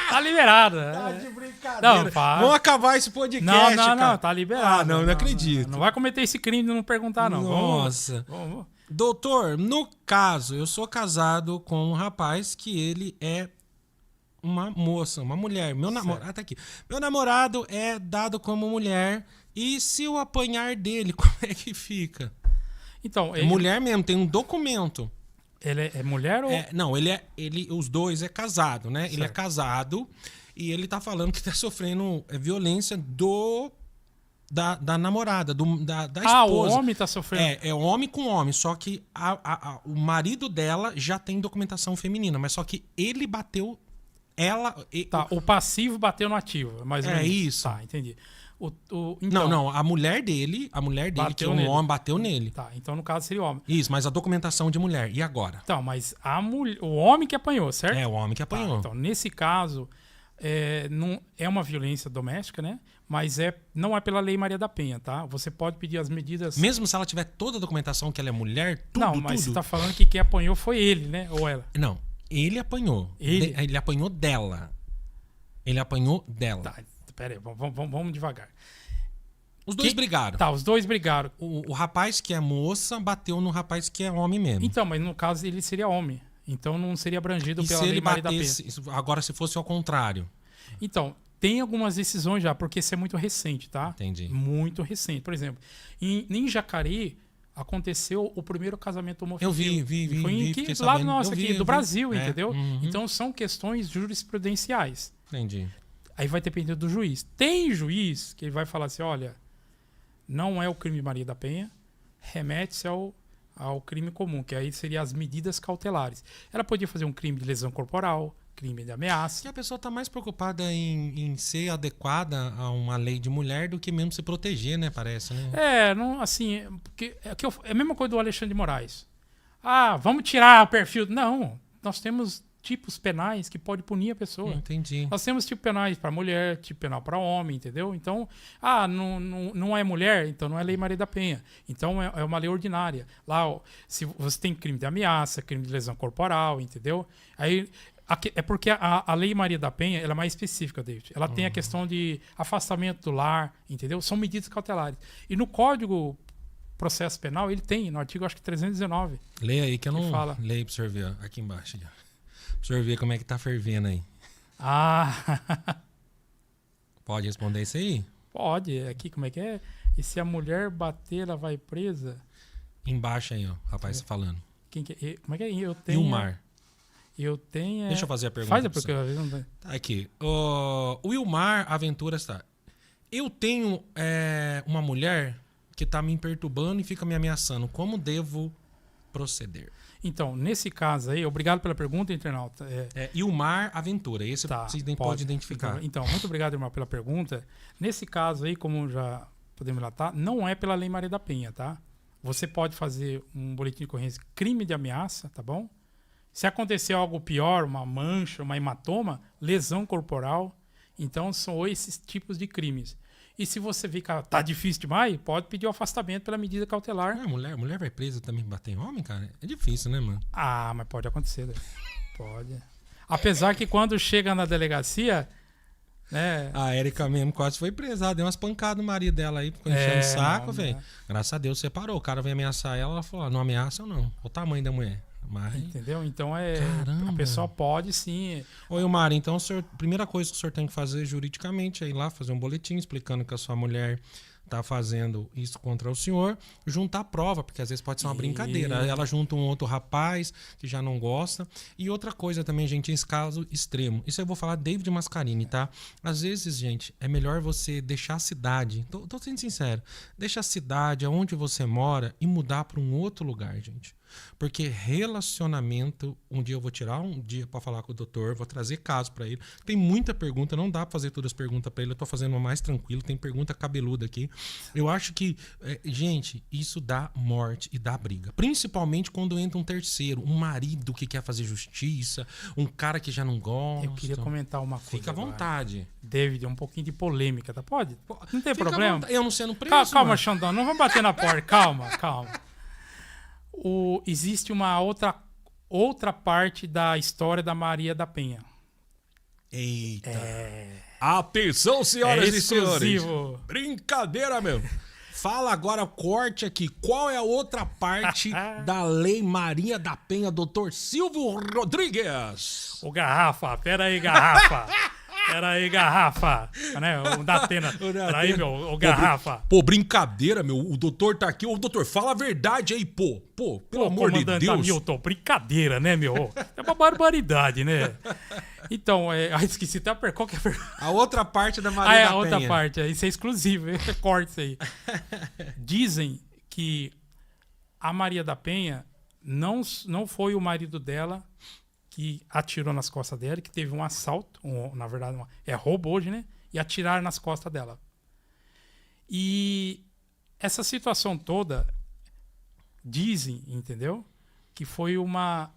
Tá liberado. Tá de brincadeira. Não, pá. Vamos acabar esse podcast, Não, tá liberado. Não acredito. Não vai cometer esse crime de não perguntar, não. Nossa. Vamos. Doutor, no caso, eu sou casado com um rapaz que ele é uma moça, uma mulher. Meu namorado, tá aqui. Meu namorado é dado como mulher. E se eu apanhar dele, como é que fica? Então, é mulher mesmo, tem um documento. Ele é mulher ou... Não, os dois é casado, né? Certo. Ele é casado e ele tá falando que tá sofrendo violência do da namorada, da Ah, o esposa. homem tá sofrendo. É homem com homem, só que o marido dela já tem documentação feminina, mas só que ele bateu ela... Tá, o passivo bateu no ativo, mais ou É menos. isso. Tá, entendi. Então, Não, a mulher dele, Bateu que é um nele. homem, bateu nele. Tá, então no caso seria o homem. Isso, mas a documentação de mulher. E agora? Então, mas o homem que apanhou, certo? É o homem que Tá, apanhou. então, nesse caso, não é uma violência doméstica, né? Mas não é pela Lei Maria da Penha, tá? Você pode pedir as medidas... Mesmo se ela tiver toda a documentação que ela é mulher, tudo, não, mas tudo. você tá falando que quem apanhou foi ele, né? Ou ela. Não, ele apanhou. Ele? Ele apanhou dela. Ele apanhou dela. Tá, pera aí, vamos devagar. Os dois brigaram. Tá, os dois brigaram. O rapaz que é moça bateu no rapaz que é homem mesmo. Então, mas no caso ele seria homem. Então não seria abrangido E pela se Lei ele Maria da Penha. batesse... Agora, se fosse ao contrário. Então, tem algumas decisões já, porque isso é muito recente, tá? Entendi. Muito recente. Por exemplo, em Jacareí aconteceu o primeiro casamento Eu homoafetivo. vi. Foi fiquei aqui, lá sabendo. nosso Eu vi, aqui, eu do vi. Brasil, É, entendeu? uhum. Então são questões jurisprudenciais. Entendi. Aí vai depender do juiz. Tem juiz que ele vai falar assim, olha, não é o crime Maria da Penha, remete-se ao crime comum, que aí seriam as medidas cautelares. Ela podia fazer um crime de lesão corporal, crime de ameaça. Que a pessoa tá mais preocupada em ser adequada a uma lei de mulher do que mesmo se proteger, né? Parece, né? Não, assim, porque é a mesma coisa do Alexandre de Moraes. Ah, vamos tirar o perfil. Não, nós temos tipos penais que pode punir a pessoa. Entendi. Nós temos tipo penais para mulher, tipo penal para homem, entendeu? Então, não é mulher, então não é Lei Maria da Penha. Então é uma lei ordinária. Lá, ó, se você tem crime de ameaça, crime de lesão corporal, entendeu? Aí é porque a Lei Maria da Penha ela é mais específica, David. Ela tem a questão de afastamento do lar, entendeu? São medidas cautelares. E no Código Processo Penal, ele tem, no artigo acho que 319. Leia aí que eu não fala. leio pra você ver, ó, aqui embaixo. Pra você ver como é que tá fervendo aí. Ah, Pode responder isso aí? pode. Aqui, como é que é? E se a mulher bater, ela vai presa? Embaixo aí, ó, rapaz falando. Como é que é? Eu tenho... E o mar? Eu tenho... Deixa eu fazer a pergunta. Faz, pra porque você. às vezes não tem. Tá aqui. O Wilmar Aventuras tá. Eu tenho uma mulher que tá me perturbando e fica me ameaçando. Como devo proceder? Então, nesse caso aí, obrigado pela pergunta, internauta. Ilmar Aventura. Esse você pode identificar. Então, muito obrigado, irmão, pela pergunta. Nesse caso aí, como já podemos relatar, não é pela Lei Maria da Penha, tá? Você pode fazer um boletim de ocorrência crime de ameaça, tá bom? Se acontecer algo pior, uma mancha, uma hematoma, lesão corporal, então são esses tipos de crimes. E se você vê que tá difícil demais, pode pedir o afastamento pela medida cautelar. Mulher vai presa também bater em homem, cara? É difícil, né, mano? Ah, mas pode acontecer, né? Pode. Apesar que quando chega na delegacia, né? A Érica mesmo quase foi presa. Ela deu umas pancadas no marido dela aí, ficou enchendo o saco, velho. Graças a Deus separou. O cara veio ameaçar ela, ela falou: não ameaça ou não. Olha o tamanho da mulher. Mas... Entendeu? Então Caramba. a pessoa pode sim. Oi, Ilmar, então a primeira coisa que o senhor tem que fazer juridicamente é ir lá fazer um boletim explicando que a sua mulher tá fazendo isso contra o senhor, juntar prova, porque às vezes pode ser uma brincadeira. Ela junta um outro rapaz que já não gosta. E outra coisa também, gente, esse caso extremo. Isso eu vou falar David Mascarini, tá? Às vezes, gente, é melhor você deixar a cidade, tô sendo sincero, deixa a cidade onde você mora e mudar para um outro lugar, gente. Porque relacionamento, um dia eu vou tirar um dia para falar com o doutor, vou trazer caso para ele. Tem muita pergunta, não dá para fazer todas as perguntas para ele, eu tô fazendo uma mais tranquilo, tem pergunta cabeluda aqui. Eu acho que, gente, isso dá morte e dá briga. Principalmente quando entra um terceiro, um marido que quer fazer justiça, um cara que já não gosta. Eu queria comentar uma coisa. Fica à vontade. Agora. David, um pouquinho de polêmica, tá? Pode? Não tem problema. Eu não sendo preso. Calma, Xandão, não vamos bater na porta. Calma. Existe uma outra parte da história da Maria da Penha. Eita. Atenção, senhoras e senhores. Brincadeira, meu. Fala agora, corte aqui. Qual é a outra parte da Lei Maria da Penha, doutor Silvio Rodrigues? Ô, Garrafa, pera aí, Garrafa. Né? O Datena. Pera aí, meu, o Garrafa. Pô, brincadeira, meu. O doutor tá aqui. Ô, doutor, fala a verdade aí, pô. Pelo amor de Deus. Hamilton, brincadeira, né, meu? É uma barbaridade, né? Então, esqueci até qual que é a pergunta. A outra parte da Maria da a outra Penha. parte. Isso é exclusivo. Corte isso aí. Dizem que a Maria da Penha não foi o marido dela que atirou nas costas dela, que teve um assalto, na verdade, é roubo hoje, né? E atiraram nas costas dela. E essa situação toda, dizem, entendeu? Que foi uma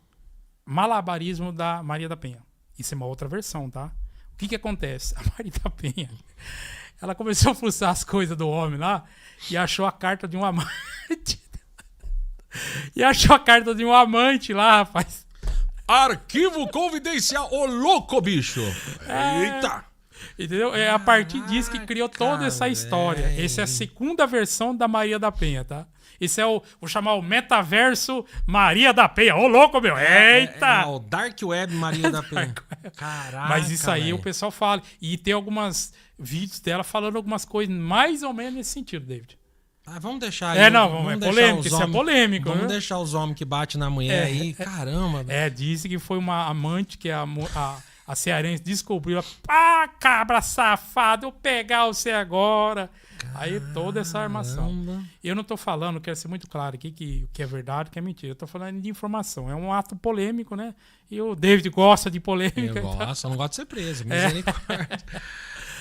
malabarismo da Maria da Penha. Isso é uma outra versão, tá? O que acontece? A Maria da Penha, ela começou a fuçar as coisas do homem lá e achou a carta de um amante. E achou a carta de um amante lá, rapaz. Arquivo confidencial. Ô, louco, bicho. Eita. Entendeu? É a partir disso que criou toda essa história. Véio. Essa é a segunda versão da Maria da Penha, tá? Esse é vou chamar o metaverso Maria da Penha. Ô, louco, meu! Eita! O Dark Web Maria da Penha. Caraca, mas isso aí véio. o pessoal fala. E tem alguns vídeos dela falando algumas coisas mais ou menos nesse sentido, David. Vamos deixar aí. Vamos polêmico, isso é polêmico. Vamos né? deixar os homens que batem na mulher aí. Caramba. Disse que foi uma amante que a cearense descobriu. Ah, cabra safado, eu pegar você agora. Caramba. Aí toda essa armação. Eu não tô falando, quero ser muito claro aqui que é verdade, que é mentira. Eu tô falando de informação. É um ato polêmico, né? E o David gosta de polêmica. Eu gosto, eu não gosto de ser preso. Misericórdia.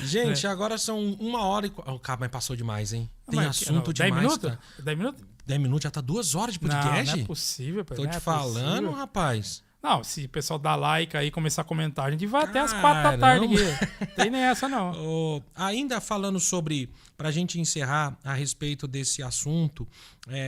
Gente, agora são 1h. Mas passou demais, hein? Tem assunto demais. 10 minutos? 10 minutos? 10 minutos, já tá 2 horas de podcast? Não é possível. Tô te falando, rapaz. Não, se o pessoal dá like aí e começar a comentar, a gente vai até as 4 da tarde aqui. Tem nem essa, não. Ainda falando sobre, pra gente encerrar a respeito desse assunto,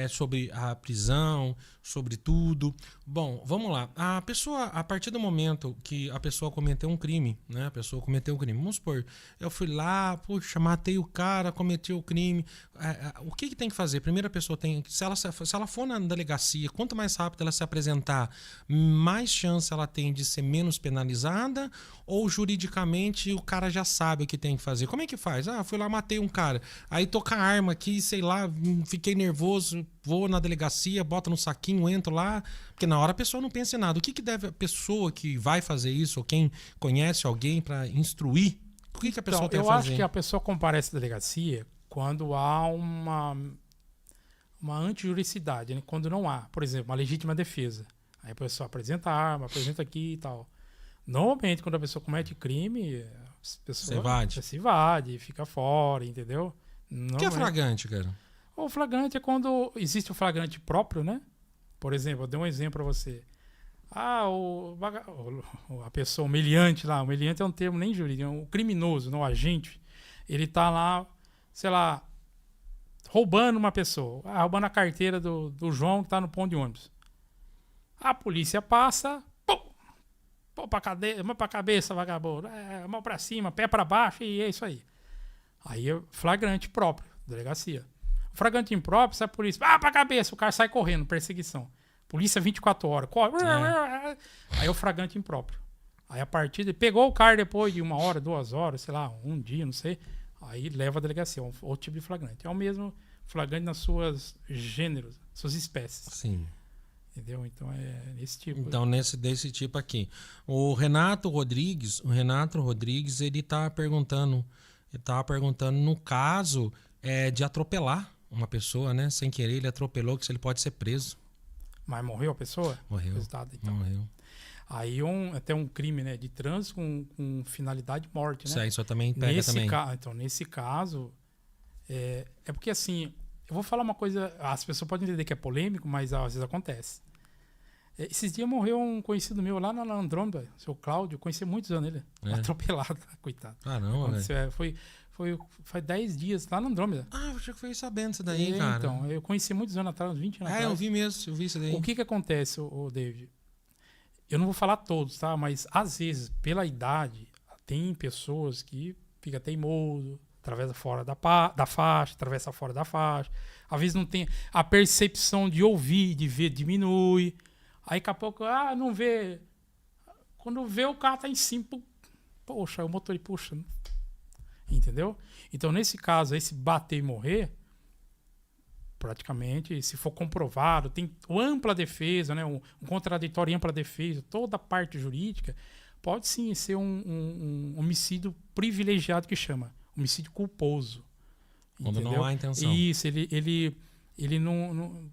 sobre a prisão, sobre tudo. Bom, vamos lá. A pessoa, a partir do momento que a pessoa cometeu um crime, né? A pessoa cometeu um crime. Vamos supor, eu fui lá, puxa, matei o cara, cometi o crime. O que tem que fazer? Primeiro a pessoa tem... Se ela for na delegacia, quanto mais rápido ela se apresentar, mais chance ela tem de ser menos penalizada, ou juridicamente o cara já sabe o que tem que fazer. Como é que faz? Fui lá, matei um cara. Aí tô com a arma aqui, sei lá, fiquei nervoso, vou na delegacia, boto no saquinho, entro lá, porque na hora a pessoa não pensa em nada. O que deve a pessoa que vai fazer isso, ou quem conhece alguém para instruir, o que a pessoa tem que fazer? Eu acho que a pessoa comparece à delegacia quando há uma antijuricidade, né? Quando não há, por exemplo, uma legítima defesa. Aí a pessoa apresenta a arma, apresenta aqui e tal. Normalmente, quando a pessoa comete crime, a pessoa se evade, fica fora, entendeu? O que é flagrante, cara? O flagrante é quando existe o flagrante próprio, né? Por exemplo, eu dei um exemplo para você. A pessoa humilhante lá, humilhante é um termo nem jurídico, é um criminoso, não agente. Ele tá lá, sei lá, roubando uma pessoa, roubando a carteira do João que tá no ponto de ônibus. A polícia passa, pô pra cadeia, mão pra cabeça, vagabundo, mão pra cima, pé pra baixo e é isso aí. Aí é flagrante próprio, delegacia. Flagrante impróprio, sai a polícia, pra cabeça, o cara sai correndo, perseguição. Polícia 24 horas, corre. Aí é o flagrante impróprio. Aí a partir de... Pegou o cara depois de 1 hora, 2 horas, sei lá, um dia, não sei. Aí leva a delegacia, outro tipo de flagrante. É o mesmo flagrante nas suas gêneros, suas espécies. Sim. Entendeu? Então é nesse tipo. Então, desse tipo aqui. O Renato Rodrigues, ele tá perguntando no caso de atropelar uma pessoa, né? Sem querer, ele atropelou, que se ele pode ser preso. Mas morreu a pessoa? Morreu. Resultado, então. Morreu. Aí até um crime, né, de trânsito com finalidade de morte, né? Isso também pega também. Então, nesse caso, é porque assim, eu vou falar uma coisa, as pessoas podem entender que é polêmico, mas às vezes acontece. Esses dias morreu um conhecido meu lá na Andrômeda, seu Cláudio, eu conheci há muitos anos ele, atropelado, coitado. Caramba, velho. Foi 10 dias lá na Andrômeda. Eu achei que foi sabendo isso daí, cara. Então, eu conheci muitos anos atrás, uns 20 anos atrás. Eu vi mesmo, eu vi isso daí. O que acontece, David? Eu não vou falar todos, tá? Mas às vezes, pela idade, tem pessoas que ficam teimoso, atravessa fora da faixa, atravessa fora da faixa. Às vezes não tem a percepção de ouvir, de ver, diminui. Aí daqui a pouco, não vê. Quando vê, o carro tá em cima. Poxa, o motor puxa. Entendeu? Então, nesse caso, esse bater e morrer, praticamente, se for comprovado, tem ampla defesa, né? Um contraditório e ampla defesa, toda a parte jurídica, Pode sim ser um homicídio privilegiado que chama. Homicídio culposo. Quando Entendeu? não há intenção. Isso, ele não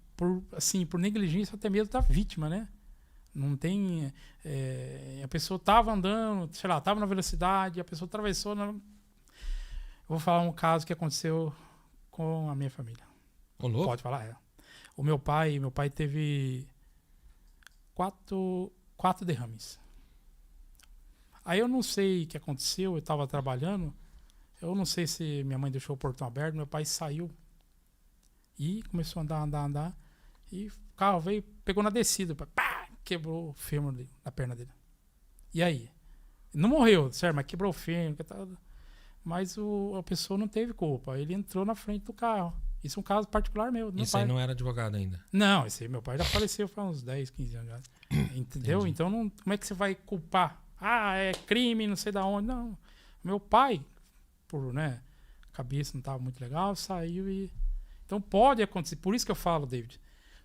por negligência até mesmo da vítima, né? Não tem... a pessoa estava andando, sei lá, estava na velocidade, a pessoa atravessou... Eu vou falar um caso que aconteceu com a minha família. Ô, louco? Pode falar, é. O meu pai teve 4 derrames. Aí eu não sei o que aconteceu, eu estava trabalhando, eu não sei se minha mãe deixou o portão aberto, meu pai saiu e começou a andar, e o carro veio, pegou na descida, pá, quebrou o fêmur da perna dele. E aí? Não morreu, certo? Mas quebrou o fêmur, mas a pessoa não teve culpa, ele entrou na frente do carro. Isso é um caso particular meu. Isso aí não era advogado ainda? Não, esse aí meu pai já faleceu faz uns 10, 15 anos já. Entendeu? Entendi. Então, como é que você vai culpar? Ah, é crime, não sei da onde. Não. Meu pai, por, né, cabeça não estava muito legal, saiu e... Então pode acontecer. Por isso que eu falo, David,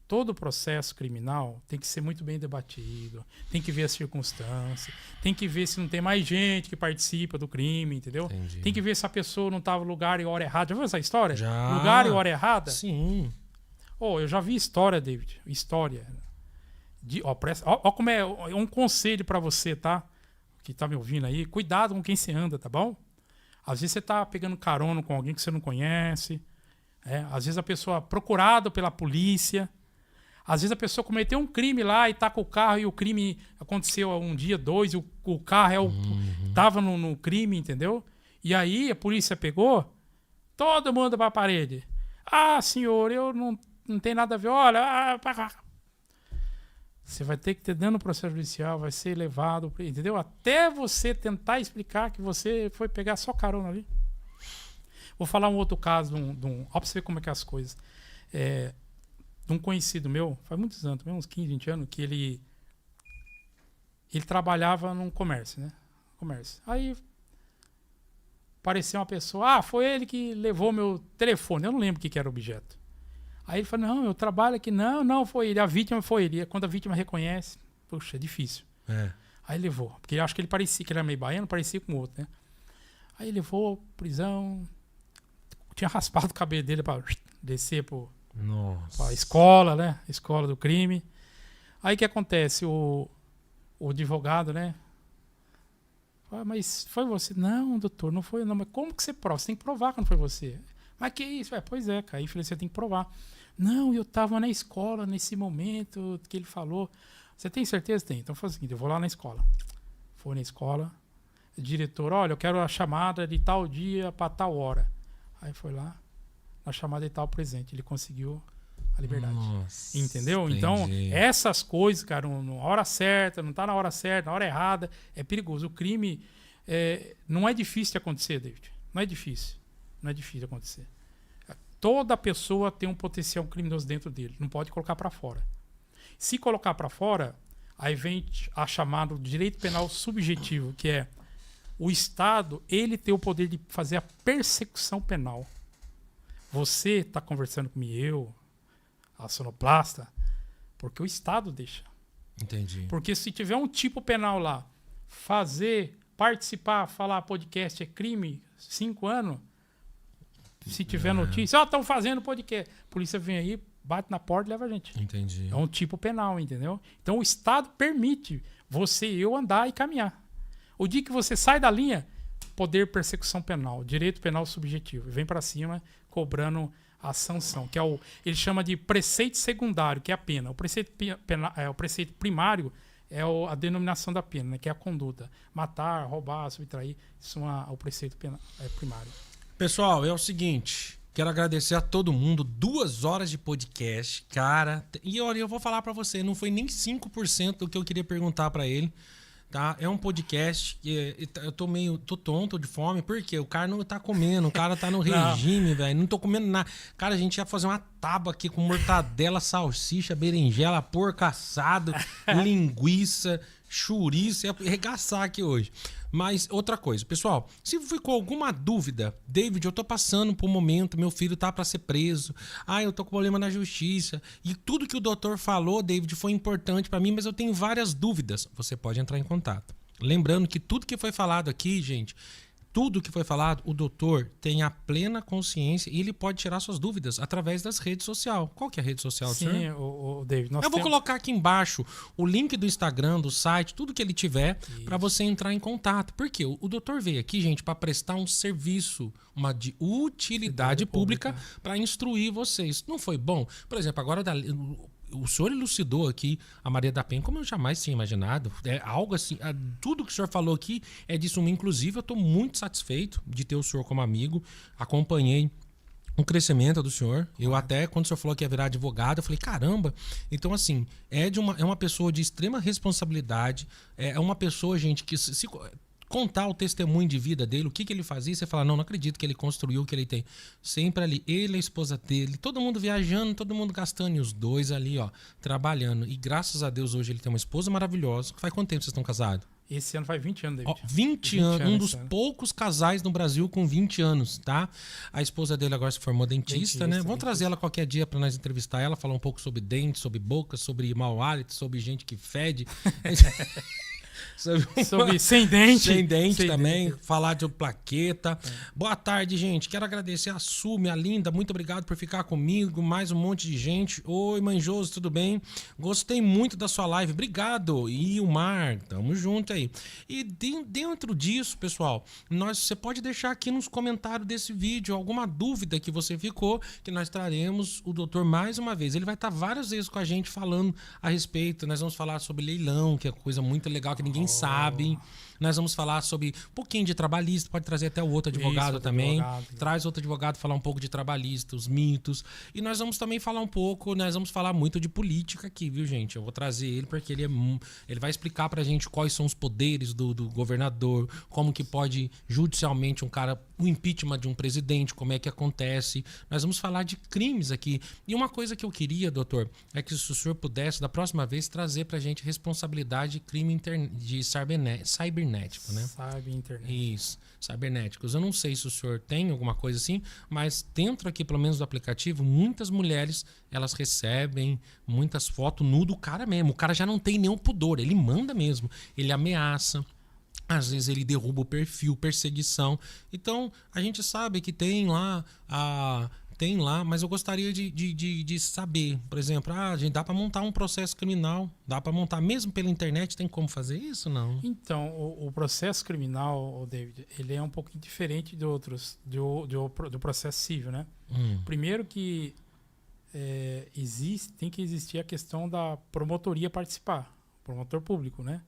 todo processo criminal tem que ser muito bem debatido, tem que ver as circunstâncias, tem que ver se não tem mais gente que participa do crime, entendeu? Entendi. Tem que ver se a pessoa não estava no lugar e hora errada. Já viu essa história? Já. Lugar e hora errada? Sim. Eu já vi história, David. História. Ó como é um conselho pra você, tá? Que tá me ouvindo aí. Cuidado com quem você anda, tá bom? Às vezes você tá pegando carona com alguém que você não conhece. Às vezes a pessoa é procurada pela polícia. Às vezes a pessoa cometeu um crime lá e tá com o carro e o crime aconteceu um dia, 2, e o carro tava no crime, entendeu? E aí a polícia pegou, todo mundo pra parede. Ah, senhor, eu não tem nada a ver. Olha, você vai ter que ter dano no processo judicial, vai ser levado, entendeu? Até você tentar explicar que você foi pegar só carona ali. Vou falar um outro caso, ó, pra você ver como é que é as coisas. De um conhecido meu, faz muitos anos, uns 15, 20 anos, que ele trabalhava num comércio, né? Comércio. Aí apareceu uma pessoa, foi ele que levou meu telefone, eu não lembro o que era o objeto. Aí ele falou, não, eu trabalho aqui. Não foi ele, a vítima foi ele. E quando a vítima reconhece, puxa, é difícil. Aí levou, porque eu acho que ele parecia, que ele era meio baiano, parecia com o outro, né? Aí levou, prisão, tinha raspado o cabelo dele pra descer pra escola, né? Escola do crime. Aí o que acontece? O advogado, né? Mas foi você? Não, doutor, não foi não. Mas como que você prova? Você tem que provar que não foi você. Mas que isso? Pois é, cara. Aí você tem que provar. Não, eu tava na escola nesse momento que ele falou. Você tem certeza? Tem. Então foi o seguinte, eu vou lá na escola. Foi na escola. O diretor, olha, eu quero a chamada de tal dia para tal hora. Aí foi lá, na chamada de tal presente. Ele conseguiu a liberdade. Nossa, entendeu? entendi. Então, essas coisas, cara, na hora certa, não tá na hora certa, na hora errada, é perigoso. O crime não é difícil de acontecer, David. Não é difícil. Não é difícil de acontecer. Toda pessoa tem um potencial criminoso dentro dele. Não pode colocar para fora. Se colocar para fora, aí vem a chamada direito penal subjetivo, que é o Estado, ele tem o poder de fazer a persecução penal. Você está conversando comigo, a sonoplasta, porque o Estado deixa. Entendi. Porque se tiver um tipo penal lá, participar, falar podcast é crime, 5 anos, se tiver notícia, estão fazendo podcast. A polícia vem aí, bate na porta e leva a gente. Entendi. É um tipo penal, entendeu? Então o Estado permite você e eu andar e caminhar. O dia que você sai da linha, poder persecução penal, direito penal subjetivo, vem para cima cobrando a sanção, que ele chama de preceito secundário, que é a pena. O preceito o preceito primário é a denominação da pena, né, que é a conduta. Matar, roubar, subtrair, isso é o preceito primário. Pessoal, é o seguinte, quero agradecer a todo mundo, 2 horas de podcast, cara. E olha, eu vou falar pra você, não foi nem 5% do que eu queria perguntar pra ele, tá? É um podcast que eu tô tonto de fome, porque o cara não tá comendo, o cara tá no regime, velho, não tô comendo nada. Cara, a gente ia fazer uma tábua aqui com mortadela, salsicha, berinjela, porco assado, linguiça, chouriço, ia arregaçar aqui hoje. Mas outra coisa, pessoal, se ficou alguma dúvida, David, eu tô passando por um momento, meu filho tá pra ser preso, eu tô com problema na justiça, e tudo que o doutor falou, David, foi importante pra mim, mas eu tenho várias dúvidas. Você pode entrar em contato. Lembrando que tudo que foi falado aqui, gente, tudo que foi falado, o doutor tem a plena consciência e ele pode tirar suas dúvidas através das redes sociais. Qual que é a rede social, Sim, senhor? o David. Eu vou colocar aqui embaixo o link do Instagram, do site, tudo que ele tiver para você entrar em contato. Porque o doutor veio aqui, gente, para prestar um serviço, uma de utilidade pública para instruir vocês. Não foi bom? Por exemplo, agora o senhor elucidou aqui a Maria da Penha, como eu jamais tinha imaginado. É algo assim, tudo que o senhor falou aqui é de suma. Inclusive, eu estou muito satisfeito de ter o senhor como amigo. Acompanhei o crescimento do senhor. Eu até, quando o senhor falou que ia virar advogado, eu falei, caramba. Então, assim, é uma pessoa de extrema responsabilidade. É uma pessoa, gente, que se contar o testemunho de vida dele, o que ele fazia, você fala, não acredito que ele construiu o que ele tem. Sempre ali, ele, a esposa dele, todo mundo viajando, todo mundo gastando, e os dois ali, ó, trabalhando. E graças a Deus hoje ele tem uma esposa maravilhosa. Faz quanto tempo vocês estão casados? Esse ano faz 20 anos, David. Ó, 20 anos, um dos poucos casais no Brasil com 20 anos, tá? A esposa dele agora se formou dentista, né? Vamos trazer ela qualquer dia para nós entrevistar ela, falar um pouco sobre dentes, sobre boca, sobre mau hálito, sobre gente que fede. Sobre sem dente. Sem dente também. Falar de plaqueta. Boa tarde, gente. Quero agradecer a Su, minha linda. Muito obrigado por ficar comigo. Mais um monte de gente. Oi, Manjoso, tudo bem? Gostei muito da sua live. Obrigado. E o Mar, tamo junto aí. E dentro disso, pessoal, você pode deixar aqui nos comentários desse vídeo alguma dúvida que você ficou, que nós traremos o doutor mais uma vez. Ele vai estar várias vezes com a gente falando a respeito. Nós vamos falar sobre leilão, que é coisa muito legal que ninguém sabe. Nós vamos falar sobre um pouquinho de trabalhista, pode trazer até o outro advogado também. Traz outro advogado falar um pouco de trabalhista, os mitos. E nós vamos também falar um pouco, nós vamos falar muito de política aqui, viu, gente? Eu vou trazer ele porque ele vai explicar pra gente quais são os poderes do governador, como que pode judicialmente o impeachment de um presidente, como é que acontece. Nós vamos falar de crimes aqui. E uma coisa que eu queria, doutor, é que se o senhor pudesse, da próxima vez, trazer pra gente responsabilidade de crime de cibernético, né? Isso, cibernéticos. Eu não sei se o senhor tem alguma coisa assim, mas dentro aqui, pelo menos do aplicativo, muitas mulheres, elas recebem muitas fotos nu do cara mesmo. O cara já não tem nenhum pudor, ele manda mesmo. Ele ameaça. Às vezes ele derruba o perfil, perseguição. Então, a gente sabe que tem lá, mas eu gostaria de saber, por exemplo, gente, dá para montar um processo criminal, dá para montar mesmo pela internet, tem como fazer isso, não? Então, o processo criminal, David, ele é um pouquinho diferente de outros, do processo civil, né? Primeiro que tem que existir a questão da promotoria participar, promotor público, né?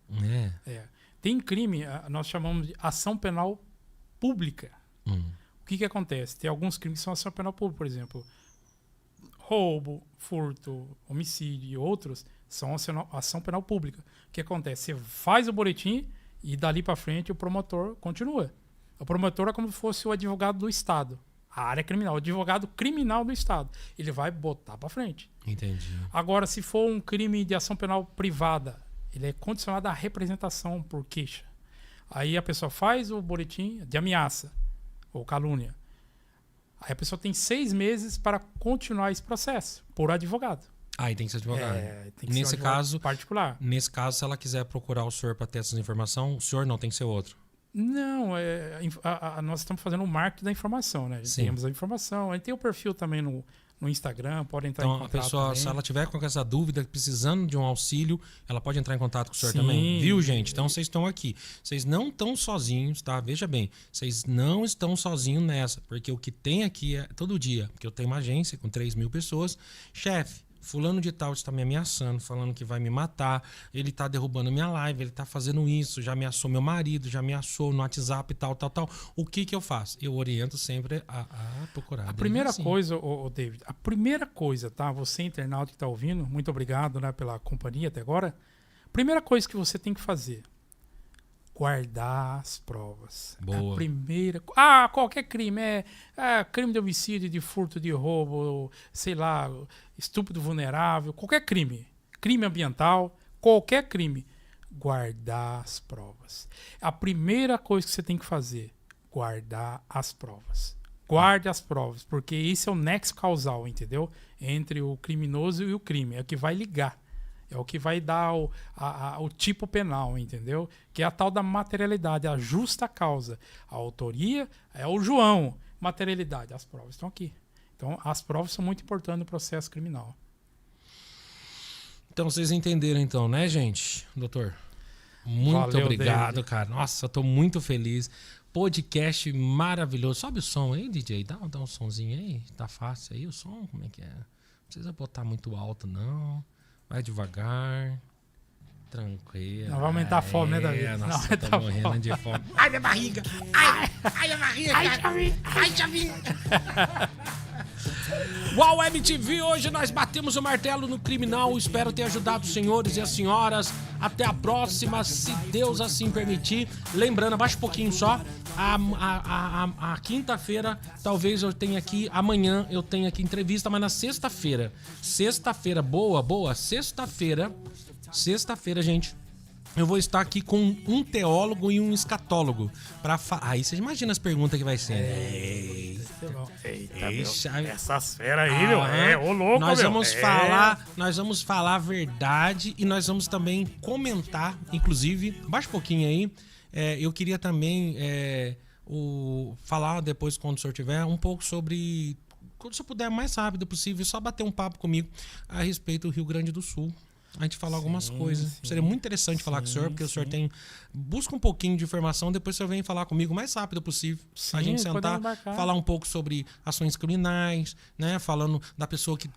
Tem crime, nós chamamos de ação penal pública. O que acontece? Tem alguns crimes que são ação penal pública, por exemplo, roubo, furto, homicídio e outros são ação penal pública. O que acontece? Você faz o boletim e dali para frente o promotor continua. O promotor é como se fosse o advogado do Estado. A área criminal, o advogado criminal do Estado. Ele vai botar para frente. Entendi. Agora, se for um crime de ação penal privada, ele é condicionado à representação por queixa. Aí a pessoa faz o boletim de ameaça ou calúnia. Aí a pessoa tem 6 meses para continuar esse processo por advogado. Aí tem que ser advogado. Tem que ser um advogado particular. Nesse caso, se ela quiser procurar o senhor para ter essas informações, o senhor não tem que ser outro. Não, nós estamos fazendo o marketing da informação, né? Temos a informação, a gente tem o perfil também no Instagram, pode entrar em contato. Então, a pessoa, também. se ela tiver com essa dúvida, precisando de um auxílio, ela pode entrar em contato com o senhor Sim. também. Viu, gente? Então, vocês estão aqui. Vocês não estão sozinhos, tá? Veja bem, vocês não estão sozinhos nessa, porque o que tem aqui é todo dia, porque eu tenho uma agência com 3.000 pessoas. Chefe, fulano de tal está me ameaçando, falando que vai me matar, ele está derrubando minha live, ele está fazendo isso, já ameaçou meu marido, já ameaçou no WhatsApp, tal. O que eu faço? Eu oriento sempre a procurar. A primeira coisa, David, a primeira coisa, tá? Você internauta que está ouvindo, muito obrigado, né, pela companhia até agora. Primeira coisa que você tem que fazer, guardar as provas. Boa. A primeira... qualquer crime. Crime de homicídio, de furto, de roubo, sei lá, estupro vulnerável, qualquer crime. Crime ambiental, qualquer crime. Guardar as provas. A primeira coisa que você tem que fazer, guardar as provas. Guarde as provas, porque esse é o nexo causal, entendeu? Entre o criminoso e o crime. É o que vai ligar. É o que vai dar o tipo penal, entendeu? Que é a tal da materialidade, a justa causa. A autoria é o João. Materialidade, as provas estão aqui. Então, as provas são muito importantes no processo criminal. Então, vocês entenderam então, né, gente? Doutor, muito Valeu, obrigado, David. cara. Nossa, eu tô muito feliz. Podcast maravilhoso. Sobe o som aí, DJ. Dá um sonzinho aí. Tá fácil aí o som? Como é que é? Não precisa botar muito alto, não. Vai devagar. Tranquilo. Não vai aumentar a fome, né, David? Nossa, Não vai eu tô aumentar a morrendo fome. de fome. Ai, minha barriga! Ai, minha barriga! Ai, Chavinho! Uau, MTV, hoje nós batemos o martelo no criminal. Espero ter ajudado os senhores e as senhoras. Até a próxima, se Deus assim permitir. Lembrando, abaixa um pouquinho só. A quinta-feira, talvez eu tenha aqui. Amanhã eu tenho aqui entrevista, mas na sexta-feira. Sexta-feira, boa. Sexta-feira, gente. Eu vou estar aqui com um teólogo e um escatólogo. Aí você imagina as perguntas que vai ser. Eita, Eixa, meu. Essas feras aí, meu. Ô louco, nós meu. vamos falar a verdade e nós vamos também comentar, inclusive, baixa um pouquinho aí. Eu queria também falar depois, quando o senhor tiver, um pouco sobre, quando o senhor puder, mais rápido possível, só bater um papo comigo a respeito do Rio Grande do Sul. A gente falar algumas coisas. Sim. Seria muito interessante falar com o senhor, porque o senhor busca um pouquinho de informação, depois o senhor vem falar comigo o mais rápido possível. Sim, A gente sentar, embarcar. falar um pouco sobre ações criminais, né? Falando da pessoa que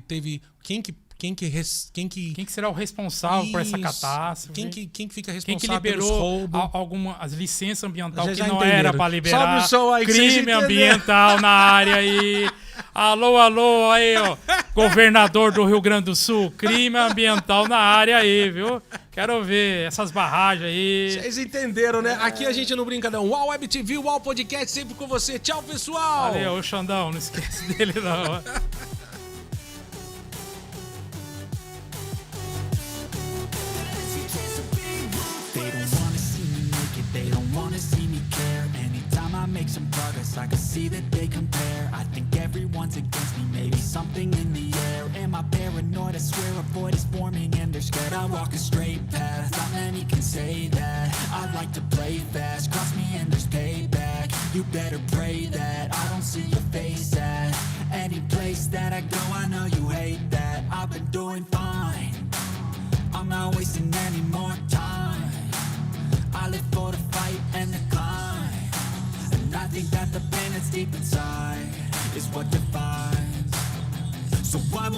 teve quem Quem que será o responsável por essa Isso. catástrofe? Quem que fica Quem responsável que pelos liberou roubos? as licenças ambientais Já que não entenderam. era para liberar? Sobe o som aí que vocês Crime entenderam. ambiental na área aí. Alô, aí, ó. Governador do Rio Grande do Sul. Crime ambiental na área aí, viu? Quero ver essas barragens aí. Vocês entenderam, né? Aqui a gente não brinca não. Uau Web TV, Uau Podcast, sempre com você. Tchau, pessoal! Valeu, o Xandão, não esquece dele não. They don't wanna see me make it, they don't wanna see me care. Anytime I make some progress, I can see that they compare. I think everyone's against me, maybe something in the air. Am I paranoid? I swear a void is forming and they're scared. I walk a straight path, not many can say that. I like to play fast, cross me and there's payback. You better pray that I don't see your face at any place that I go. I know you hate that. I've been doing fine, I'm not wasting any more time. I live for the fight and the climb, and I think that the pain that's deep inside is what defines. So I won't